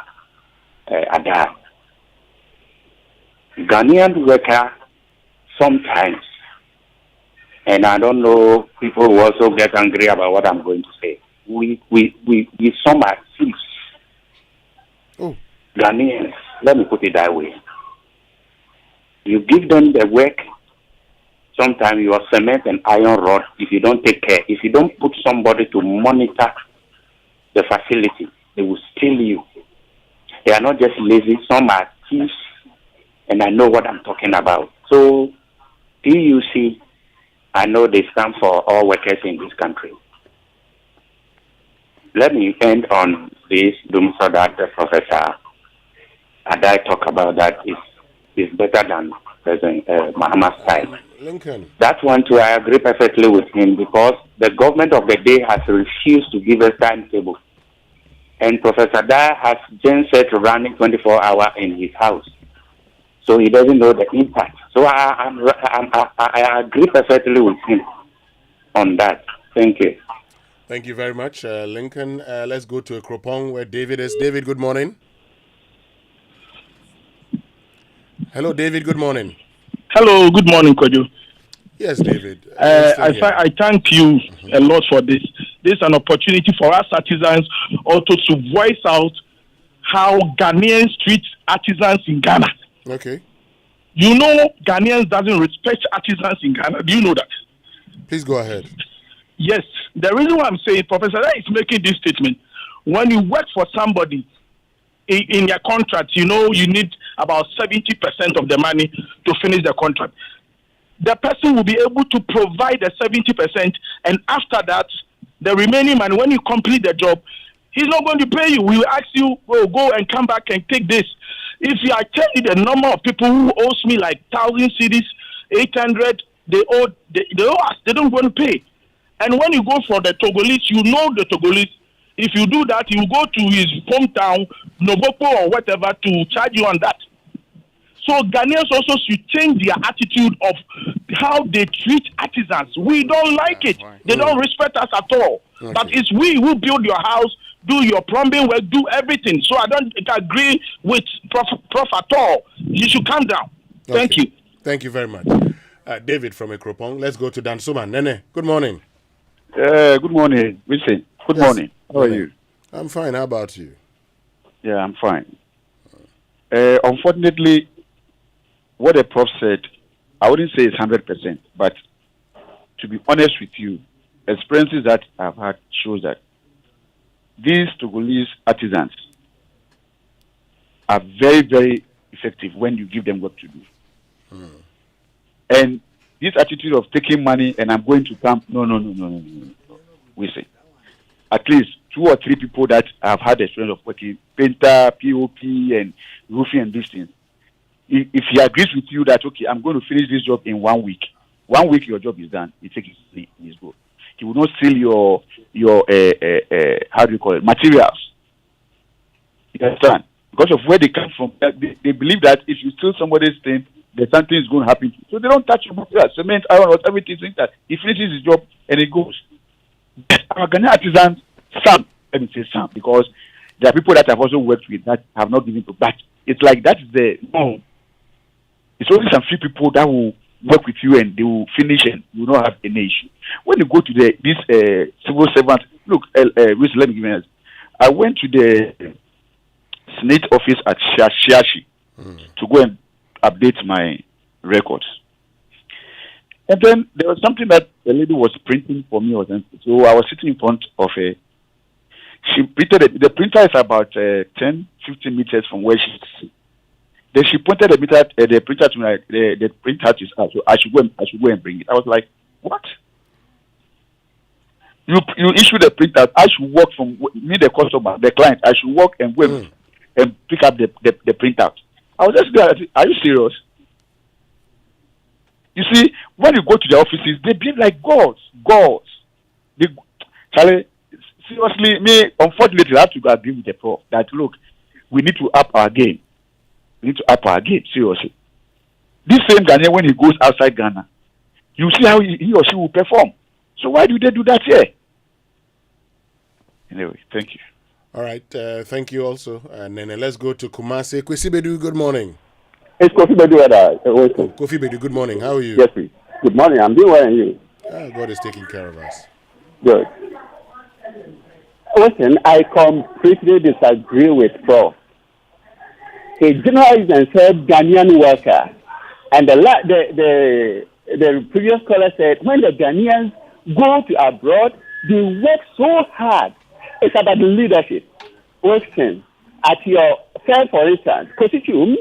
Adei. Ghanaian worker sometimes, and I don't know, people will also get angry about what I'm going to say. We some are thieves. Oh. Ghanaians, let me put it that way. You give them the work, sometimes your cement and iron rod, if you don't take care, if you don't put somebody to monitor the facility, they will steal you. They are not just lazy, some are thieves, and I know what I'm talking about. So, TUC, I know they stand for all workers in this country. Let me end on this doom so that the Professor Adei talk about that is better than President Mahama's time. Lincoln. That one too, I agree perfectly with him because the government of the day has refused to give us timetable. And Professor Adei has gen set running 24 hours in his house. So he doesn't know the impact. So I agree perfectly with him on that. Thank you. Thank you very much, Lincoln. Let's go to Akropong where David is. David, good morning. Hello, David, good morning. Hello, good morning, Kojo. Yes, David. I thank you a lot for this. This is an opportunity for us artisans also to voice out how Ghanaians treat artisans in Ghana. Okay. You know Ghanaians doesn't respect artisans in Ghana. Do you know that? Please go ahead. Yes. The reason why I'm saying Professor Adei is making this statement, when you work for somebody in your contract, you know you need about 70% of the money to finish the contract. The person will be able to provide the 70%, and after that, the remaining money, when you complete the job, he's not going to pay you. We will ask you, well, go and come back and take this. If you are telling the number of people who owes me like 1,000 cedis, 800, they owe us. They don't want to pay. And when you go for the Togolese, you know the Togolese. If you do that, you go to his hometown, Nogopo or whatever, to charge you on that. So Ghanaians also should change their attitude of how they treat artisans. We don't like it. They don't respect us at all. Okay. But it's we who build your house, do your plumbing work, do everything. So I don't agree with Prof at all. You should calm down. Okay. Thank you. Thank you very much. David from Akropong. Let's go to Dan Suman. Nene, good morning. Good morning, Vincent. Good morning. How are you? I'm fine. How about you? Yeah, I'm fine. Unfortunately, what the prof said, I wouldn't say it's 100%, but to be honest with you, experiences that I've had shows that these Togolese artisans are very, very effective when you give them work to do. And this attitude of taking money and I'm going to camp, no. We say, at least 2 or 3 people that have had the experience of working, painter, POP, and roofing and these things. If he agrees with you that, okay, I'm going to finish this job in 1 week, 1 week your job is done, he takes his go. He will not steal your how do you call it, materials. You understand? Because of where they come from, they believe that if you steal somebody's thing, that something is going to happen to you. So they don't touch your materials. Cement, iron, everything like that. He finishes his job and he goes. Our Ghanaian artisans, some, let me say some, because there are people that I've also worked with that have not given to, but it's like that's the no. It's only some few people that will work with you and they will finish and you will not have any issue. When you go to this civil servant, look, let me give you an answer. I went to the Senate office at Shiashi to go and update my records. And then there was something that the lady was printing for me. So I was sitting in front of her. She printed it. The printer is about 10, 15 meters from where she is. Then she pointed the printer to me. The printer is out, so I should go and bring it. I was like, what? You issue the printer. I should walk from me, the customer, the client. I should walk and go and pick up the printout. I was just there. Are you serious? You see, when you go to the offices, they behave like gods. Charlie, seriously, unfortunately, I have to go agree with the prof that, look, we need to up our game. Seriously. This same Ghanaian, when he goes outside Ghana, you see how he or she will perform. So why do they do that here? Anyway, thank you. All right, thank you also. And then let's go to Kumasi. Kwesibedu, good morning. It's Kofi Bedu. Kofi Bedu, good morning. How are you? Yes, please. Good morning. I'm doing well, and you? God is taking care of us. Good. Listen, I completely disagree with Prof. A journalist said Ghanaian worker, and the previous caller said when the Ghanaians go to abroad, they work so hard. It's about the leadership. Listen, at your firm, for instance, constitution.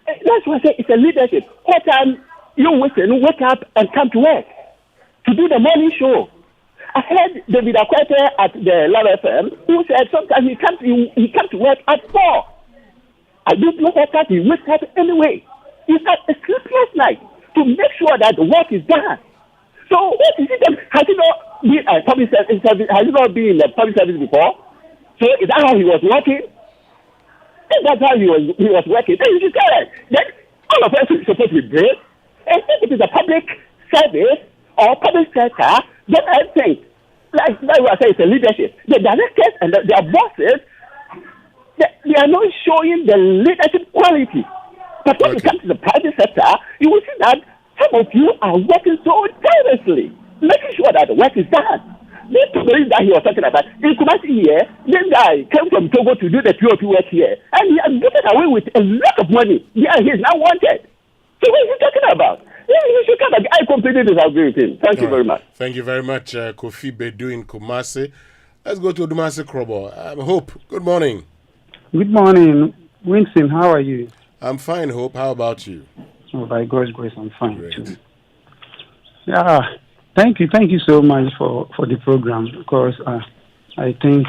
That's why I say it's a leadership. What time you wake up and come to work to do the morning show? I heard David Akwete at the Love FM who said sometimes he comes to work at 4. I don't know what time he wakes up anyway. He's had a sleepless night to make sure that the work is done. So what is it? Has he not been a public service? Has he not been in the public service before? So is that how he was working? If that's how he was working, then you should tell us. Then all of us are supposed to be brave. And if it is a public service or public sector, then I think, like I say, it's a leadership. The directors and their bosses, they are not showing the leadership quality. But when it comes to the private sector, you will see that some of you are working so tirelessly, making sure that the work is done. This police that he was talking about, in Kumasi here, this guy came from Togo to do the POP work here, and he has gotten away with a lot of money. Yeah, he's now wanted. So what is he talking about? Yeah, he should come back. I completely disagree with him. Thank you very much. Thank you very much, Kofi Bedu in Kumasi. Let's go to Dumasi Krobo. Hope, good morning. Good morning. Winston, how are you? I'm fine, Hope. How about you? Oh, by God's grace, I'm fine too. Yeah. Thank you so much for the program, because I think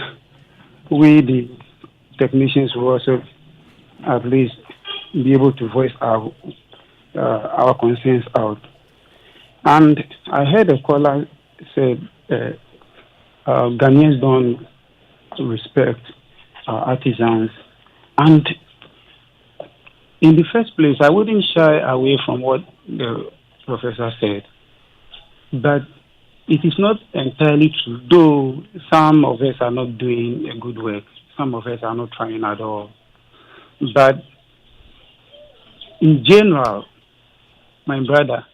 we, the technicians, will also at least be able to voice our concerns out. And I heard a caller said Ghanaians don't respect artisans. And in the first place, I wouldn't shy away from what the professor said. But it is not entirely true, though some of us are not doing a good work. Some of us are not trying at all. But in general, my brother,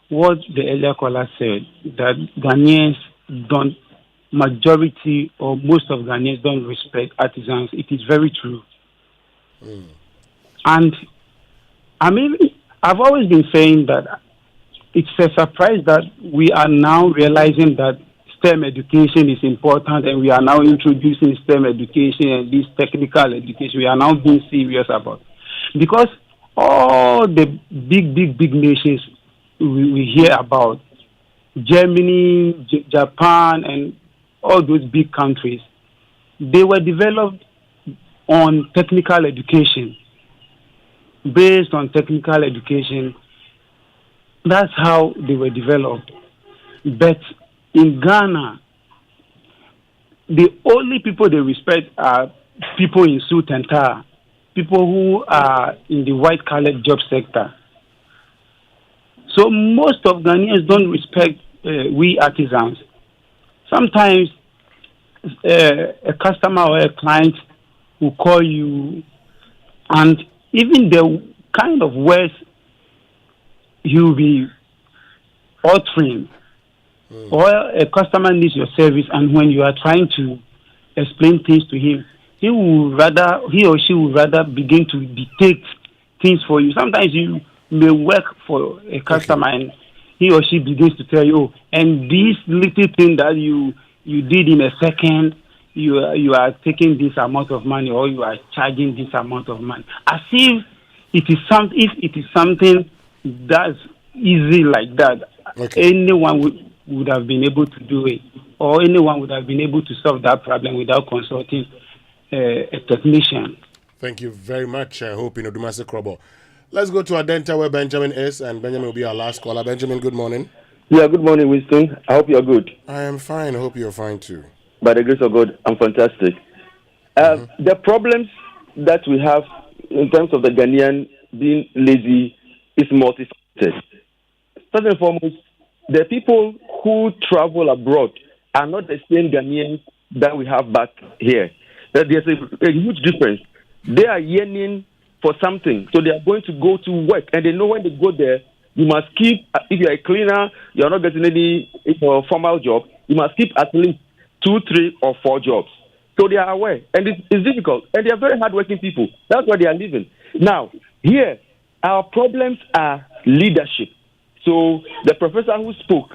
what the earlier caller said, that Ghanaians don't, majority or most of Ghanaians don't respect artisans, it is very true. And I mean, I've always been saying that it's a surprise that we are now realizing that STEM education is important, and we are now introducing STEM education and this technical education. We are now being serious about it. Because all the big nations we hear about, Germany, Japan, and all those big countries, they were developed on technical education. Based on technical education, that's how they were developed. But in Ghana, the only people they respect are people in suit and tie, people who are in the white-collar job sector. So most of Ghanaians don't respect we artisans. Sometimes a customer or a client will call you, and even the kind of words you'll be uttering, or a customer needs your service, and when you are trying to explain things to him, he or she will rather begin to dictate things for you. Sometimes you may work for a customer, and he or she begins to tell you, and this little thing that you did in a second, you are taking this amount of money, or you are charging this amount of money, as if it is something that's easy like that. Anyone would have been able to do it, or anyone would have been able to solve that problem without consulting a technician. Thank you very much, Hope in Odumase Krobo. Let's go to Adenta where Benjamin is, and Benjamin will be our last caller. Benjamin, good morning. Yeah, good morning, Winston. I hope you're good. I am fine. I hope you're fine too. By the grace of God, I'm fantastic. The problems that we have in terms of the Ghanaian being lazy is multifaceted. First and foremost, the people who travel abroad are not the same Ghanaians that we have back here. There's a huge difference. They are yearning for something. So they are going to go to work, and they know when they go there, you must keep, if you're a cleaner, you're not getting any formal job, you must keep at least 2, 3, or 4 jobs. So they are aware, and it's difficult, and they are very hardworking people. That's why they are living. Now, here, our problems are leadership. So the professor who spoke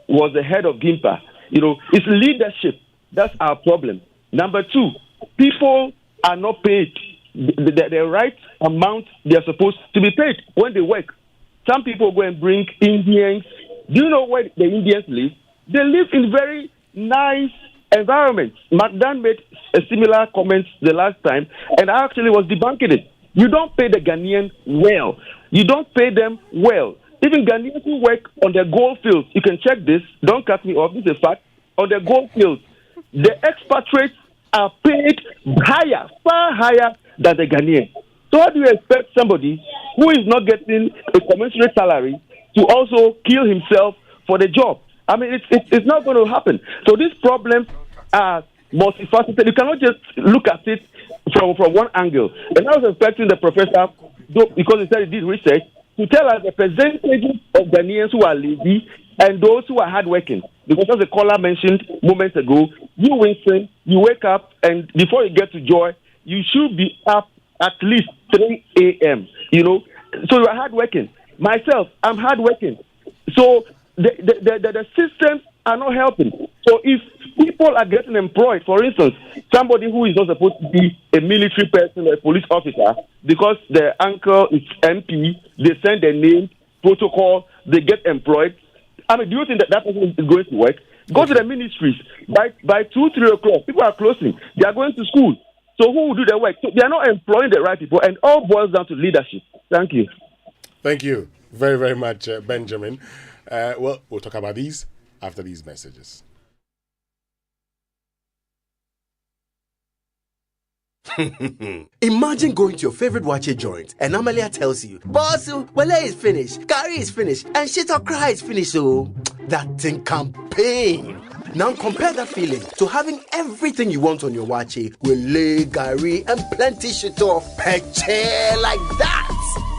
was the head of GIMPA. It's leadership. That's our problem. Number 2, people are not paid the right amount they are supposed to be paid when they work. Some people go and bring Indians. Do you know where the Indians live? They live in very nice environments. McDan made a similar comment the last time, and I actually was debunking it. You don't pay the Ghanaian well. You don't pay them well. Even Ghanaians who work on the gold fields, you can check this. Don't cut me off. This is a fact. On the gold fields, the expatriates are paid higher, far higher than the Ghanaians. So how do you expect somebody who is not getting a commensurate salary to also kill himself for the job? I mean, it's not going to happen. So these problems are multifaceted. You cannot just look at it from one angle. And I was expecting the professor, because he said he did research, to tell us the percentage of Ghanaians who are lazy and those who are hardworking. Because as the caller mentioned moments ago, you, Winston, you wake up, and before you get to Joy, you should be up at least 3 a.m., So you are hardworking. Myself, I'm hardworking. So the systems are not helping. So if people are getting employed, for instance, somebody who is not supposed to be a military person or a police officer, because their uncle is MP, they send their name, protocol, they get employed. I mean, do you think that person is going to work? Go to the ministries. By 2, 3 o'clock, people are closing. They are going to school. So who will do the work? So they are not employing the right people, and all boils down to leadership. Thank you. Thank you very, very much, Benjamin. We'll talk about these after these messages. Imagine going to your favorite wache joint and Amalia tells you, boss, wale is finished, curry is finished, and shit or cry is finished. So that thing can pain. Now compare that feeling to having everything you want on your wache with lay, gari, and plenty shit off peche like that.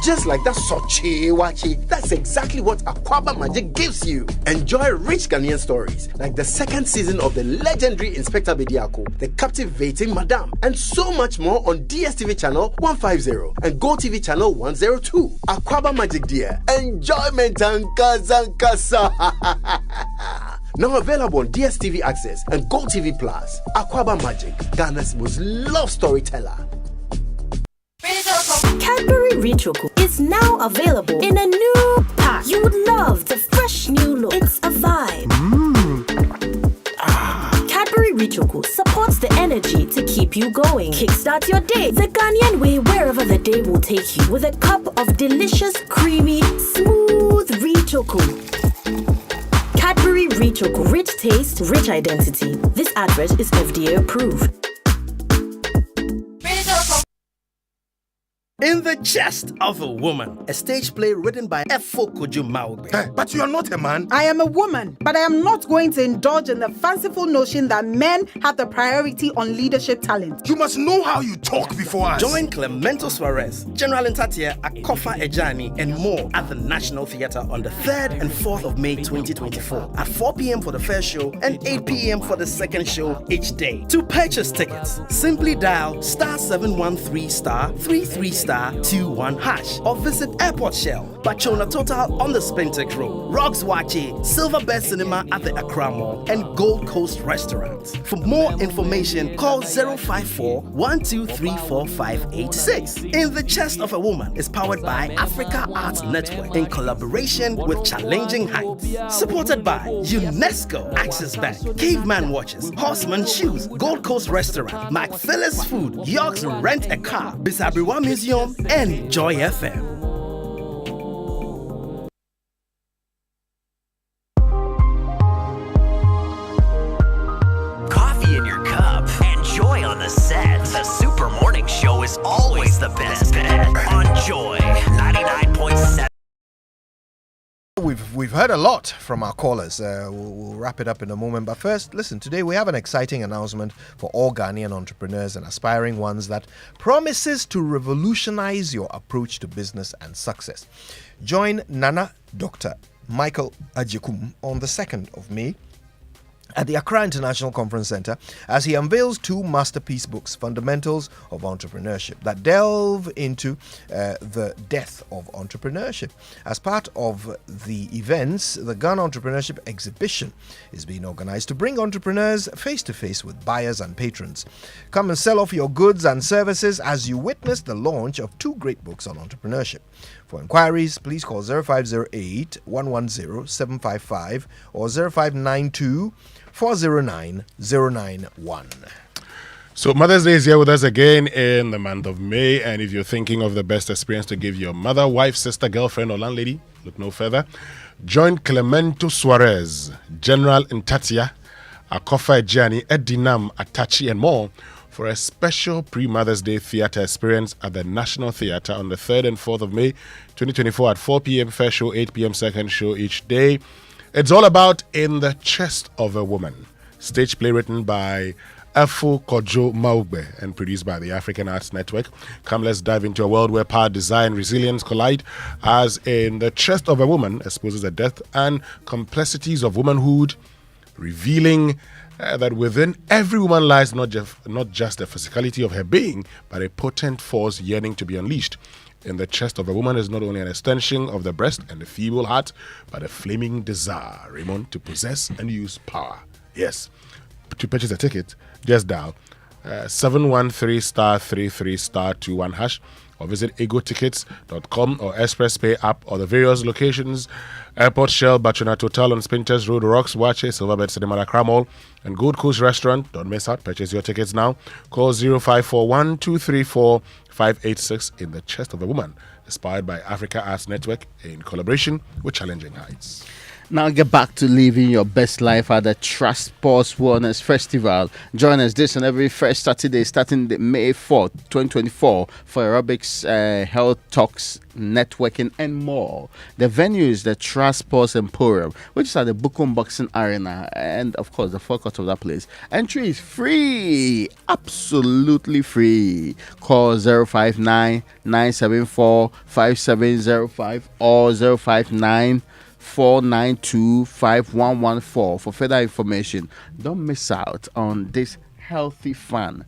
Just like that soche wache, that's exactly what Akwaba Magic gives you. Enjoy rich Ghanaian stories like the second season of the legendary Inspector Bediako, the captivating Madame, and so much more on DSTV channel 150 and GoTV channel 102. Akwaba Magic, dear. Enjoyment and kazankasa. Now available on DSTV Access and GoTV Plus. Akwaba Magic, Ghana's most loved storyteller. Cadbury Richoco is now available in a new pack. You would love the fresh new look. It's a vibe. Cadbury Richoco supports the energy to keep you going. Kickstart your day the Ghanaian way, wherever the day will take you, with a cup of delicious, creamy, smooth Richoco. Cadbury Richoco, rich taste, rich identity. This advert is FDA approved. In the Chest of a Woman, a stage play written by Efo Kojo Maugbe. But you are not a man. I am a woman, but I am not going to indulge in the fanciful notion that men have the priority on leadership talent. You must know how you talk before us. Join Clemento Suarez, General Ntatia, Akofa Ejani, and more at the National Theatre on the 3rd and 4th of May 2024 at 4 p.m. for the first show and 8 p.m. for the second show each day. To purchase tickets, simply dial *713*33*21# or visit Airport Shell, Bachona Total on the Spintex Road, Rocks Wache, Silverbird Cinema at the Accra Mall, and Gold Coast Restaurant. For more information, call 054-1234-586. In the Chest of a Woman is powered by Africa Arts Network in collaboration with Challenging Heights. Supported by UNESCO, Access Bank, Caveman Watches, Horseman Shoes, Gold Coast Restaurant, McPhillis Food, York's Rent a Car, Bisabriwa Museum, and Joy FM. Coffee in your cup and joy on the set. The Super Morning Show is always the best bet on Joy 99.7. We've heard a lot from our callers. We'll wrap it up in a moment. But first, listen, today we have an exciting announcement for all Ghanaian entrepreneurs and aspiring ones that promises to revolutionize your approach to business and success. Join Nana Dr. Michael Ajekum on the 2nd of May at the Accra International Conference Center as he unveils 2 masterpiece books, Fundamentals of Entrepreneurship, that delve into the death of entrepreneurship. As part of the events, the Ghana Entrepreneurship Exhibition is being organized to bring entrepreneurs face to face with buyers and patrons. Come and sell off your goods and services as you witness the launch of 2 great books on entrepreneurship. For inquiries, please call 0508 110 755 or 0592 409 091. So Mother's Day is here with us again in the month of May, and if you're thinking of the best experience to give your mother, wife, sister, girlfriend, or landlady, look no further. Join Clemento Suarez, General Ntatia, Akofa Ejiani, Edinam, Atachi, and more for a special pre-Mother's Day theatre experience at the National Theatre on the 3rd and 4th of May 2024 at 4 p.m. first show, 8 p.m. second show each day. It's all about In the Chest of a Woman, stage play written by Afo Kojo Maugbe and produced by the African Arts Network. Come, let's dive into a world where power, desire, and resilience collide as In the Chest of a Woman exposes the depth and complexities of womanhood, revealing that within every woman lies not just the physicality of her being, but a potent force yearning to be unleashed. In the chest of a woman is not only an extension of the breast and the feeble heart, but a flaming desire, Raymond, to possess and use power. Yes. To purchase a ticket, just dial 713*33*21# or visit egotickets.com or Express Pay app or the various locations: Airport, Shell, Bachuna Total on Spinters Road, Rocks, Wache, Silverbed, Cinema, Accra Mall, and Gold Coast Restaurant. Don't miss out. Purchase your tickets now. Call 0541 234 586 In the Chest of a Woman, inspired by Africa Arts Network in collaboration with Challenging Heights. Now get back to living your best life at the Trust Sports Wellness Festival. Join us this and every first Saturday starting May 4th, 2024 for aerobics, health talks, networking, and more. The venue is the Trust Sports Emporium, which is at the Bukum Boxing Arena, and of course the forecourt of that place. Entry is free, absolutely free. Call 059 974 5705 or 059 492-5114 for further information. Don't miss out on this healthy fun.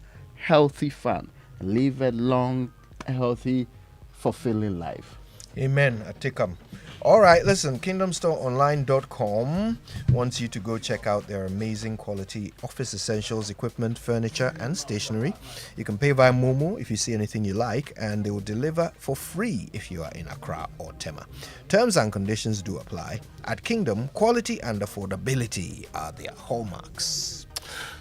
Live a long, healthy, fulfilling life. Amen. Atikam. All right, listen, kingdomstoreonline.com wants you to go check out their amazing quality office essentials, equipment, furniture, and stationery. You can pay via Momo if you see anything you like, and they will deliver for free if you are in Accra or Tema. Terms and conditions do apply. At Kingdom, quality and affordability are their hallmarks.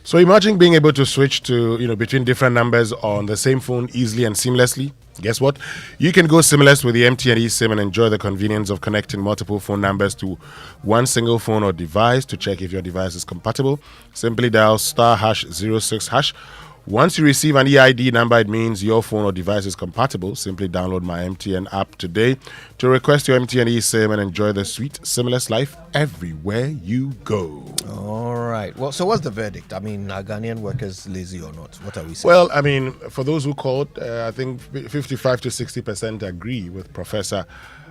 So imagine being able to switch to, between different numbers on the same phone easily and seamlessly. Guess what? You can go seamless with the MTN eSIM and enjoy the convenience of connecting multiple phone numbers to one single phone or device. To check if your device is compatible, simply dial *#06#. Once you receive an EID number, it means your phone or device is compatible. Simply download my MTN app today to request your MTN eSIM and enjoy the sweet, seamless life everywhere you go. All right. Well, so what's the verdict? I mean, are Ghanaian workers lazy or not? What are we saying? Well, I mean, for those who called, I think 55 to 60% agree with Professor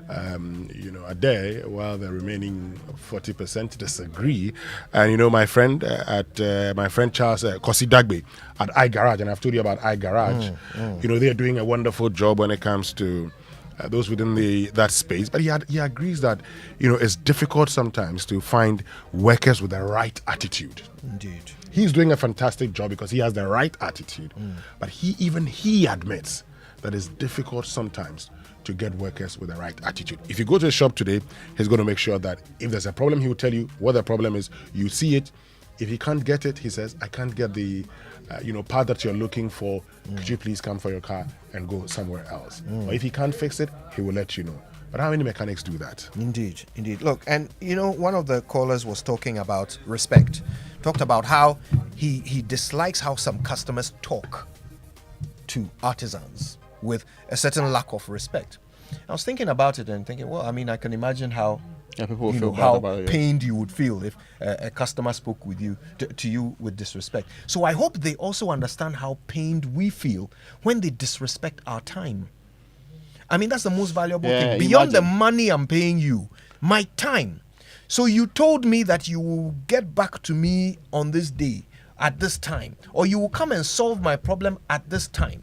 Adei, while the remaining 40% disagree. And my friend Charles Kosi Dagbe at iGarage, and I've told you about iGarage. They're doing a wonderful job when it comes to those within that space. But he agrees that it's difficult sometimes to find workers with the right attitude. Indeed. He's doing a fantastic job because he has the right attitude. But he admits that it's difficult sometimes to get workers with the right attitude. If you go to a shop today, he's going to make sure that if there's a problem, he will tell you what the problem is. You see it. If he can't get it, he says, I can't get the part that you're looking for. Could you please come for your car and go somewhere else? Or if he can't fix it, he will let you know. But how many mechanics do that? Indeed. Look, and one of the callers was talking about respect. Talked about how he dislikes how some customers talk to artisans with a certain lack of respect. I was thinking about it and thinking, well, I mean, I can imagine how Yeah, people will you feel know bad how about it, yeah. pained you would feel if a customer spoke with you to you with disrespect. So I hope they also understand how pained we feel when they disrespect our time. I mean, that's the most valuable thing. Beyond the money I'm paying you, my time. So you told me that you will get back to me on this day at this time, or you will come and solve my problem at this time.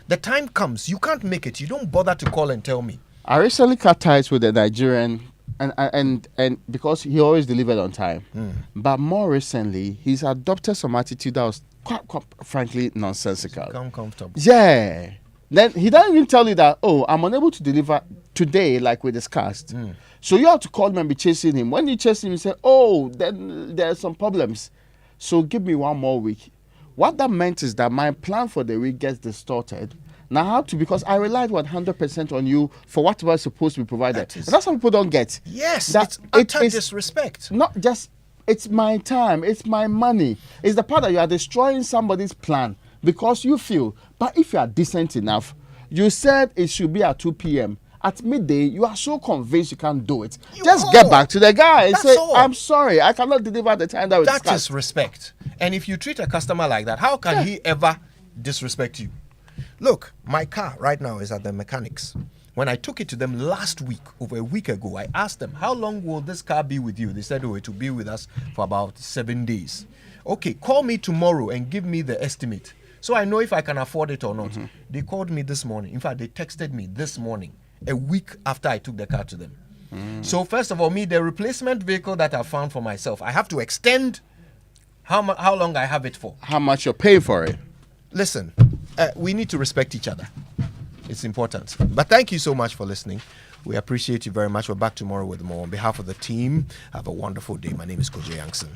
The time comes, you can't make it. You don't bother to call and tell me. I recently cut ties with a Nigerian, and because he always delivered on time, but more recently he's adopted some attitude that was quite frankly nonsensical. Become comfortable. Yeah. Then he doesn't even tell you that, oh, I'm unable to deliver today, like we discussed. So you have to call him and be chasing him. When you chase him, you say, oh, then there are some problems. So give me 1 more week. What that meant is that my plan for the week gets distorted. Now I have to, because I relied 100% on you for what was supposed to be provided. And that's what people don't get. Yes, it's utter disrespect. Not just, it's my time, it's my money. It's the part that you are destroying somebody's plan because you feel. But if you are decent enough, you said it should be at 2 p.m. At midday, you are so convinced you can't do it. Just get back to the guy and say, I'm sorry, I cannot deliver the time that we discussed. That is respect. And if you treat a customer like that, how can he ever disrespect you? Look, my car right now is at the mechanics. When I took it to them last week, over a week ago, I asked them, how long will this car be with you? They said, oh, it will be with us for about 7 days. Okay, call me tomorrow and give me the estimate, so I know if I can afford it or not. They called me this morning. In fact, they texted me this morning, a week after I took the car to them. So first of all, the replacement vehicle that I found for myself, I have to extend how long I have it for. How much you're paying for it. Listen, we need to respect each other. It's important. But thank you so much for listening. We appreciate you very much. We're back tomorrow with more. On behalf of the team, have a wonderful day. My name is Koje Yankson.